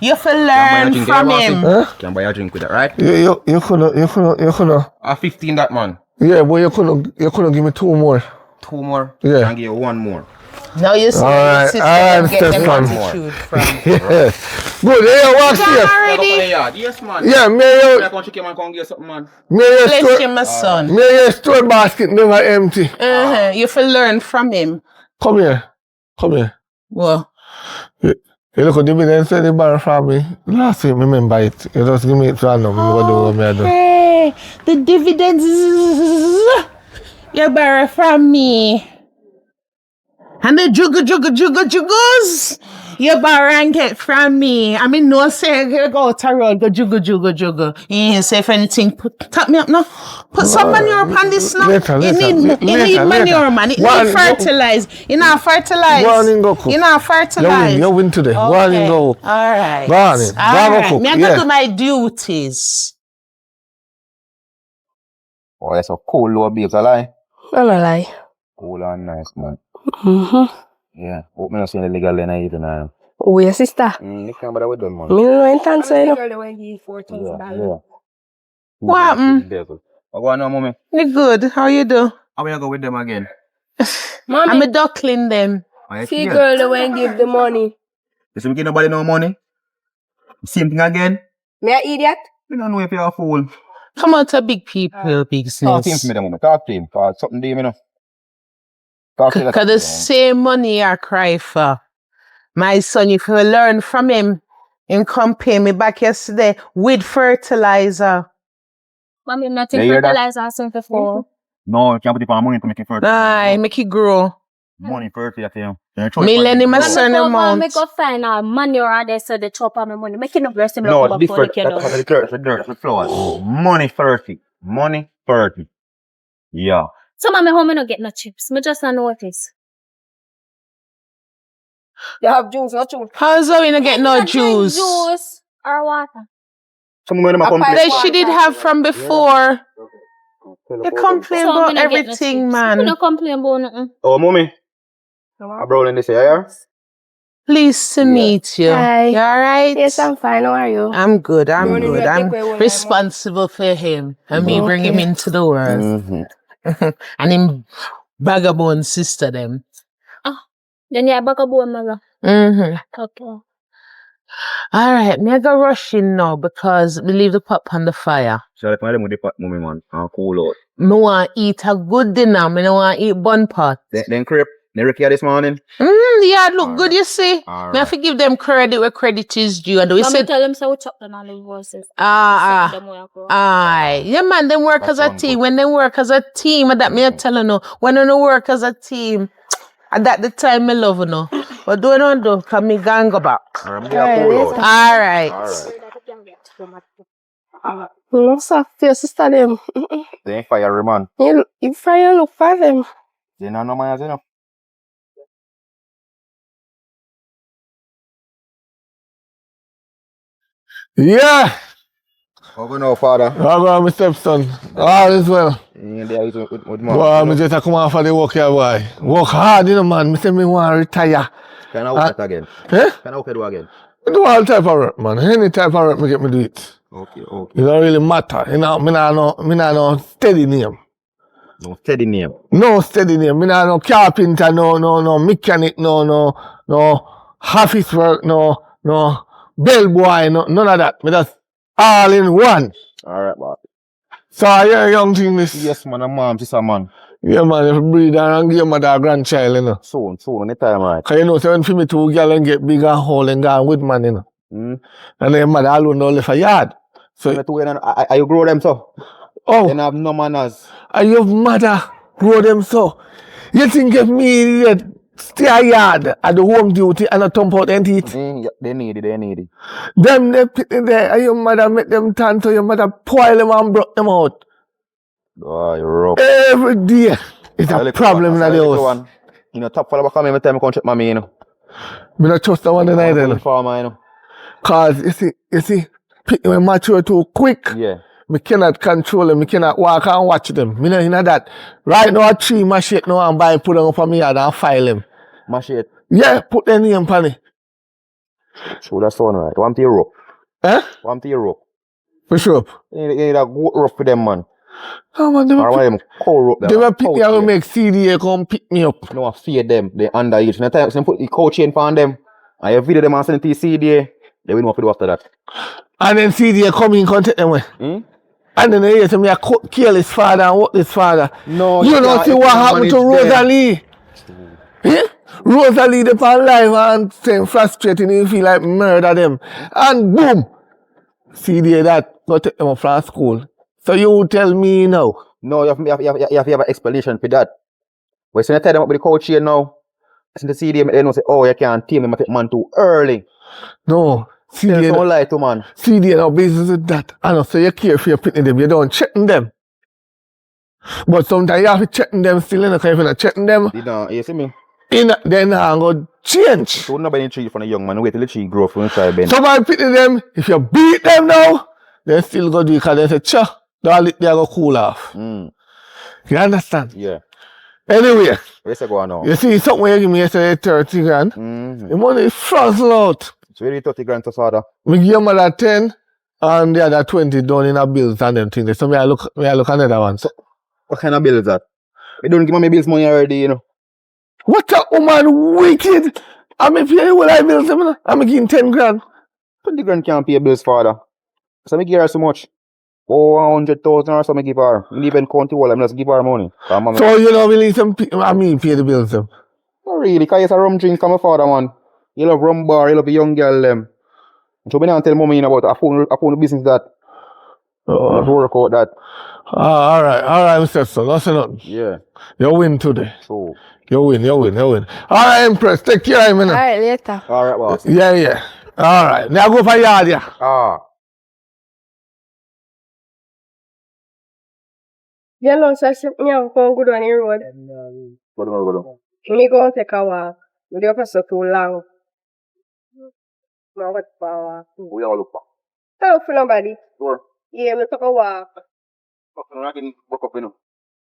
you have to learn from him. Can buy a drink with that, right? You couldn't. 15 that, man. Yeah, but you couldn't give me 2 more. 2 more? Yeah. Can give you 1 more. Now you see Alright, sister I get them understand. attitude from. Yeah. Good, hey, what's Done here? already? Yes, man. Yeah, me I can't check your man, come get something, man. Bless you, my son. your store basket never empty. You have to learn from him. Come here. Well, You You look at dividends say they borrow from me. Last week, remember it. You just give me it random. I'm going to do what I do. Hey, the dividends you borrow from me. And the juggles you borrow and get from me. I mean, no say you go out a road, go juggle. You say if anything, tap me up now. Put some manure on this now. Later. It need manure, man. It need fertilize. You know fertilize. You know fertilize. You win today. Okay. Go. All right. Go on in. All right. Cook. Me I go do my duties. Oh, that's a cool low babes, a lie. I'm a lie. Cool and nice, man. Mm-hmm. Yeah. Hope me not see any legal in either now. Oh, your sister. You can't bother with them, man. Me no intense, you know. Yeah. What happened? What go on now, mommy? You good? How you do? How we go with them again? I'm a duckling them. See girl the way give the money. You see me give nobody no money? Same thing again? Me a idiot? We don't know if you're a fool. Come on to big people, big Talk to him sense. for me, moment. Talk to him. Cause something do you know. Talk to him. Cause the same money I cry for. My son, if you learn from him, come pay me back yesterday with fertilizer. Mommy, nothing You hear that? fertilizer something before. No, you can't put it on money to make it first. Aye, make it grow. Money first, you have Me lend him a to. certain amount. Make go find a manure there so they chop on my money. Make it no rest him No, like it's before different. they That's the dirt, the flowers. Money first. Money first. Yeah. So mommy, how me no get no chips? Me just don't know what it is. You have juice, not juice. How's we not get no Drink juice? Juice or water. Some of them are That she did have from before. You complain So about me no get no everything, chips. man. Me no complain about nothing. Oh, mommy. I'm rolling this here. Pleased to meet you. Hi. You alright? Yes, I'm fine. How are you? I'm good. I'm Morning, good. we I'm take away one responsible for him. And me bring him into the world. Mm-hmm. And him vagabond sister them. Then you back a bone, mother. Mm-hmm. Okay. Alright, me I go rush in now because we leave the pot on the fire. So if I them with the pot, mommy, man, I'll cool out. Me want to eat a good dinner. Me no want to eat bun pot. Then crepe. They Ricky this morning. Yeah, look good, you see. All Me have to give them credit where credit is due. And we Mommy said, tell them so we chop them all the voices. Aye. Yeah, man, them work as a That's team. one When they work as a team, that me I tell you no. When they work as a team, at that the time me love you no. But do not do, cause me gang go back. I'm there cool out. Alright. No, sir. Your sister them. They ain't fire, man. You fire look for them. They don't know my ass enough. Yeah. How go now, father? How go on, my stepson? All is well. You ain't there with mom. Boy, me just come off of the work here, boy. Work hard, you know, man. Me say me want to retire. Can I work that again? Eh? Can I work it again? I do all type of work, man. Any type of work, me get me do it. Okay. It don't really matter. You know, me nah no steady name. No steady name. No steady name. Me nah no carpenter, no mechanic, no office work, no bellboy, none of that. Me just all in one. Alright, boss. So you're a young thing this. Yes, man, and mom, sister, man. Yeah, man, if you breed and give your mother a grandchild, you know. Soon, anytime, right? Cause you know, so when for me two girl and get big and whole and gone with man, you know. And then your mother alone don't left a yard. So Are you grow them so? oh, They have no manners. and your mother grow them so. You think if me yet stay a yard at the home duty and a thump out and eat? They need it. Them they put it there and your mother make them turn to your mother spoil them and broke them out. Oh, you're rough. Every day it's a problem in the house. You know, top fella come every time I come check mommy, you know. Me not trust the one in either, you know. Farmer, you know. Cause you see, people when mature too quick. Yeah. Me cannot control them, me cannot walk and watch them. Me know that. Right now a tree machete now and buy put them up on me yard and file them. Machete. Yeah, put their name on it. So that's one right. One to your rope. Eh? One to your rope. For sure. You need a goat rope for them, man. Oh man, Or one of them cow rope. they will pick me up and make CDA come pick me up. No, I fear them. They underage. And the time they put the cow chain on them, and you video them and send it to the CDA, they will know what to do after that. And then CDA come in contact them with. And then they hear to me, I kill his father and what his father. No, you don't see what happened to Rosalie. Yeah? Rosalie the pan live and saying frustrating, you feel like murder them. And boom! See there that go take them up from school. So you tell me now. No, you have to have an explanation for that. When you tie them up with the coach here now, I see the CDM, they know say, oh, you can't team them, I take man too early. No. See Tell there. don't lie to man. See there now business with that. I know, so you care for your pitting them, you don't checking them. But sometimes you have to checking them still, you know, because if you're not checking them, You see me? then I'm going to change. So not buying tree for a young man, wait till the tree grow from try bend. Somebody pitting them, if you beat them now, they still go do it because they say, cha, they'll go cool off. Mm. You understand? Yeah. Anyway, Where's it going now? you see something you give me yesterday, 30 grand. The money is frazzled out. It's really 30 grand to father. We give your mother 10 and the other 20 done in a bills and them things. So I look another one. So, What kind of bill is that? We don't give me bills money already, you know. what a woman wicked! I'm paying what I bills, I'm giving 10 grand. 20 grand can't pay bills, father. So I give her so much. Oh, 100,000 or something give her. You even county wall, I'm just give her money. So you know, really some pay the bills them. Not really, because it's a rum drink from my father, man. You love rum bar, you love a young girl, them. So me not tell mommy about I found the business that. Let's work out that. Alright, Mr. Son, listen up. Yeah. You win today. So. You win. Alright, Empress, take care of me now. Alright, later. Alright, boss. Yeah. Alright, now go for yard, yeah. You know, so me have come good on the road. Go down. Me go take a walk. Me dey up so too long. No what power. We all look back. Oh, for nobody. Sure. Yeah, me take a walk. I'm not getting woke up, you know.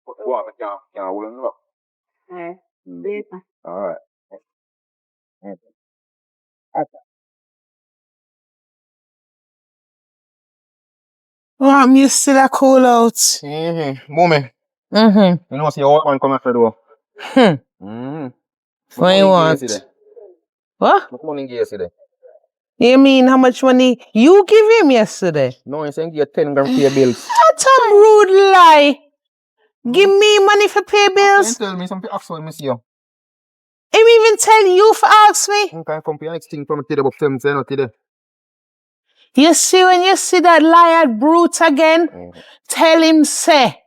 Walk, I can't hold on up. Later. Alright. Oh, me still a cool out. Mommy. You know, see your man come after the door. What you want? What? What money give yesterday? You mean how much money you give him yesterday? No, he's saying give you 10 grand for your bills. That's a rude lie. Give me money for pay bills. Tell me something after I miss you. Him even tell you for ask me. You can't come for your next thing from today, but them say not today. You see when you see that liar brute again, tell him say,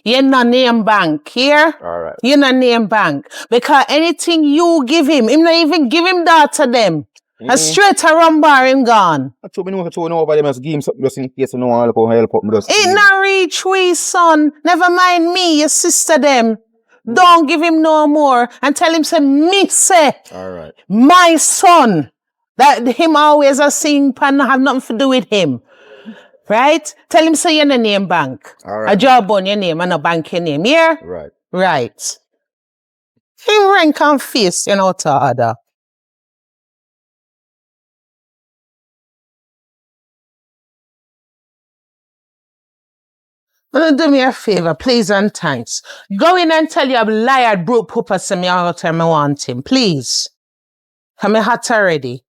you're not name bank here. Alright. You're not name bank. Because anything you give him not even give him that to them. A straight around bar him gone. I told me no over them, just give him something just in case you know help him. It not reach we, son. Never mind me, your sister them. Don't give him no more. And tell him say, me say, Alright. my son. That him always a sing pan have nothing to do with him. Right? Tell him say you're the name bank. Alright. A job on your name and a bank your name. Yeah? Right. Right. Him rank and face, you know, to other. Do me a favor, please and thanks. Go in and tell your liar broke papa say me all the time I want him. Please. I'm hot already.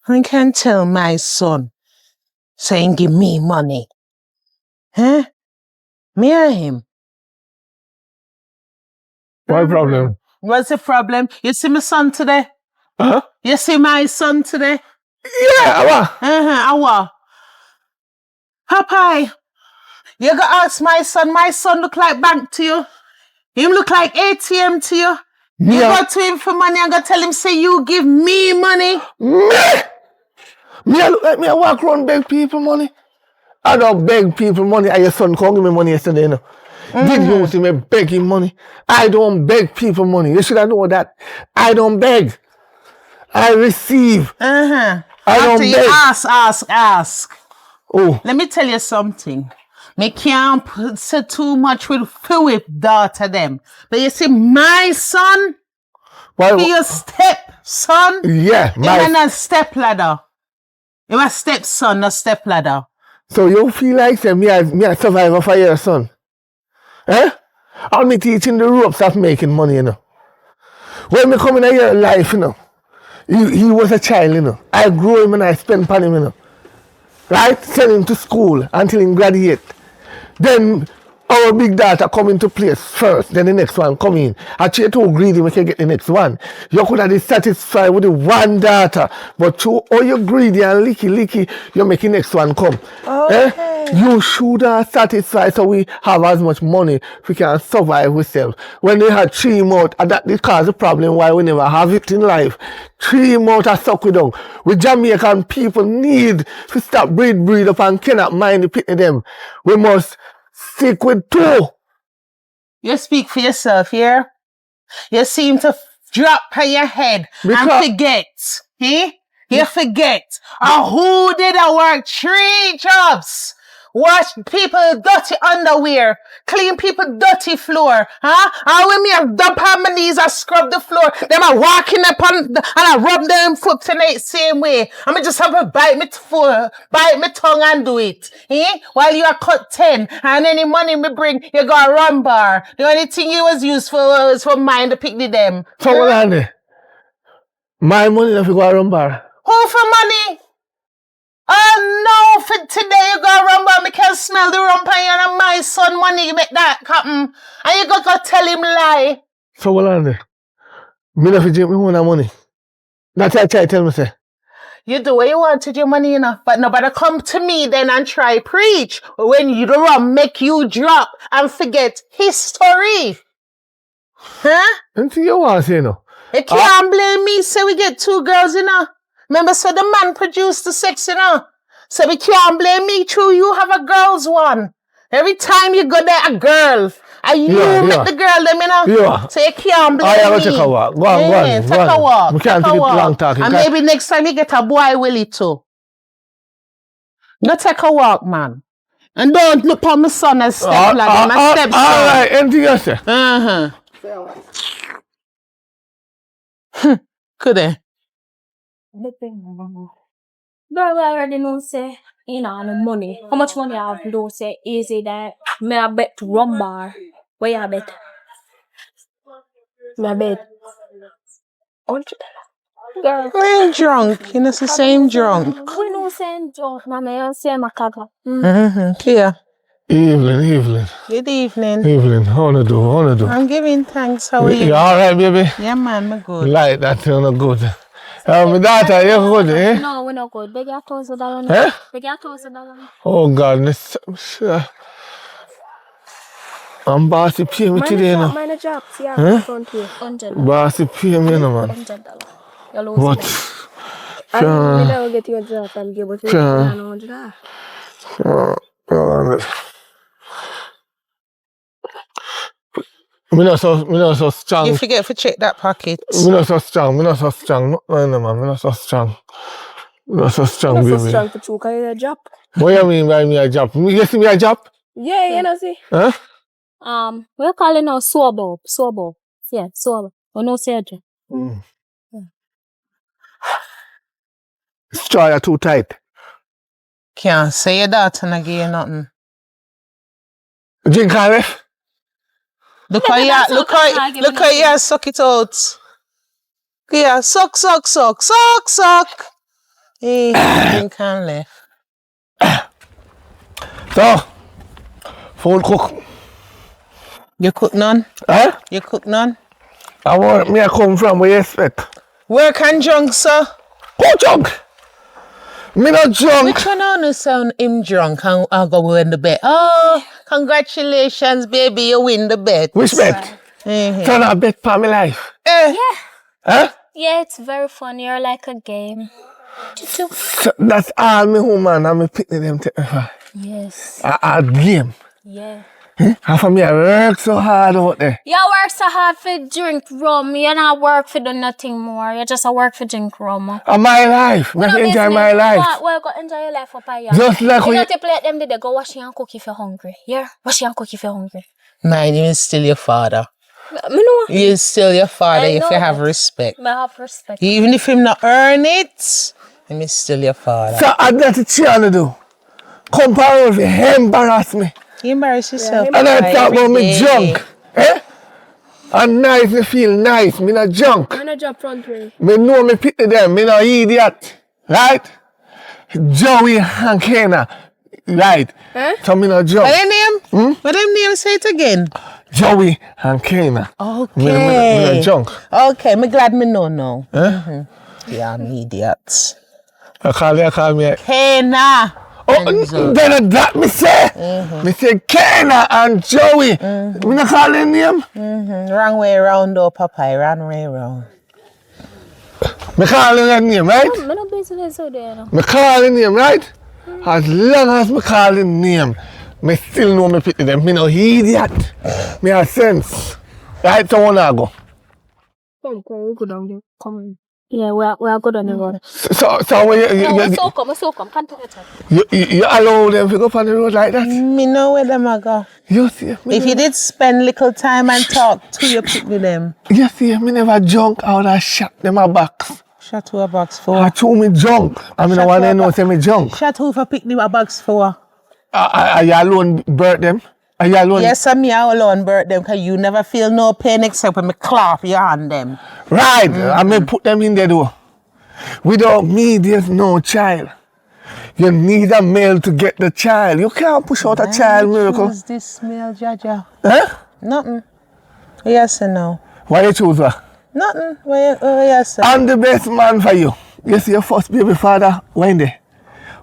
I can tell my son saying give me money. Huh? Me or him? What problem? What's the problem? You see my son today? Huh? You see my son today? Yeah, Awa. Popeye, you gotta ask my son look like bank to you? Him look like ATM to you? You go to him for money and go tell him say you give me money? Me I look like me I walk around beg people money. I don't beg people money. And your son called give me money yesterday, you know. Did you see me begging money? I don't beg people money. You should have known that. I don't beg. I receive. I don't beg. Ask. Oh. Let me tell you something. Me can't say too much with daughter them. But you see, my son, be your stepson. Yeah, You're not a stepladder. You're a stepson, not stepladder. So you feel like say me a survivor for your son? Eh? I'll be teaching the ropes of making money, you know. When me come in your life, you know, he was a child, you know. I grew him and I spent upon him, you know. Right? Send him to school until he graduate. Then our big data come into place first, then the next one come in. Actually, you're too greedy, we can get the next one. You could have been satisfied with the one data, but through all you greedy and licky, you're making the next one come. You should have satisfied so we have as much money we can survive ourselves. When they had 3 months, and that cause the problem why we never have it in life. 3 months are suck we down. We Jamaican people need to stop breed up and cannot mind the pity them. We must stick with 2. You speak for yourself here. You seem to drop on your head and forget. Eh? You forget. Who did I work 3 jobs? Wash people dirty underwear. Clean people dirty floor. Huh? And when me have dump on my knees, I scrub the floor. Them I walking up and I rub them foot tonight same way. I mean just have to bite me tongue and do it. Eh? While you are cut 10 and any money me bring, you got a run bar. The only thing you was used for was for mine to pick them. So what are they? My money if you go a run bar. Who for money? Oh no, for today you go run bar, me can smell the rum pan and my son money you make that happen. And you go tell him lie. So what are they? Me not fi drink me own money. That's what I try to tell me say. You do what you want with your money, you know. But nobody come to me then and try preach. When you the rum make you drop and forget history. Huh? Anything you want to say, no? You can't blame me, say we get 2 girls, you know. Remember, so the man produced the 6, you know. So we can't blame me, true, you have a girls one. Every time you go there, a girl. And you make the girl them, you know. Yeah. So you can't blame me. I will take a walk. Go on. Take a walk. We can't take it long talking. And maybe next time you get a boy, will it too. Go take a walk, man. And don't look on my son as step like my stepson. Alright, anything you say? Could they? Girl, we already know say, you know, the money. How much money I have do say easy that me I bet rum bar. Where you bet? Me I bet $100. Girl. We ain't drunk. You know, it's the same drunk. We know same drunk, mommy. You say my caca. Clear. Evelyn. Good evening. Evelyn, how you do? I'm giving thanks. How are you? You alright, baby? Yeah, man, I'm good. Like that, you're good. My daughter, you're good, eh? No, we're not good. Beg your $1,000. Eh? Beg your $1,000. Oh, God. I'm bossy pay me today, no? Mine a job. See how in front here. $100. Bossy pay me, no, man. $100. You're losing What? it. I never get you a job and give it to you. Me not so strong. You forget to check that pocket. Me not so strong. No, man. Me not so strong. Not so baby. strong for you, because a job. What you mean by me a job? You see me a job? Yeah, you know, see. Huh? We're calling now sober. Yeah, sober. Or no surgery. Straw are too tight. Can't say your daughter and again nothing. Drink Harif? Look how you suck it out. Yeah, suck. Hey, drink and left. So, food cook. You cook none? Huh? You cook none? I want me to come from where you expect. Work and drunk, sir. Who drunk? Me not drunk. Which one on the sound him drunk and I'll go win the bet? Oh, congratulations, baby, you win the bet. Which bet? Turn a bet for my life. Yeah. Huh? Yeah, it's very fun. You're like a game. So that's all me woman and me picking them take me for. Yes. A game. Yeah. And for me, I work so hard out there. You work so hard for drink rum. You not work for do nothing more. You just work for drink rum. And my life. I can enjoy my life. Well, go enjoy your life up here. Just like you don't play them today. Go wash your and cook if you're hungry. Yeah? Wash your and cook if you're hungry. Mine is still your father. Me know. He is still your father I if know you have that. respect. I have respect. Even if him not earn it, him is still your father. So I got to try to do. Compare with him, embarrass me. You embarrass yourself. And I talk about me day. junk. Eh? And nice, me feel nice. Me not junk. Mine a job front way. Me know me pick them. Me not idiot. Right? Joey and Kena. Right. So me no junk. What them name? What them name? Say it again. Joey and Kana. Me Okay. no junk. Okay, me glad me know now. Yeah, I'm idiot. I call me. Kana. Oh, then that me say. Me say Kana and Joey. Me not call their name. Wrong way around though, Papa. Wrong way around. Me call their name, right? I no business so there, no. Me call their name, right? As long as me call their name, me still know me pity them. Me no idiot. Me have sense. Right, so when I go. Come, we go down there. Come. Yeah, we are good on the road. So when So come. Can't take it. you allow them to go on the road like that? Me know where them a go. You see, If you did spend little time and talk to your pick with them. you see, me never junk out of shot them a box. Shut to a box I for. told me junk. I mean, I want to know say me junk. Shut who for pick them a box for. Are you alone birth them? Are you alone? Yes, I'm me alone birth them because you never feel no pain except when me clap your hand them. Right. I mean, put them in the door. Without me, there's no child. You need a male to get the child. You can't push out a child miracle. Who's this smell, Jaja? Huh? Nothing. Yes and no. Why you choose her? Nothing. Yes. I'm the best man for you. You see your first baby father, when they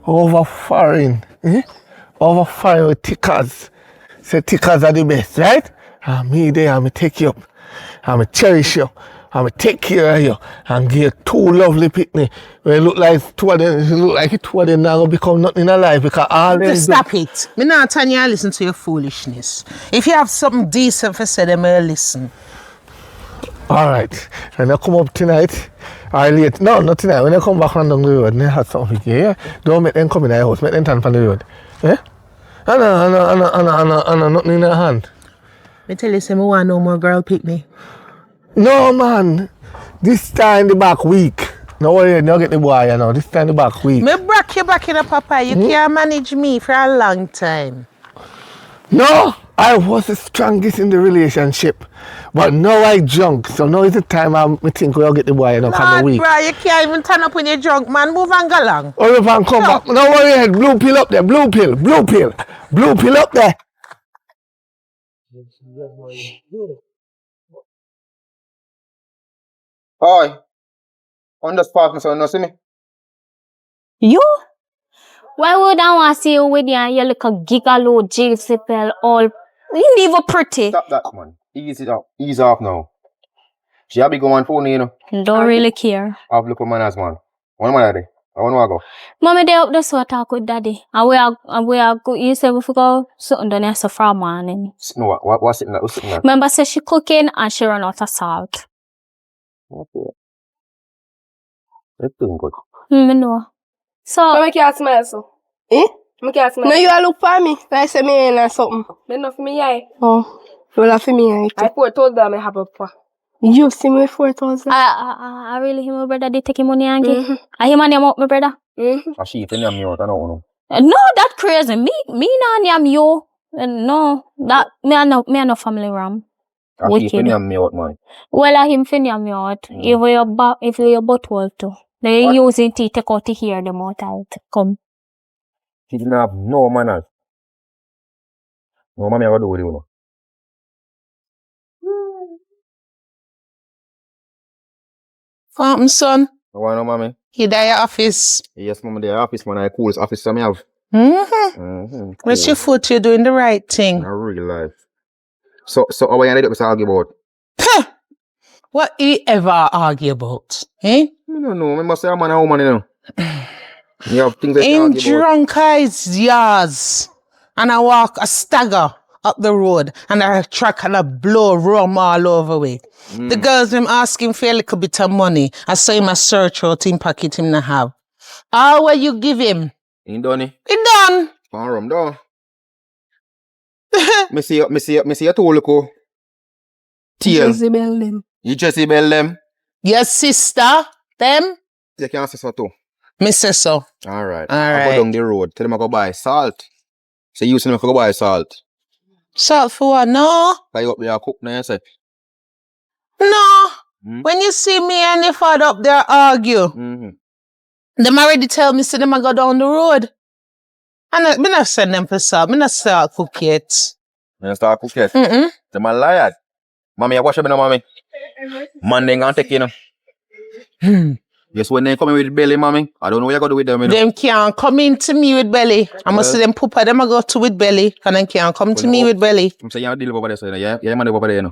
over foreign. Over foreign with tickers. Say tickers are the best, right? And me there, I'm take you up. I'm cherish you. I'm take care of you. And give you two lovely picnic. When it look like two of them now gonna become nothing in life because all them Stop it. Me not telling you to listen to your foolishness. If you have something decent for say, then I'll listen. Alright. When I come up tonight, or late. No, not tonight. When I come back from down the road, they have something here. Yeah? Don't make them come in the house. Make them turn from the road. Yeah? And nothing in their hand. Me tell you, say, me want no more girl pick me. No, man. This time the back week. No worry, no get the boy, you know. This time the back week. Me break you back in a papa. You can't manage me for a long time. No, I was the strongest in the relationship. But now I drunk. So now is the time I think we'll get the boy, you know, come the Lord, week. bro, you can't even turn up when you're drunk, man. Move and go along. Oh, if I come back. No worry, blue pill up there. Blue pill. Blue pill up there. Hi. On the spot, me son, no see me. You? Why would I want to see you with your little gigolo, J-Sipel, all... You never pretty. Stop that, man. Ease it up. Ease off now. She have be going phone, you know. Don't really care. Have look at manners, man. One man there. I want to go. Mommy, they up there so I talk with daddy. And we are go. You say we forgot something done here so from morning. No, what's it? What's it? Remember, say she cooking and she run out of salt. Okay. That's doing good. Me know. So I can't smell so. Eh? I can't smell. No, you a look for me. Like say me in or something. Then not for me, yeah. Oh, you will have for me. I told them I have a pa. You see me 4,000. I really hear my brother did take him money and give. I hear my name up my brother. A sheep in me out, I don't know. No, that crazy. Me nah name you. No, that me and no family ram. A sheep in me out, man. Well, I him fin me out. If your butthole too. They using tea take out to hear them out and come. She didn't have no manners. No, mommy, I do with you, know. Son. No, why no, mommy? You die at office. Yes, mommy, the office, man. I coolest office I have. What's your foot? You're doing the right thing. In real life. So how are you ended up to argue about? What you ever argue about? Eh? I don't know. I must say I'm a woman, you know. You have things that you In argue about. drunk eyes, yours. And I walk a stagger up the road and I track and I blow rum all over way. The girls them asking for a little bit of money. I saw him a search out in pocket him to have. How will you give him? Ain't done it. It done. Pan rum down. me see you two look. Teal. Jezebel them. You Jezebel them. Your sister, them? You can't say so too. Me say so. Alright. All I right. go down the road. Tell them I go buy salt. Say you see them I go buy salt. Salt for what? No. Buy up there cook now, you say. No. When you see me and your father up there argue, them already tell me, say them I go down the road. I'm not send them for salt. I'm not start cook yet. You start cook yet? The man liar. Mommy, I wash up, mommy. Man, they gonna take you, Yes, when they come in with belly, mommy, I don't know what you're gonna do with them, Them can't come in to me with belly. I must see them poopa, them I go to with belly. And then can't come to me with belly. I'm saying you deal over there, so yeah, man, over there,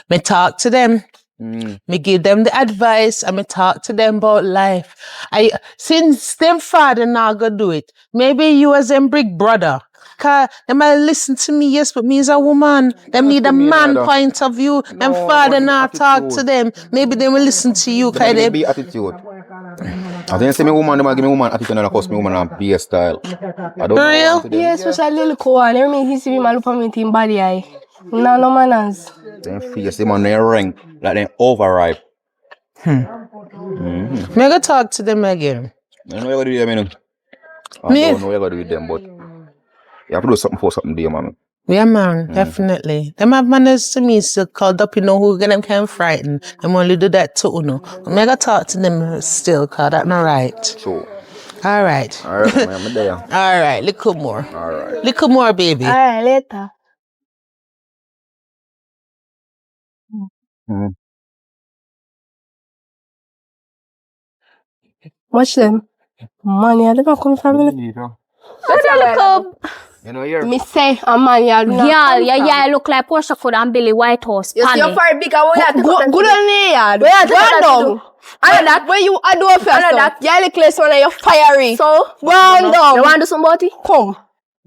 Me talk to them. Me give them the advice and me talk to them about life. Since them father not gonna do it, maybe you as them big brother. Cause they might listen to me, yes, but me as a woman. Them need a man point of view. Them father not talk to them. Maybe they will listen to you. Cause they be attitude. I think say me woman, they might give me woman attitude and of course me woman and be a style. I don't For real? Yeah, especially little one. Every minute he see me man look at me in body eye. No manners. Them face them on their ring like they overripe. Me go talk to them again. I don't know what you're gonna do with them, I don't know what you're gonna do with them, but you have to do something for something there, man. Yeah, man, definitely. Them have manners to me still called up, who get them kind of frightened. Them only do that to Me go talk to them still, cause that's not right. Sure. All right. Alright, I'm there. All right, little more. Alright. Little more, baby. Alright, later. Watch them. Money, I don't come from me. You know, you're... Me say, man, you do not Yeah, look like Portia could and Billy Whitehouse. you see your fire big and good on the yard. Where you take down. And that where you do first. And that you look like one of your fiery. So run down. You want to do somebody? Come.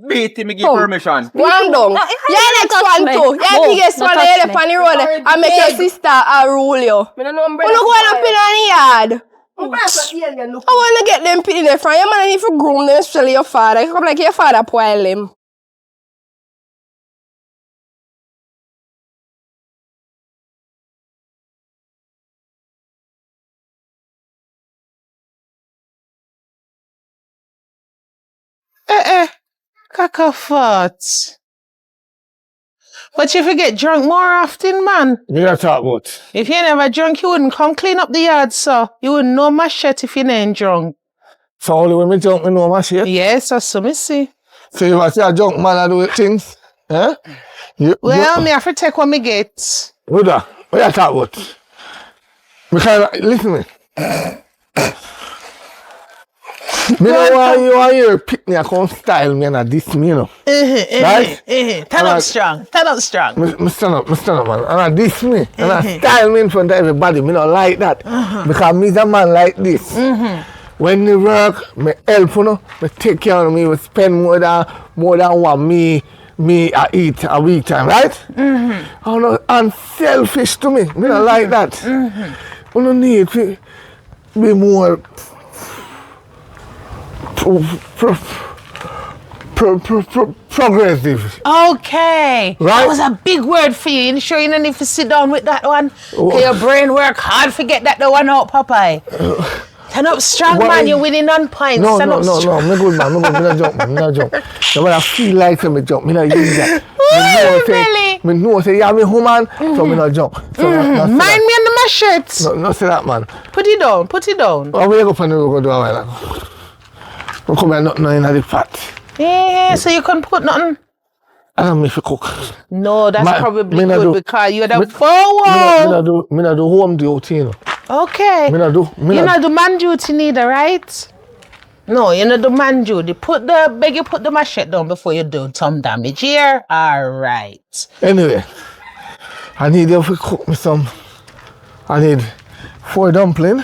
Beat him, give permission. Run down. Yeah, next one too. Yeah, biggest one you on the road and make your sister rule you. Who look what up in the yard? I want to get them pit in there from your man. If you groom them, especially your father, you come like your father spoil him. Cacophot. But if you get drunk more often, man. You gotta talk about. If you never drunk, you wouldn't come clean up the yard, so you wouldn't know my shit if you ain't drunk. So only when me drunk, me know my shit. Yes, that's so me see. So you want to see a drunk man I do things? Eh? Me have to take what me get. What you talk about? Because, listen to me. Me know why you are here pick me a come style me and a diss me, Right? Turn up strong. Turn up strong. Me stand up, man. And I diss me. And I style me in front of everybody. Me not like that. Because me's a man like this. When me work, me help, me take care of me, we spend more than what me I eat a week time, right? And selfish to me. Me not like that. We don't need to be more progressive. Okay. Right? That was a big word for you. You sure you don't need to sit down with that one? Because your brain work hard to get that the one out, Popeye. Turn up strong, man. You're winning on points. No. Me good, man. Me not jump. No, when I feel like me jump, me not use that. Me know say you me woman, so me not jump. So mind me under my shirt. No, say that, man. Put it down. Oh, we go for the road, do a while ago. We come here, nothing in the pot. Yeah, so you couldn't put nothing. I don't make you cook. No, that's probably good because you're the Me not do home duty, Okay. Me not do man duty neither, right? No, you not do man duty. Put the machete down before you do some damage here. All right. Anyway, I need you to cook me some. I need 4 dumpling,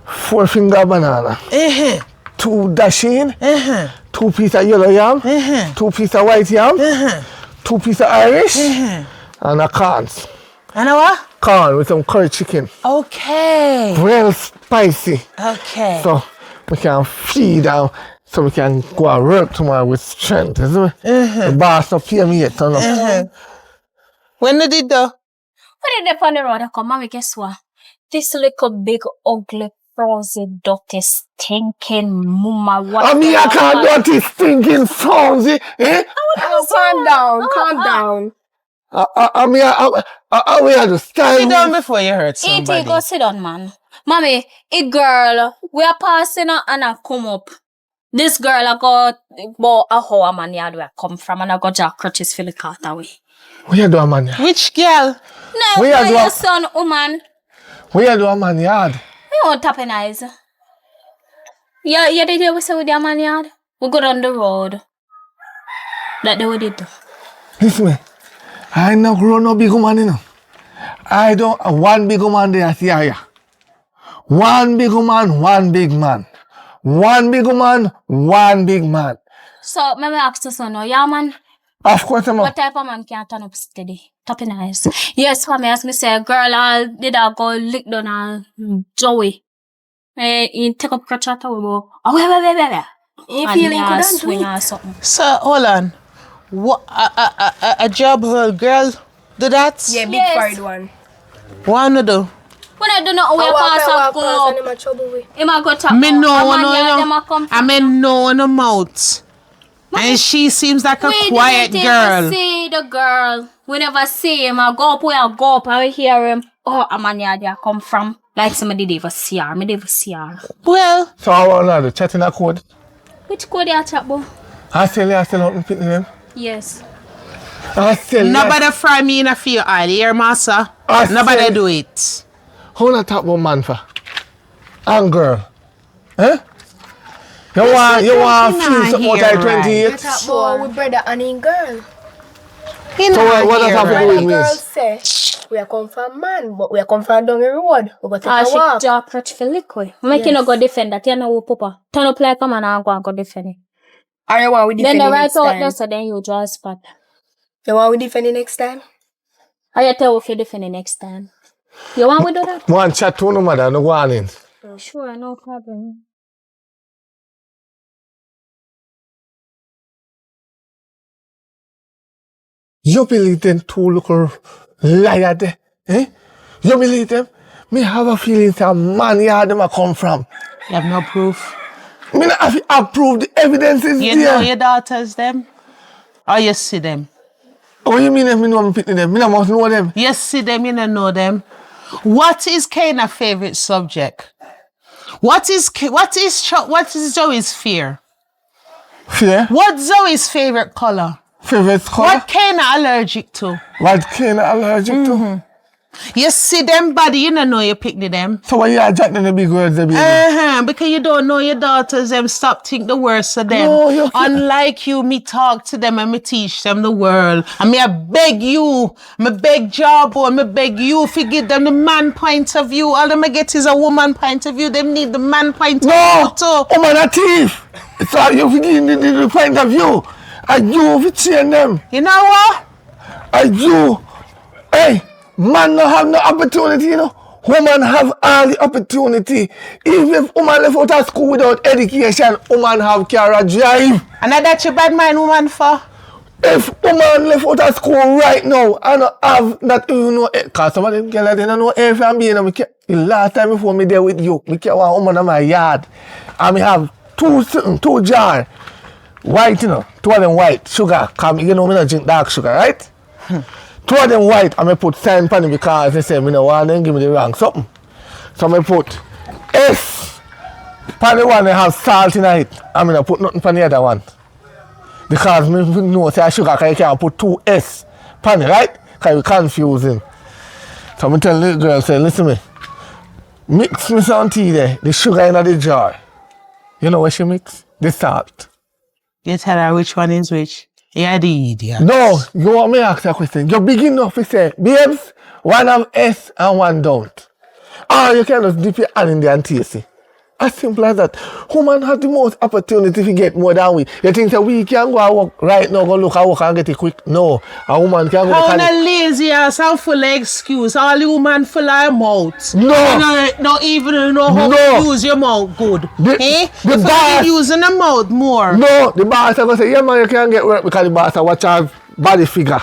4 finger banana, 2 dasheen, 2 pieces of yellow yam, 2 pieces of white yam, 2 pieces of Irish, and a corns. And a what? Corn with some curry chicken. Okay. Real spicy. Okay. So we can feed out, so we can go and work tomorrow with strength, isn't it? The boss not pay me yet, no. When did it do? When did they on the road come, mommy, guess what? This little big ugly frozen dirty stinking mama what? I mean I can't dirty stinking frozen, eh? Calm down. I mean I just style. Sit down before you hurt somebody. E.T. go sit down, man. Mommy, a girl, we are passing and I come up. This girl I got about a whole man yard where I come from and I got Jack crutches for the cat away. Where you do a man yard? Which girl? No, Where you do your a- son, woman. Where you do a man yard? You want tapping eyes? Yeah, did you say with your man yard? We go down the road. That they did do. Listen me. I no grow no big woman, you know. I don't one big woman there I see here. One big woman, one big man. One big woman, one big man. So, maybe ask the son, yeah, man. Of course, I'm What type of man can turn up steady? Tapping eyes. Yes, for me, as me say, girl, did I go lick down Joey? You take up crutch at all, wait. You And feeling yeah, good swing or something. So, hold on. What, a job girl do that? Yeah, big Yes. fried one. What to do? When I do not wear pass up, go up. I'm trouble with. He might go tap Me out. know, A man no, yard, them no. a come I mean, no in the mouth. And she seems like a We quiet didn't girl. even see the girl. We never see him. I go up where I go up. I hear him. Oh, a man yard I come from. Like somebody did even see her. Me didn't see her. Well, So I want to chat in a code. Which code you chat about? I still out and picking them. Yes. I still nobody fry me in a fear oil, here, massa. I Nobody said- do it. How not talk about man for? And girl. Eh? You want feel something out here, of 28? I talk about with brother and in girl. In So what does here, have to do right? with The me? girl say, we are come from man, but we are come from down the road. We go take a She walk. jaw crutch for liquid. Make you Yes. not go defend that. You know, Papa. Turn up like a man and go defend it. Or you want we Then defend the it right next out time? there, so then you draw a spot. You want we defend it next time? I tell you if you defend it next time. You want we do that? One chat to no matter, no go on in. Sure, no problem. You believe them two little liar there? Eh? You believe them? Me have a feeling that man here them a come from. You have no proof. Me not have to approve the evidence is You there. know your daughters, them? Or you see them? What you mean if me know me picking them? Me not must know them. You see them, you don't know them. What is Kane's favorite subject? What is Zoe's fear? Fear? What's Zoe's favorite color? Favorite color? What Kane allergic to? What kind of allergic to? You see them body, you don't know you picnic them. So why you are jacking the big words, the baby? Because you don't know your daughters, them stop think the worst of them. No, you can't. Unlike you, me talk to them and me teach them the world. And me I beg you, me beg Jawbone, me beg you to give them the man point of view. All them get is a woman point of view. Them need the man point of No! view too. Oh man, a thief! So you begin the point of view. And you will change them. You know what? And you, hey, man no have no opportunity, you know. Woman have all the opportunity. Even if woman left out of school without education, woman have car drive. And that you bad mind woman for? If woman left out of school right now, I don't have that even know, because some of them girls they don't know A from B. The last time before me there with you, me care one woman in my yard. And me have two jars. White, you know, two of them white, sugar, because you know me not drink dark sugar, right? Two of them white, and I put sign on it because they say me no want them give me the wrong something. So I put S on the one that have salt in it, and I put nothing on the other one. Because me know say sugar, because you can't put two S on it, right? Because it's confusing. So I tell the girl, say, listen me, mix me some tea there, the sugar in the jar. You know what she mix? The salt. You tell her which one is which. You're the idiot. No, you want me to ask you a question. You begin enough to say, babes, one have S and one don't. Or you can just dip your hand in there and taste it. As simple as that. Woman have the most opportunity to get more than we. You think that we can go and work right now, go look at work and get it quick? No. A woman can go How to na lazy ass and full of excuse. All you man full of mouth. No. You don't even know how No. to use your mouth good. The You boss- be using the mouth more. No, the boss are going to say, yeah man, you can get work because the boss are watch our body figure.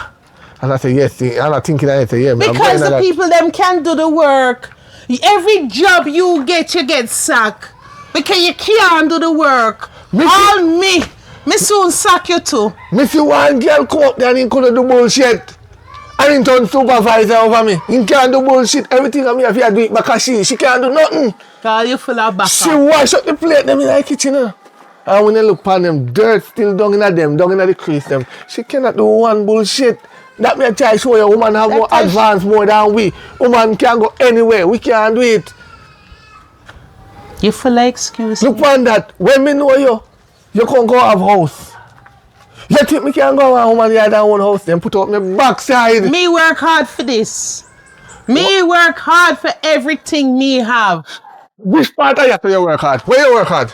And I say, yes, see, and I'm thinking I say, yeah, man. I'm Because going the that. people them can do the work. Every job you get sacked. Because you can't do the work. All me soon sack you too. Me see one girl come up there and he couldn't do bullshit. And he turn supervisor over me. He can't do bullshit. Everything I me have to do it because she can't do nothing. Cause you full of backup. She wash up the plate them in the kitchen. And And when you look upon them, dirt still down in them, down in the crease them. She cannot do one bullshit. That me try show you, woman have more advance more than we. Woman can go anywhere, we can't do it. You feel like excuse Look me. on that, when me know you can't go have house. You think me can go and woman yard and own house, then put up my backside. Me work hard for this. Me work hard for everything me have. Which part of you work hard? Where you work hard?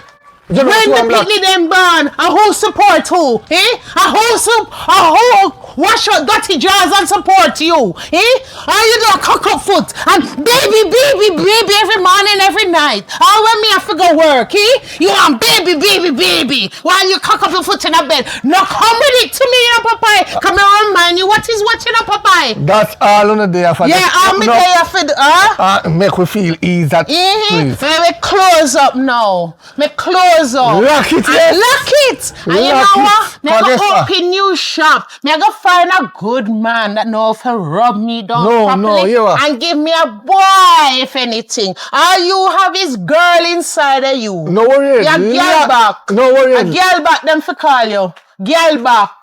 You know When one the block. picnic them born, a who support who? Eh? A who wash out dirty drawers and support you? Eh? And you don't cock up foot and baby every morning, every night. All when me have to go work, eh? You want baby while you cock up your foot in a bed. No, come with it to me, you know, Popeye. Come here, remind you what is watching up, Popeye. That's all on the day for Yeah, I'm no, there for the make we feel ease that please. Me close up now. Me close up. Lock it, yes. Lock it. And you know Lock what? it. Me go Forget open new shop. Me go find a good man that know how to rub me down properly you are. and give me a boy, if anything. All you have is girl inside of you. No worries. Yeah, girl back. No A worries. girl back them for call you. Girl back.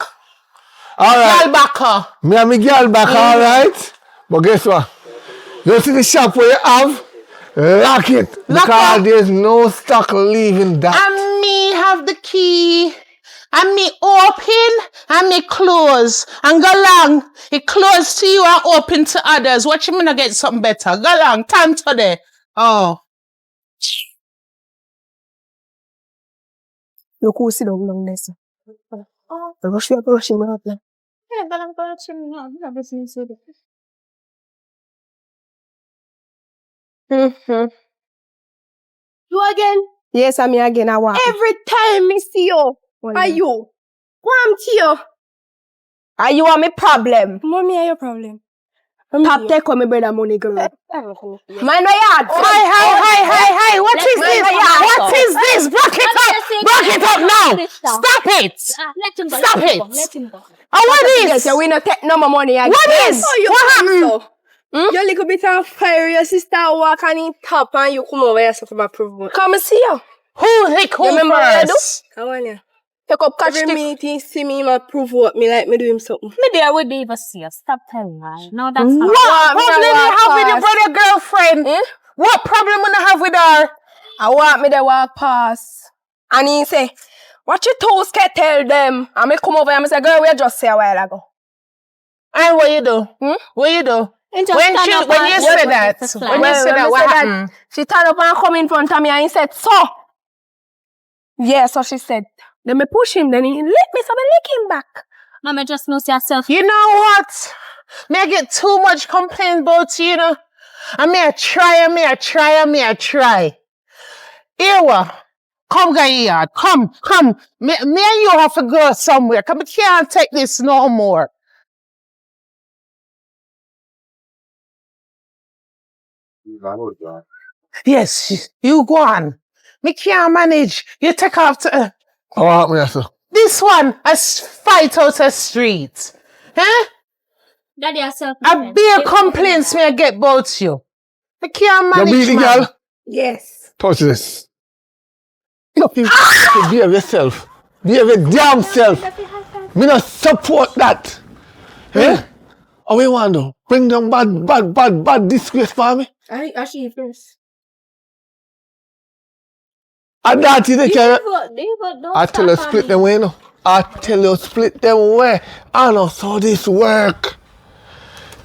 Alright. Girl back her. Me and my girl back, alright? But guess what? You see the shop where you have? Lock it. Lock because up. there's no stock leaving that. And me have the key. And me open and me close. And go long. It close to you and open to others. Watch me not get something better. Go long. Time today. Oh. You could sit down long this. Oh, rush me up now. Yeah, but I'm going to You again? Yes, I'm here again. I want. Every time me see you, are you? Come to you. Are you on me problem? Mommy, are your problem? Top take on me brother money, girl. Mind my yard. Hi. What is this? What is this? Block it up now. Stop it. Let him go. Stop it. Let him go. Oh, what is? Yes, we not take no more money again. What is? What happened? You little bit of fire, your sister walk on it top and you come over here so for my prove. Come and see you. Who lick who Remember what I do? first? Come on here. Take up catch every meeting, see me, ma prove what me like me do him something. Me there would even see you. Stop telling her. No, that's not. What problem you have with your brother girlfriend? What problem you have with her? I want me to walk past. And he say, what you toes can tell them? And me come over and I say, girl, we just say a while ago. And what you do? What you do? When you say that, what happened? She turned up and come in front of me and he said, so. Yeah, so she said. Then me push him, then he lick me, so me lick him back. Mama, just knows yourself. You know what? Me I get too much complaint about you, you know. And me I try. Ewa, come go here. Come. Me and you have to go somewhere. Come, I can't take this no more. Yes, you go on. Me can't manage. You take off to... What happened, sir? This one, a fight out the street. Huh? Daddy, yourself. A bare complaints me I get about you. I can't You manage, beat the man. girl? Yes. Touch this. You behave yourself. Behave your damn self. Me not support that. Eh? How we want to bring down bad disgrace for me? I see first. And that is the carry. I tell you split them way, no. I tell you split them way. I know so this work.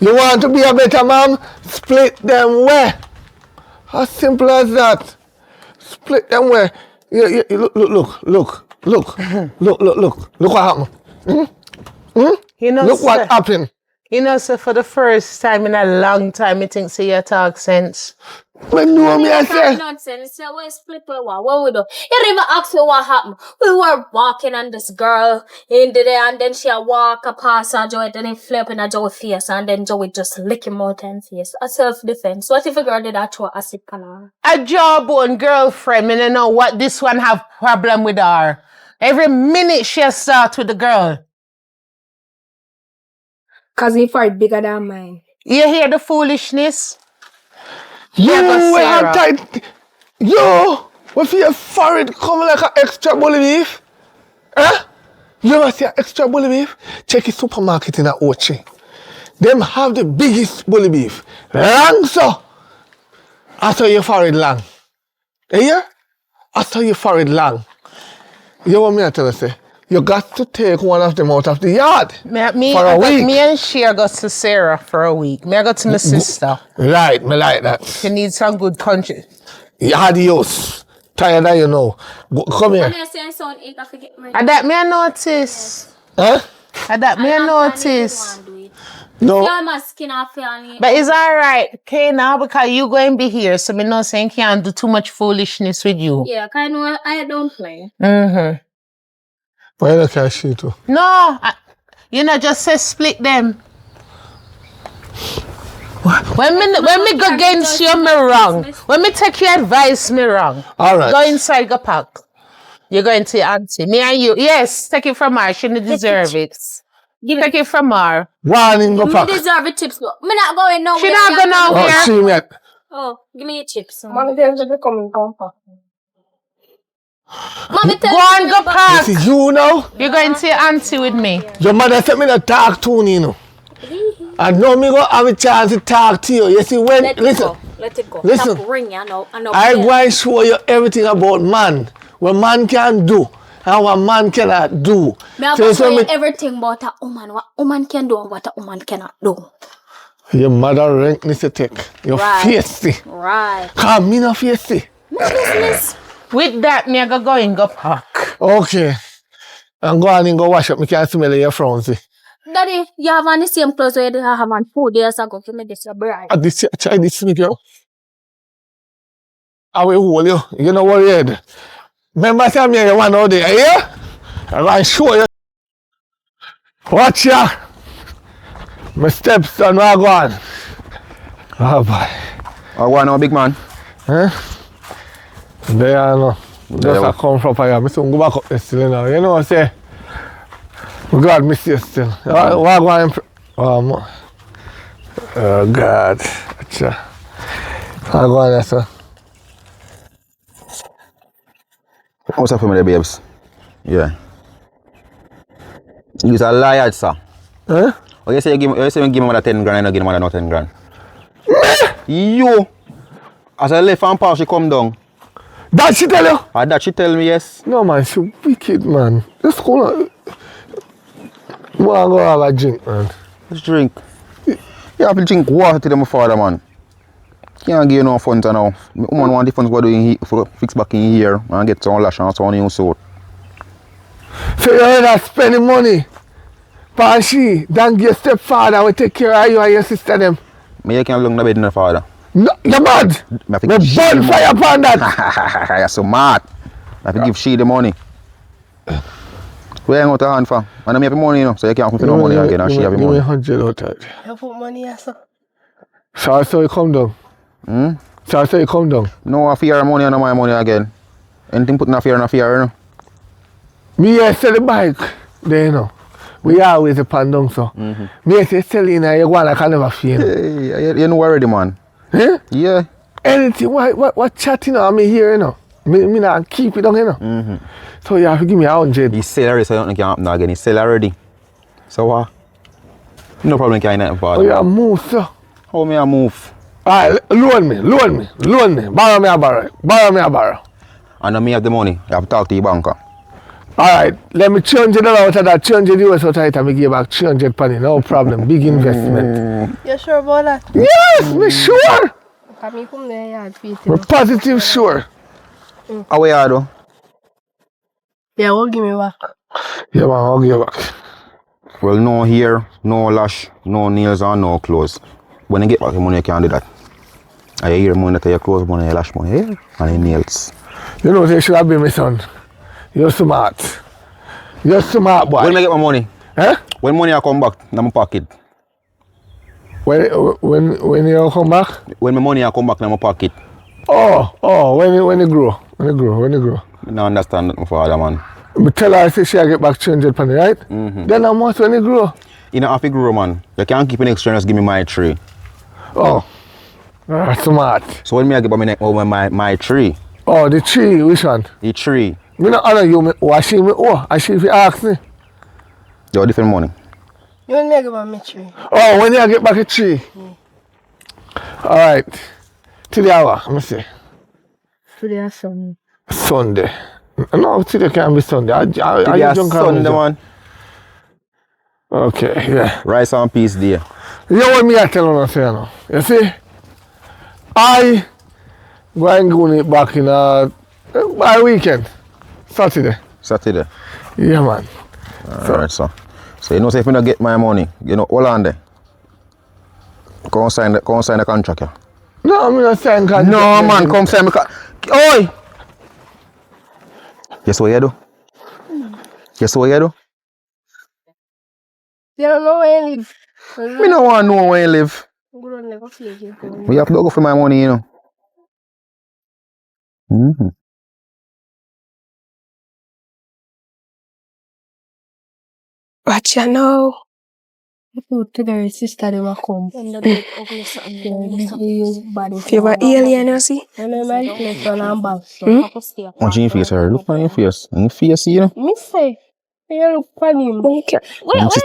You want to be a better mom? Split them way. As simple as that. Split them way. Look what happened. You know, Look what happened. You know, so for the first time in a long time, I think so you talk sense. When you know me, I say. Nonsense. Say, we split what we do. You didn't even ask me what happened. We were walking on this girl in the day, and then she walk past her Joey, then he flip in her Joey face, and then Joey just lick him out and face. A self-defense. What if a girl did that throw acid on her? A jawbone girlfriend, I don't know what this one have problem with her. Every minute she start with the girl. Cause he fight bigger than mine. You hear the foolishness? You Yeah, but were Sarah. tight. You What for your forehead come like an extra bully beef? Huh? You ever see an extra bully beef? Check the supermarket in a Ochi. Them have the biggest bully beef. Long so. I saw your forehead long. You hear? I saw your forehead long. You want me to tell you, say? You got to take one of them out of the yard for a week. Me and Shea got to Sarah for a week. Me I got to my sister. Right, me like that. She needs some good country. Adios. Tired of you know. Come here. And that me I notice. Huh? And that me I notice. No. But it's alright, okay, now because you going to be here, so me not saying can't do too much foolishness with you. Yeah, I know I don't play. Mm-hmm. Why you can't shoot too? No, you know, just say split them. When me go against you, me wrong. When me take your advice, me wrong. Alright. Go inside, go pack. You're going to your auntie. Me and you. Yes, take it from her. She don't deserve it. Take it from her. Warning, go pack. Me deserve the chips, but me not going nowhere. She not going nowhere. Oh, she met. Oh, give me your chips. Mommy, them just come pack. Mommy, tell Go on, go pack. This is you now. You're going to your auntie with me. Your mother said me to talk to you, know. And now me go have a chance to talk to you. You see, when, Let listen. it go. Listen. Stop ringing, I know. I go and show you everything about man. What man can do and what man cannot do. Me have to show you everything about a woman. What a woman can do and what a woman cannot do. Your mother rank this to take. You're feisty. Right. Come, me no feisty. No business. With that, me I go in, go pack. Okay. And go on and go wash up. Me can't smell your frowns. Daddy, you have on the same clothes where you have on 4 days ago. Give me this, your bride. Try this, me girl. I will hold you. You know what you did. Remember tell me you want out there, yeah? I'm going to show you. Watch ya. My stepson, where I go on? Oh boy. I want no big man. Huh? There I know. Just a come from here. I soon go back up there still now. You know what I say? Oh God, miss you still. What going on? Oh God. Gotcha. What going on, sir? What's up for me there, babes? Yeah. You's a liar, sir. Huh? Oh, you say me give me 10 grand, I don't give me no 10 grand. You! As I left and pass, she come down. That she tell you? That she tell me, yes. No man, she wicked man. Just go on. Go have a drink, man. Let's drink. You have to drink water to them father, man. Can't give you no funds now. Woman want the funds go do for fix back in here and get some lash and some new suit. So you rather spending money for she than your stepfather will take care of you and your sister them? Me you can't look no better than the father. No, you're mad. Me burn fire upon that. You're so mad. I have to give she the money. Where you going to hand for? And I have the money, you know, so you can't put no money again and she have the money. Give me 100 out of it. You put money here, sir. So you come down. So you come down. No, I fear money and my money again. Anything put in a fear, you know. Me here sell the bike, there you know. We always a pan down so. Me here say sell in and you go on, I can never feel. Hey, you know already, man. Eh? Yeah. Anything, what chatting on me here, you know. Me not keep it down, you know. So you have to give me 100. He sell already, so I don't think you happen again. He sell already. So what? No problem, can't nothing for Oh, you move, sir. How me I move? Alright, loan me. Borrow me a borrow. And then me have the money. I have to talk to your banker. Alright, let me change it out of that. Change it US out of it and me give back 300 penny. No problem. Big investment. You sure about that? Yes, me sure. Can me come there, yeah, Peter? We're positive sure. How we are though? Yeah, we'll give me back. Yeah, man, I'll give you back. Well, no hair, no lash, no nails and no clothes. When you get back the money, you can't do that. I hear money to your clothes, money, your lash money, hair, and your nails. You know, they should have been my son. You're smart. You're smart, boy. When I get my money? Huh? When money I come back in my pocket. When you come back? When my money I come back in my pocket. Oh, when you grow. I don't understand that, my father, man. But tell her I say she get back 300 penny, right? Then how much when you grow? You know, if you grow, man, you can't keep an extra, just give me my tree. Oh, smart. So when me I get my tree, Oh, the tree, which one? The tree. Me not honor you, me wash me I see if you ask me. Yo, different money. You want me to give me tree? Oh, when you get back a tree. Alright. Today hour, let me see. Today is Sunday. Sunday. No, today can't be Sunday. Today is Sunday, man. Okay, yeah. Rice and peas day. You know what me I tell you say now? You see? I go and go it back in by weekend. Saturday. Saturday. Yeah, man. Alright, so. So you know, say if I don't get my money, you know, hold on there. Come sign the contract, yeah. No, I'm not saying contract. No, man, come sign the contract. Oi! Guess what you do? Guess what you do? You don't know where you live. Me no want to know where you live. Good on never fake it. We have to go for my money, you know. Mm-hmm. Watch you know. Today sister they will come. If you have an alien, you see? Remember the place on our back. What's in your face, sir? Look on your face. In your face, you know? Me say, you look funny. When you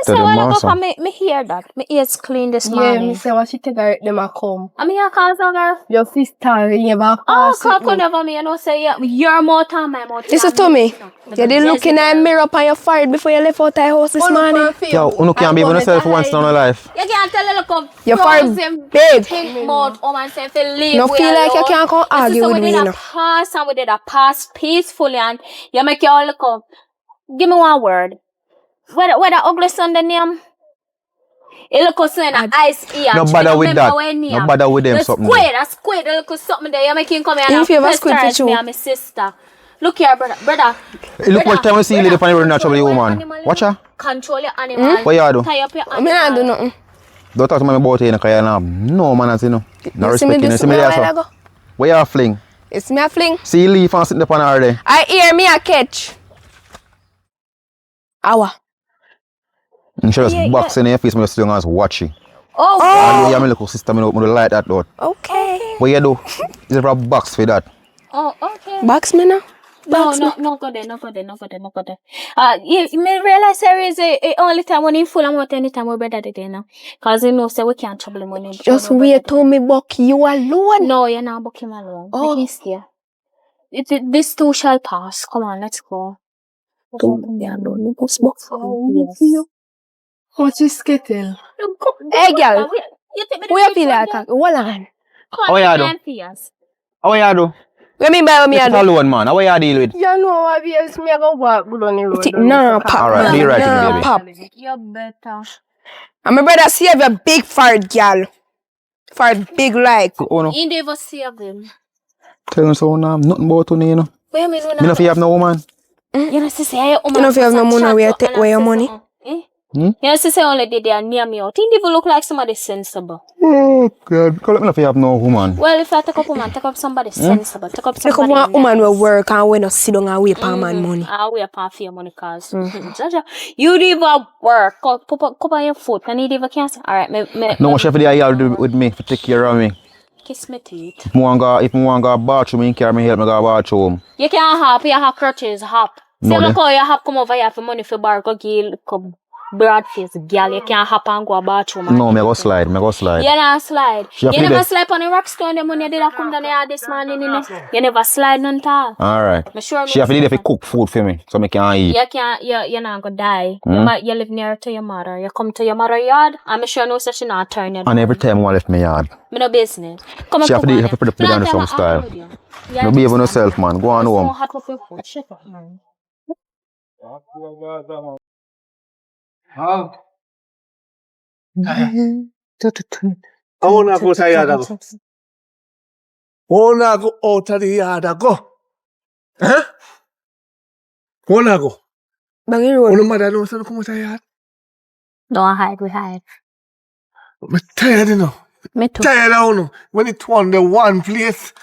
say I wanna go for me hear that. My ears clean this Yeah, morning. me say what she take her them a come. I mean, I call some girl. Your sister, you never Oh, pass could never me, you know, say your mouth and my mouth. Listen to me. You did look in the mirror upon your forehead before you left out the house this morning. Yo, you can't be with yourself once in your life. You can't tell a look of Your forehead big. pink mouth, oh man, say feel leave. No feel like you can't come argue with me, you know. Pass and we did a pass peacefully and you make you all look up. Give me one word. Where the ugly son the name? It look so in the ice ear. No bother with that. No bother with them something. The squid, it look something there. You make him come here and pestimize me and my sister. Look here, brother. Hey, look what time we see you lady on the road naturally, woman. Watch her. Control your animal. What you do? Tie up your I mean, I do nothing. Don't talk to me about it, because you have no manners, you know. No respect, you know. See me there, so. What you fling? It's me a fling. See you leave and sit up on her there. I hear me a catch. Awa. You should just box in your face, when you're as watching. Oh. And you have my little sister, I don't like that, though. Okay. What you do? Is there a box for that? Oh, okay. Box me now. No, go there. You may realize there is a only time when you full and what any time we better today now. Cause you know say we can't trouble money. Just wait till me buck you alone. No, you're not buck him alone. Oh. Make me stay. This too shall pass. Come on, let's go. Yes. What's your skittle? Hey girl. Who you feel like? Hold on. How you do? How you do? Let me buy me a do. Alone, man. How you deal with? You know what me I go walk good on the road. No, pop. Alright, be right with me, Pop. You're better. And my brother save a big fart girl. Fart big like. Oh no. You never save him. Tell me so now. Nothing about you know. What you mean? Me not have no woman. You know, say your woman. You know if you have no money, where you take away your money. You know, say only did they near me out. Didn't even look like somebody sensible. Oh God, because me not have no woman. Well, if I take up woman, take up somebody sensible. Take up somebody. Take up one woman will work and we not sit down and wait for man money. I wait for your money, cause Jaja, you even work. Put on your foot. And you even can't say, all right, No, chef, you do with me for take care of me. Kiss me teeth. If I want to go bathroom, you carry me help me go bathroom. You can't hop. You have crutches. Hop. No, See, look how you hop come over here for money for bar. Go give broad face girl. You can't hop and go bathroom. No, me go slide. You not slide. You never slide on the rock stone. The money you did come down there this morning. You never slide none at all. Alright. She have to cook food for me so I can eat. You can't. You're not gonna die. You live near to your mother. You come to your mother yard. I'm sure no such not turn you. And every time I left my yard. Me no business. Come she have to put it on some style. No behave on yourself, man. Go on home. I wanna go to the yard. Wanna go out of the yard. Go. Huh? Wanna go? Bangi road. Wanna mother knows to come out of the yard? Don't hide, we hide. I'm tired, you know. Me too. Tired of you. When it on the one place,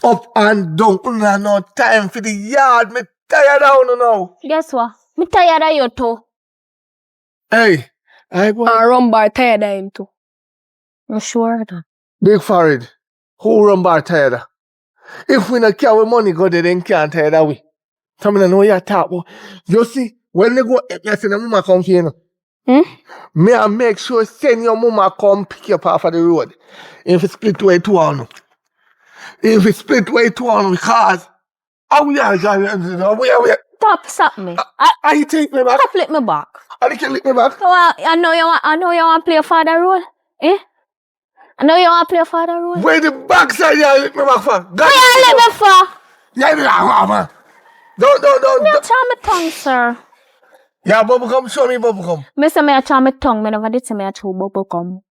up and down, no time for the yard. Me tired of you now. Guess what? Me tired of you too. Hey, I go. And run bar tired of him too. You sure? Big Farid, who run bar tired? If we not carry money go there, then can't tell that way. Some of them know what you talk about. You see, when they go, you see the mama come here, you know. Me I make sure send your mama come pick you up off of the road. If it split way to one. If it split way to one because we are Stop me. you take me back? Stop lick me back. You can lick me back? So I know you want to play a father role. Eh? I know you want to play a father role. Where the backside you lick me back for? Where you lick me for? Yeah, man. Don't. Me a charm my tongue, sir. Yeah, bubblegum, show me bubblegum. Me say me a charm my tongue. Me never did say me a chew bubblegum.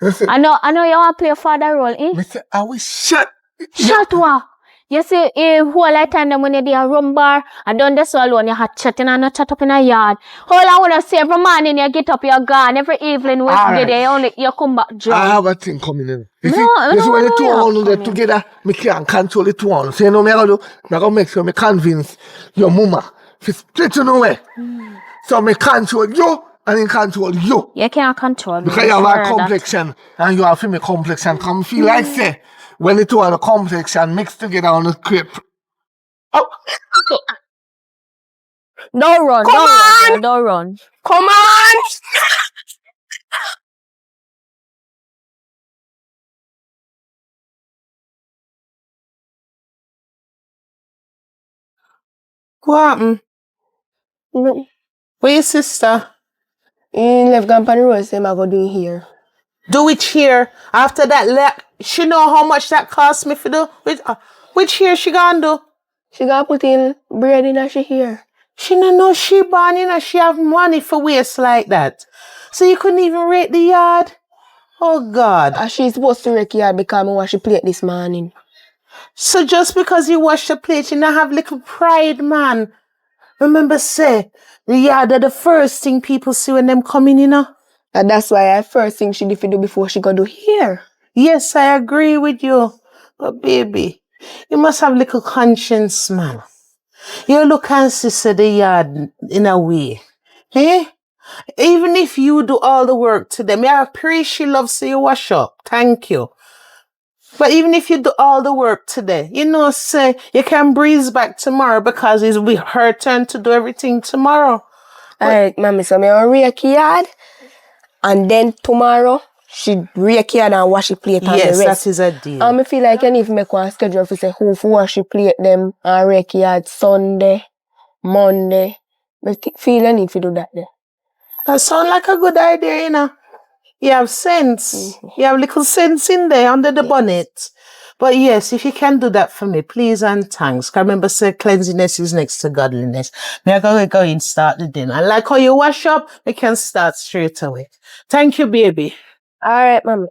Listen. I know you want to play a father role, eh? Me say, I will shut. Shut what? You see, whole lot of time when you do a rum bar, I done this all alone, you had chatting and not chat up in a yard. All I want to say, every morning you get up, you're gone. Every evening you come back drunk. I have a thing coming in. You see when the two on there together, me can't control the two on. So you know me I going to make sure me convince your mama to split you away. So me control you and in control you. You can't control me. Because you have a complexion and you have to make complexion come feel like say when the two on the complexion mixed together on the crepe. Oh. Don't run. Come on! What happened? Where your sister? He left Gampani Road, say I go do it here. Do it here. After that, she know how much that cost me for do. Which here she gonna do? She gonna put in bread in her she here. She no know she born, you know, she have money for waste like that. So you couldn't even rate the yard? Oh, God. And she's supposed to rake yard because I wash the plate this morning. So just because you wash the plate, you not have little pride, man. Remember, say, the yard are the first thing people see when them come in, you know? And that's why I first thing she did do before she go do here. Yes, I agree with you. But baby, you must have little conscience, man. You look and see the yard in a way. Eh? Even if you do all the work today, I appreciate she loves you wash up. Thank you. But even if you do all the work today, you know, say, you can breeze back tomorrow because it's her turn to do everything tomorrow. Alright, mommy, so I rake yard, and then tomorrow, she rake yard and wash the plate and the rest. Yes, that is a deal. I feel like I need to make one schedule for say who wash the plate them and rake yard Sunday, Monday. I feel I need to do that there. That sounds like a good idea, you know. You have sense. Mm-hmm. You have little sense in there under the bonnet. But yes, if you can do that for me, please and thanks. Because remember, say cleanliness is next to godliness. May I go and start the dinner. And like how you wash up, we can start straight away. Thank you, baby. All right, mommy.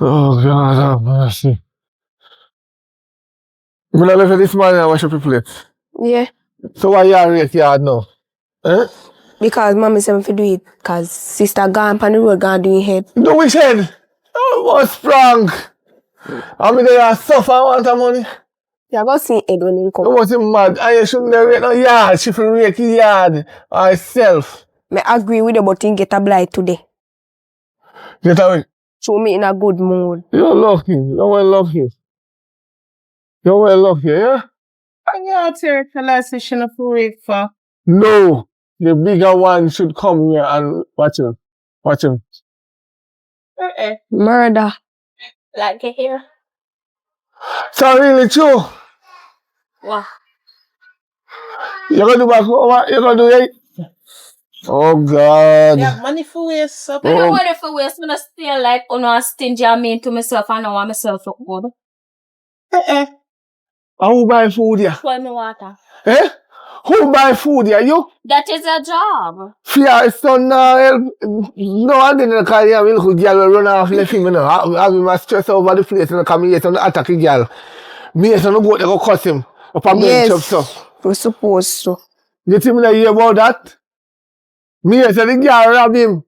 Oh, God have mercy. When I left this morning, I wash up the plate. Yeah. So why you rake yard now? Eh? Because mommy said me to do it. Because sister gone on the road, gone doing head. Do which head? Oh, what's wrong? I mean, they are suffer want the money. You go see head when you come. You was mad. And you shouldn't rake no yard. She should rake yard herself. I agree with you, but you get a blight today. Get away. Show me in a good mood. You're lucky. You're well lucky. You're well lucky, yeah? And you out here tell us you shouldn't wait for. No. The bigger one should come here and watch him. Watch him. Murder. Like it here. So really true. What? You're gonna do back over? You're gonna do it? Oh, God. You have money for waste. I don't want it for waste. I'm not still like, stingy and mean to myself. I know want myself look good. Who buy food here? Pour me water. Eh? Who buy food here? You? That is a job. Fear son help. No, I didn't carry a little girl will run off left him, you know. I my stress over the place and come here to attack a girl. Me and no go to go cuss him. Up and yes, so. We're supposed to. You think me hear about that? Me and the girl rob him.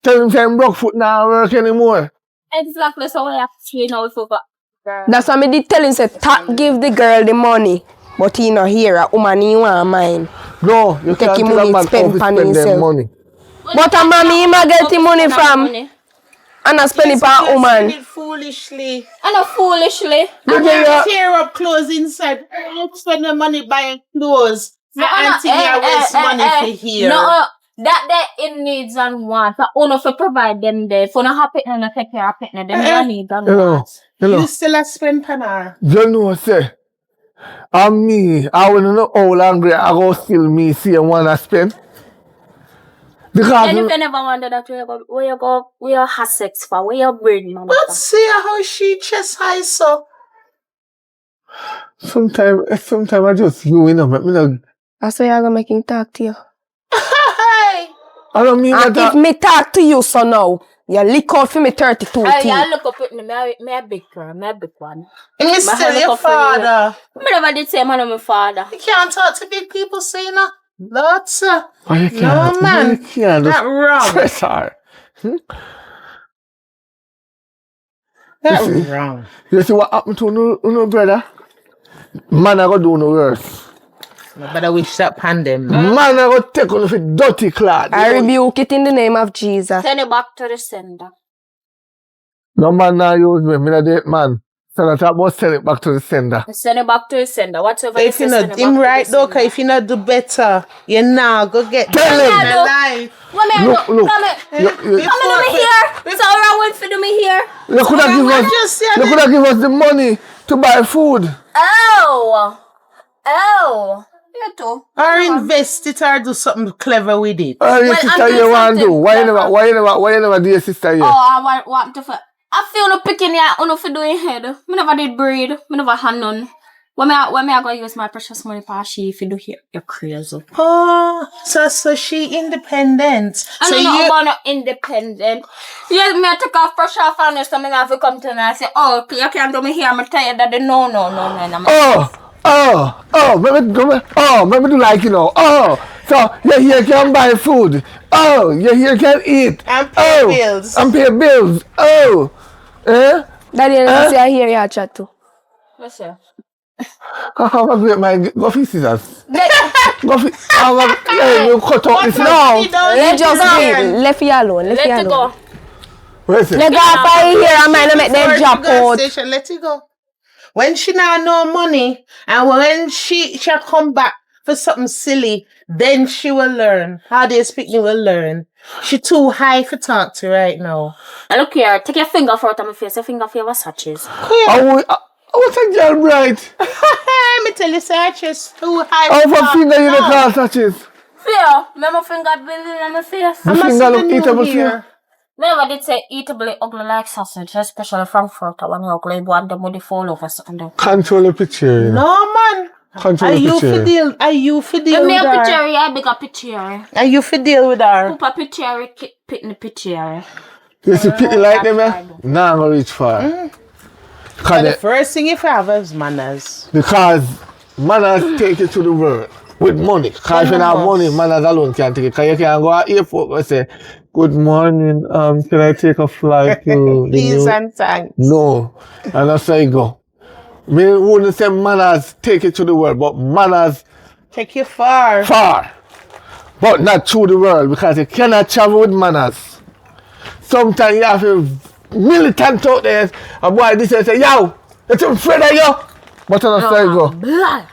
Tell him say broke foot now work anymore. Exactly, so I have to know for girl. That's why I did tell him say give the girl the money. But he not here, a woman he want mine. No, you Take can't him tell a money, man spend how to pan spend their himself. money. But a mommy, he might get the money from and I spend it for a Spend woman. it foolishly. And a foolishly. And then tear up clothes inside. Don't spend the money buying clothes. For auntie here waste money for here. No, that they in needs and wants. I only for provide them there. For no happy and take care of it. Them no need and wants. You still a spend panar. You know, say, and me, I want to know how angry I go still me see and want to spend. Because And if you never wonder that where you go, where you have sex for, where you bring money But for. see how she chest high so. sometimes I just you know, make me no. That's why I'm gonna make him talk to you. Hey. I don't mean And that. if me talk to you so now, you lick out for me 32 I teeth. look up at me a big girl, me a big one. Me still your father. Me never did say man my father. You can't talk to big people saying that. Lots. Oh, you can't. No man. You can't. That wrong. Stress her. That wrong. You see what happened to no brother? Man, I go do no worse. But I wish that pandemic. Man, I go take on for dirty clothes. I rebuke it in the name of Jesus. Send it back to the sender. No man now use me. Me not date man. So I talk about send it back to the sender. Send it back to the sender. Whatever If you not him right though, cause if you not do better, you now go get Tell him. in the life. Come here, Look. come here. Come me here. So wrong with for do me here. You could have give us the money to buy food. Oh. You too. Or invest it or do something clever with it. Your Well, sister I'm you doing want to do? something Why you never do your sister here? Oh, I want to. I feel no picking ya, no for doing head. Me never did breed. Me never had none. When me I go use my precious money for she if you do here, you're crazy. Oh, so she independent. I So don't know you about no independent. Yes, me I take off pressure off on you, so me have to come to me and say, oh, you can't do me here. I'm tell you that no. Maybe do like you know. Oh, so you here can buy food. Oh, you here can eat. and pay bills. And pay bills. Oh, Daddy, I see I hear you chat too. What's that? I have a great mind. Go for scissors. Go for. You cut out this now. Let just be. Left you alone. Left you Let it alone. go. Where's it? Let go up here and mine make them drop out. Station, let it go. When she now no money, and when she come back for something silly, then she will learn. How they speak, me will learn. She too high for talk to right now. And look here, take your finger out of my face. Your finger for your Versace's. What's a girl bright? Me tell you, say just too high Oh, for for talk. finger you the car touches. Fear, my finger building on my face. The finger look eatable here. Me never did say eatable ugly like sausage, especially Frankfurter when you ugly want them with the fall over something. Control the picture, you know. No man. Control Are the you picture. for deal? Are you for deal Give me with a her? picture, yeah, big a picture. Are you for deal with her? Put a picture, pick the picture. You see people like them, eh? Nah, I'm gonna reach far. But Because, the first thing you have is manners. because manners take you to the world with money. Because if you don't have money, manners alone can't take it. Because you can't go at airport and say, good morning, can I take a flight to the Please new... and thanks. No. And that's how you go. Me wouldn't say manners take you to the world, but manners Take you far. far. But not through the world, because you cannot travel with manners. Sometimes you have to militant out there, a boy this and say, yo, it's afraid of you. But that's how you go. Blood.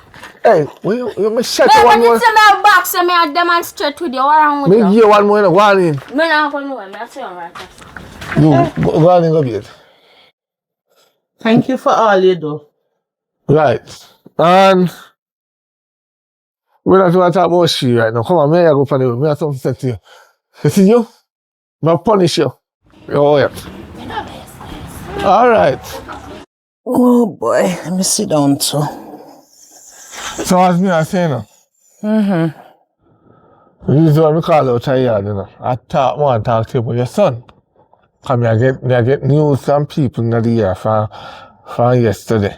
Hey, you may shut you Hey, one when more. you see me a box, me I demonstrate with you. What wrong with Me you? give you one more and go on in. Me not gonna know. Me I say alright. You go on in, go get it. Thank you for all you do. Right. And we're not going to talk about she right now. Come on, me I go for the me have something to say to you. You see you? I'll punish you. Oh, yeah. All right. Oh boy, let me sit down too. So as me I say now. This is what we call out here, you know. I want to talk to you about your son. Because I get news from people in the year from yesterday.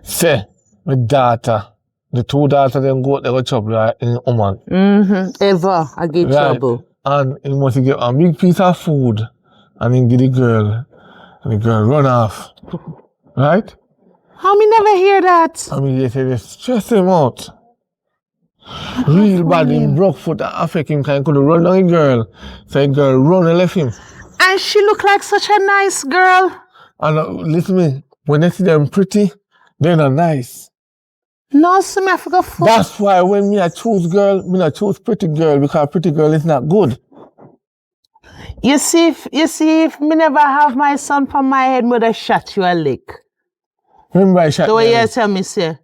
Say, my daughter, the two daughters, they go trouble in Oman. Ever I get trouble. And he must get a big piece of food and then give the girl, and the girl run off. Right? How me never hear that? I mean, they say they stress him out. Real bad, him broke foot and affect him because he could run down a girl. So a girl run and left him. And she look like such a nice girl. And listen to me, when they see them pretty, they're not nice. No, so me I forgot foot. That's why when me I choose girl, me I choose pretty girl because pretty girl is not good. You see if me never have my son from my head, would have shot you a lick. Remember I shot The way you. you tell me, say.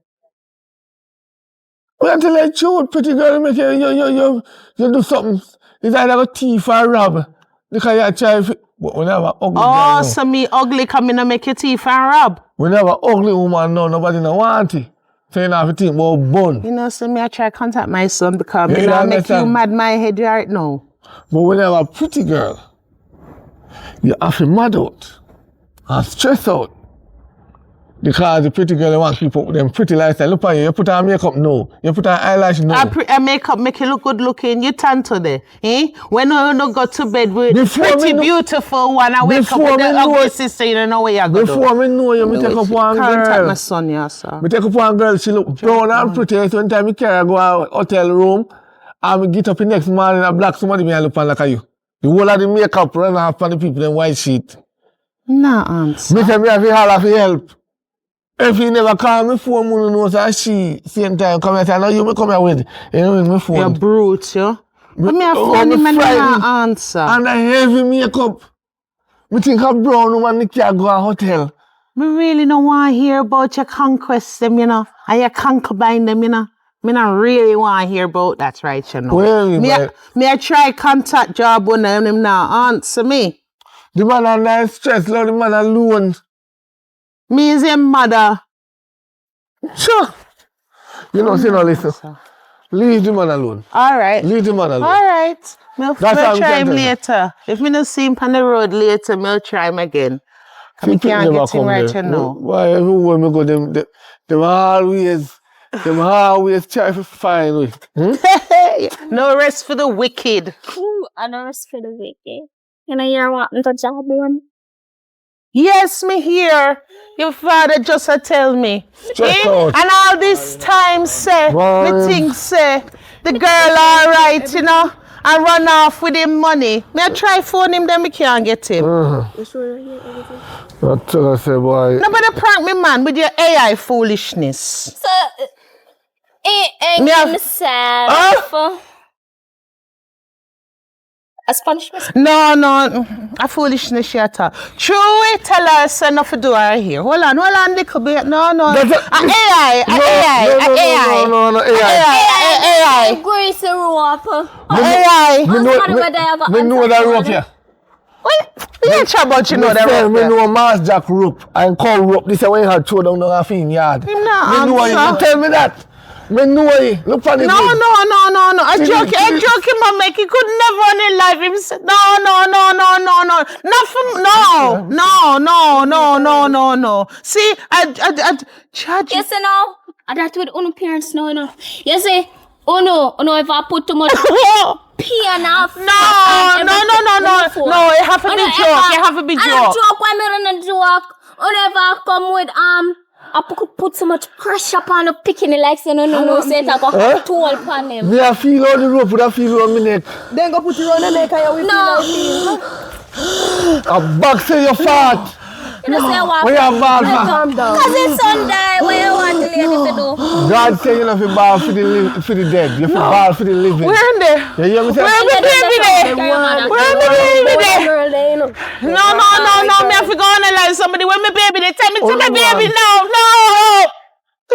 Well, until I choose pretty girl, make you do something. It's either a thief or rob. Because you try but we never ugly girl. Oh, so me ugly come in and make your teeth and rob. We never ugly woman, no, nobody no want it. So you know, have to think about bun. You know, so me I try to contact my son because Yeah, me you not make you understand? mad my head right now. But when you have a pretty girl, you have to mad out and stress out. Because the pretty girl, they want to keep up with them pretty lifestyle. Look at you, you put on makeup, no. You put on eyelash, no. I makeup make you look good looking. You turn to there. Eh? When you no go to bed with Before pretty me know- beautiful one, I wake up Before with me the know ugly it- sister, you don't know where you go. Before me know you, me take up one Contact my girl. son, yeah, sir. Me take up one girl, she look brown and pretty. So one time me carry her go to a hotel room, and me get up the next morning and black somebody me and look on like you. The whole of the makeup run off on the people in white sheet. Nah, answer. Me say me have to holler for help. If he never call me phone, me know say she same time come here say, no, you me come here with. You know me phone. You're brute, yo. But me a Oh, phone me him and he frightened. not answer. And a heavy makeup. Me think a brown woman me can't go to a hotel. Me really don't want to hear about your conquest them, you know. And your concubine them, you know. Me not really want to hear about that, right, you know. Well, me I try contact job one and him not answer me. The man under stress, love the man alone. Me is your mother. Sure. You know, see, no, listen. Leave the man alone. All right. Leave the man alone. All right. I'll That's how we try can him tell you. later. If me not see him on the road later, I'll try him again. See, I people can't never get him come right, there. you know. Why everywhere me go, them always try to find me. No rest for the wicked. Ooh, I know it's for the wicked. You know, you're wanting to job one. Yes, me here. Your father just tell me. Stress out. And all this time say, me think say, the girl all right, you know, and run off with him money. Me I try phone him, then me can't get him. That's what I say, boy. Nobody prank me, man, with your AI foolishness. So, it ain't Me have- himself. As punishment. No, a foolishness she talk. True, we tell her say not to do her here. Hold on, little bit. No. That's a- AI. No, AI. Grace rope. AI. Me know that rope here. What? You ain't sure about you know that Me rope. know Mars Jack rope and call rope. This is when you had throw down the fin yard. Him not Me know it. answer. You tell me that. Me know it. Look for the No. A joke him make he could never in his life him say, no. See, I charge You see now? And that with uno parents know, you know. You see, uno if I put too much pain off. No, it have to be joke. It have to be And a joke. joke, why me run a joke? Uno if I come with I could put so much pressure upon the picking it like say no, say it I go have to hold upon him. Me a feel all the rope, but I feel on my neck. Then go put it on the neck and you will No. A box say you fart. You know say what? When you have ball for. calm down. Cause it's Sunday, what you want the lady to do? God say you know fi ball for the dead. You fi ball for the living. Where in there? You hear me say? Where my baby there? Where my baby there? Girl, they know. No. Me have to go on and line somebody. Where my baby there? Tell me to my baby now.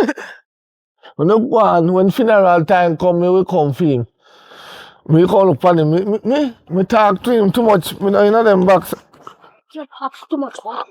No. When you go on, when funeral time come, me will come for him. Me call upon him. Me talk to him too much. Me know them box. You have too much work.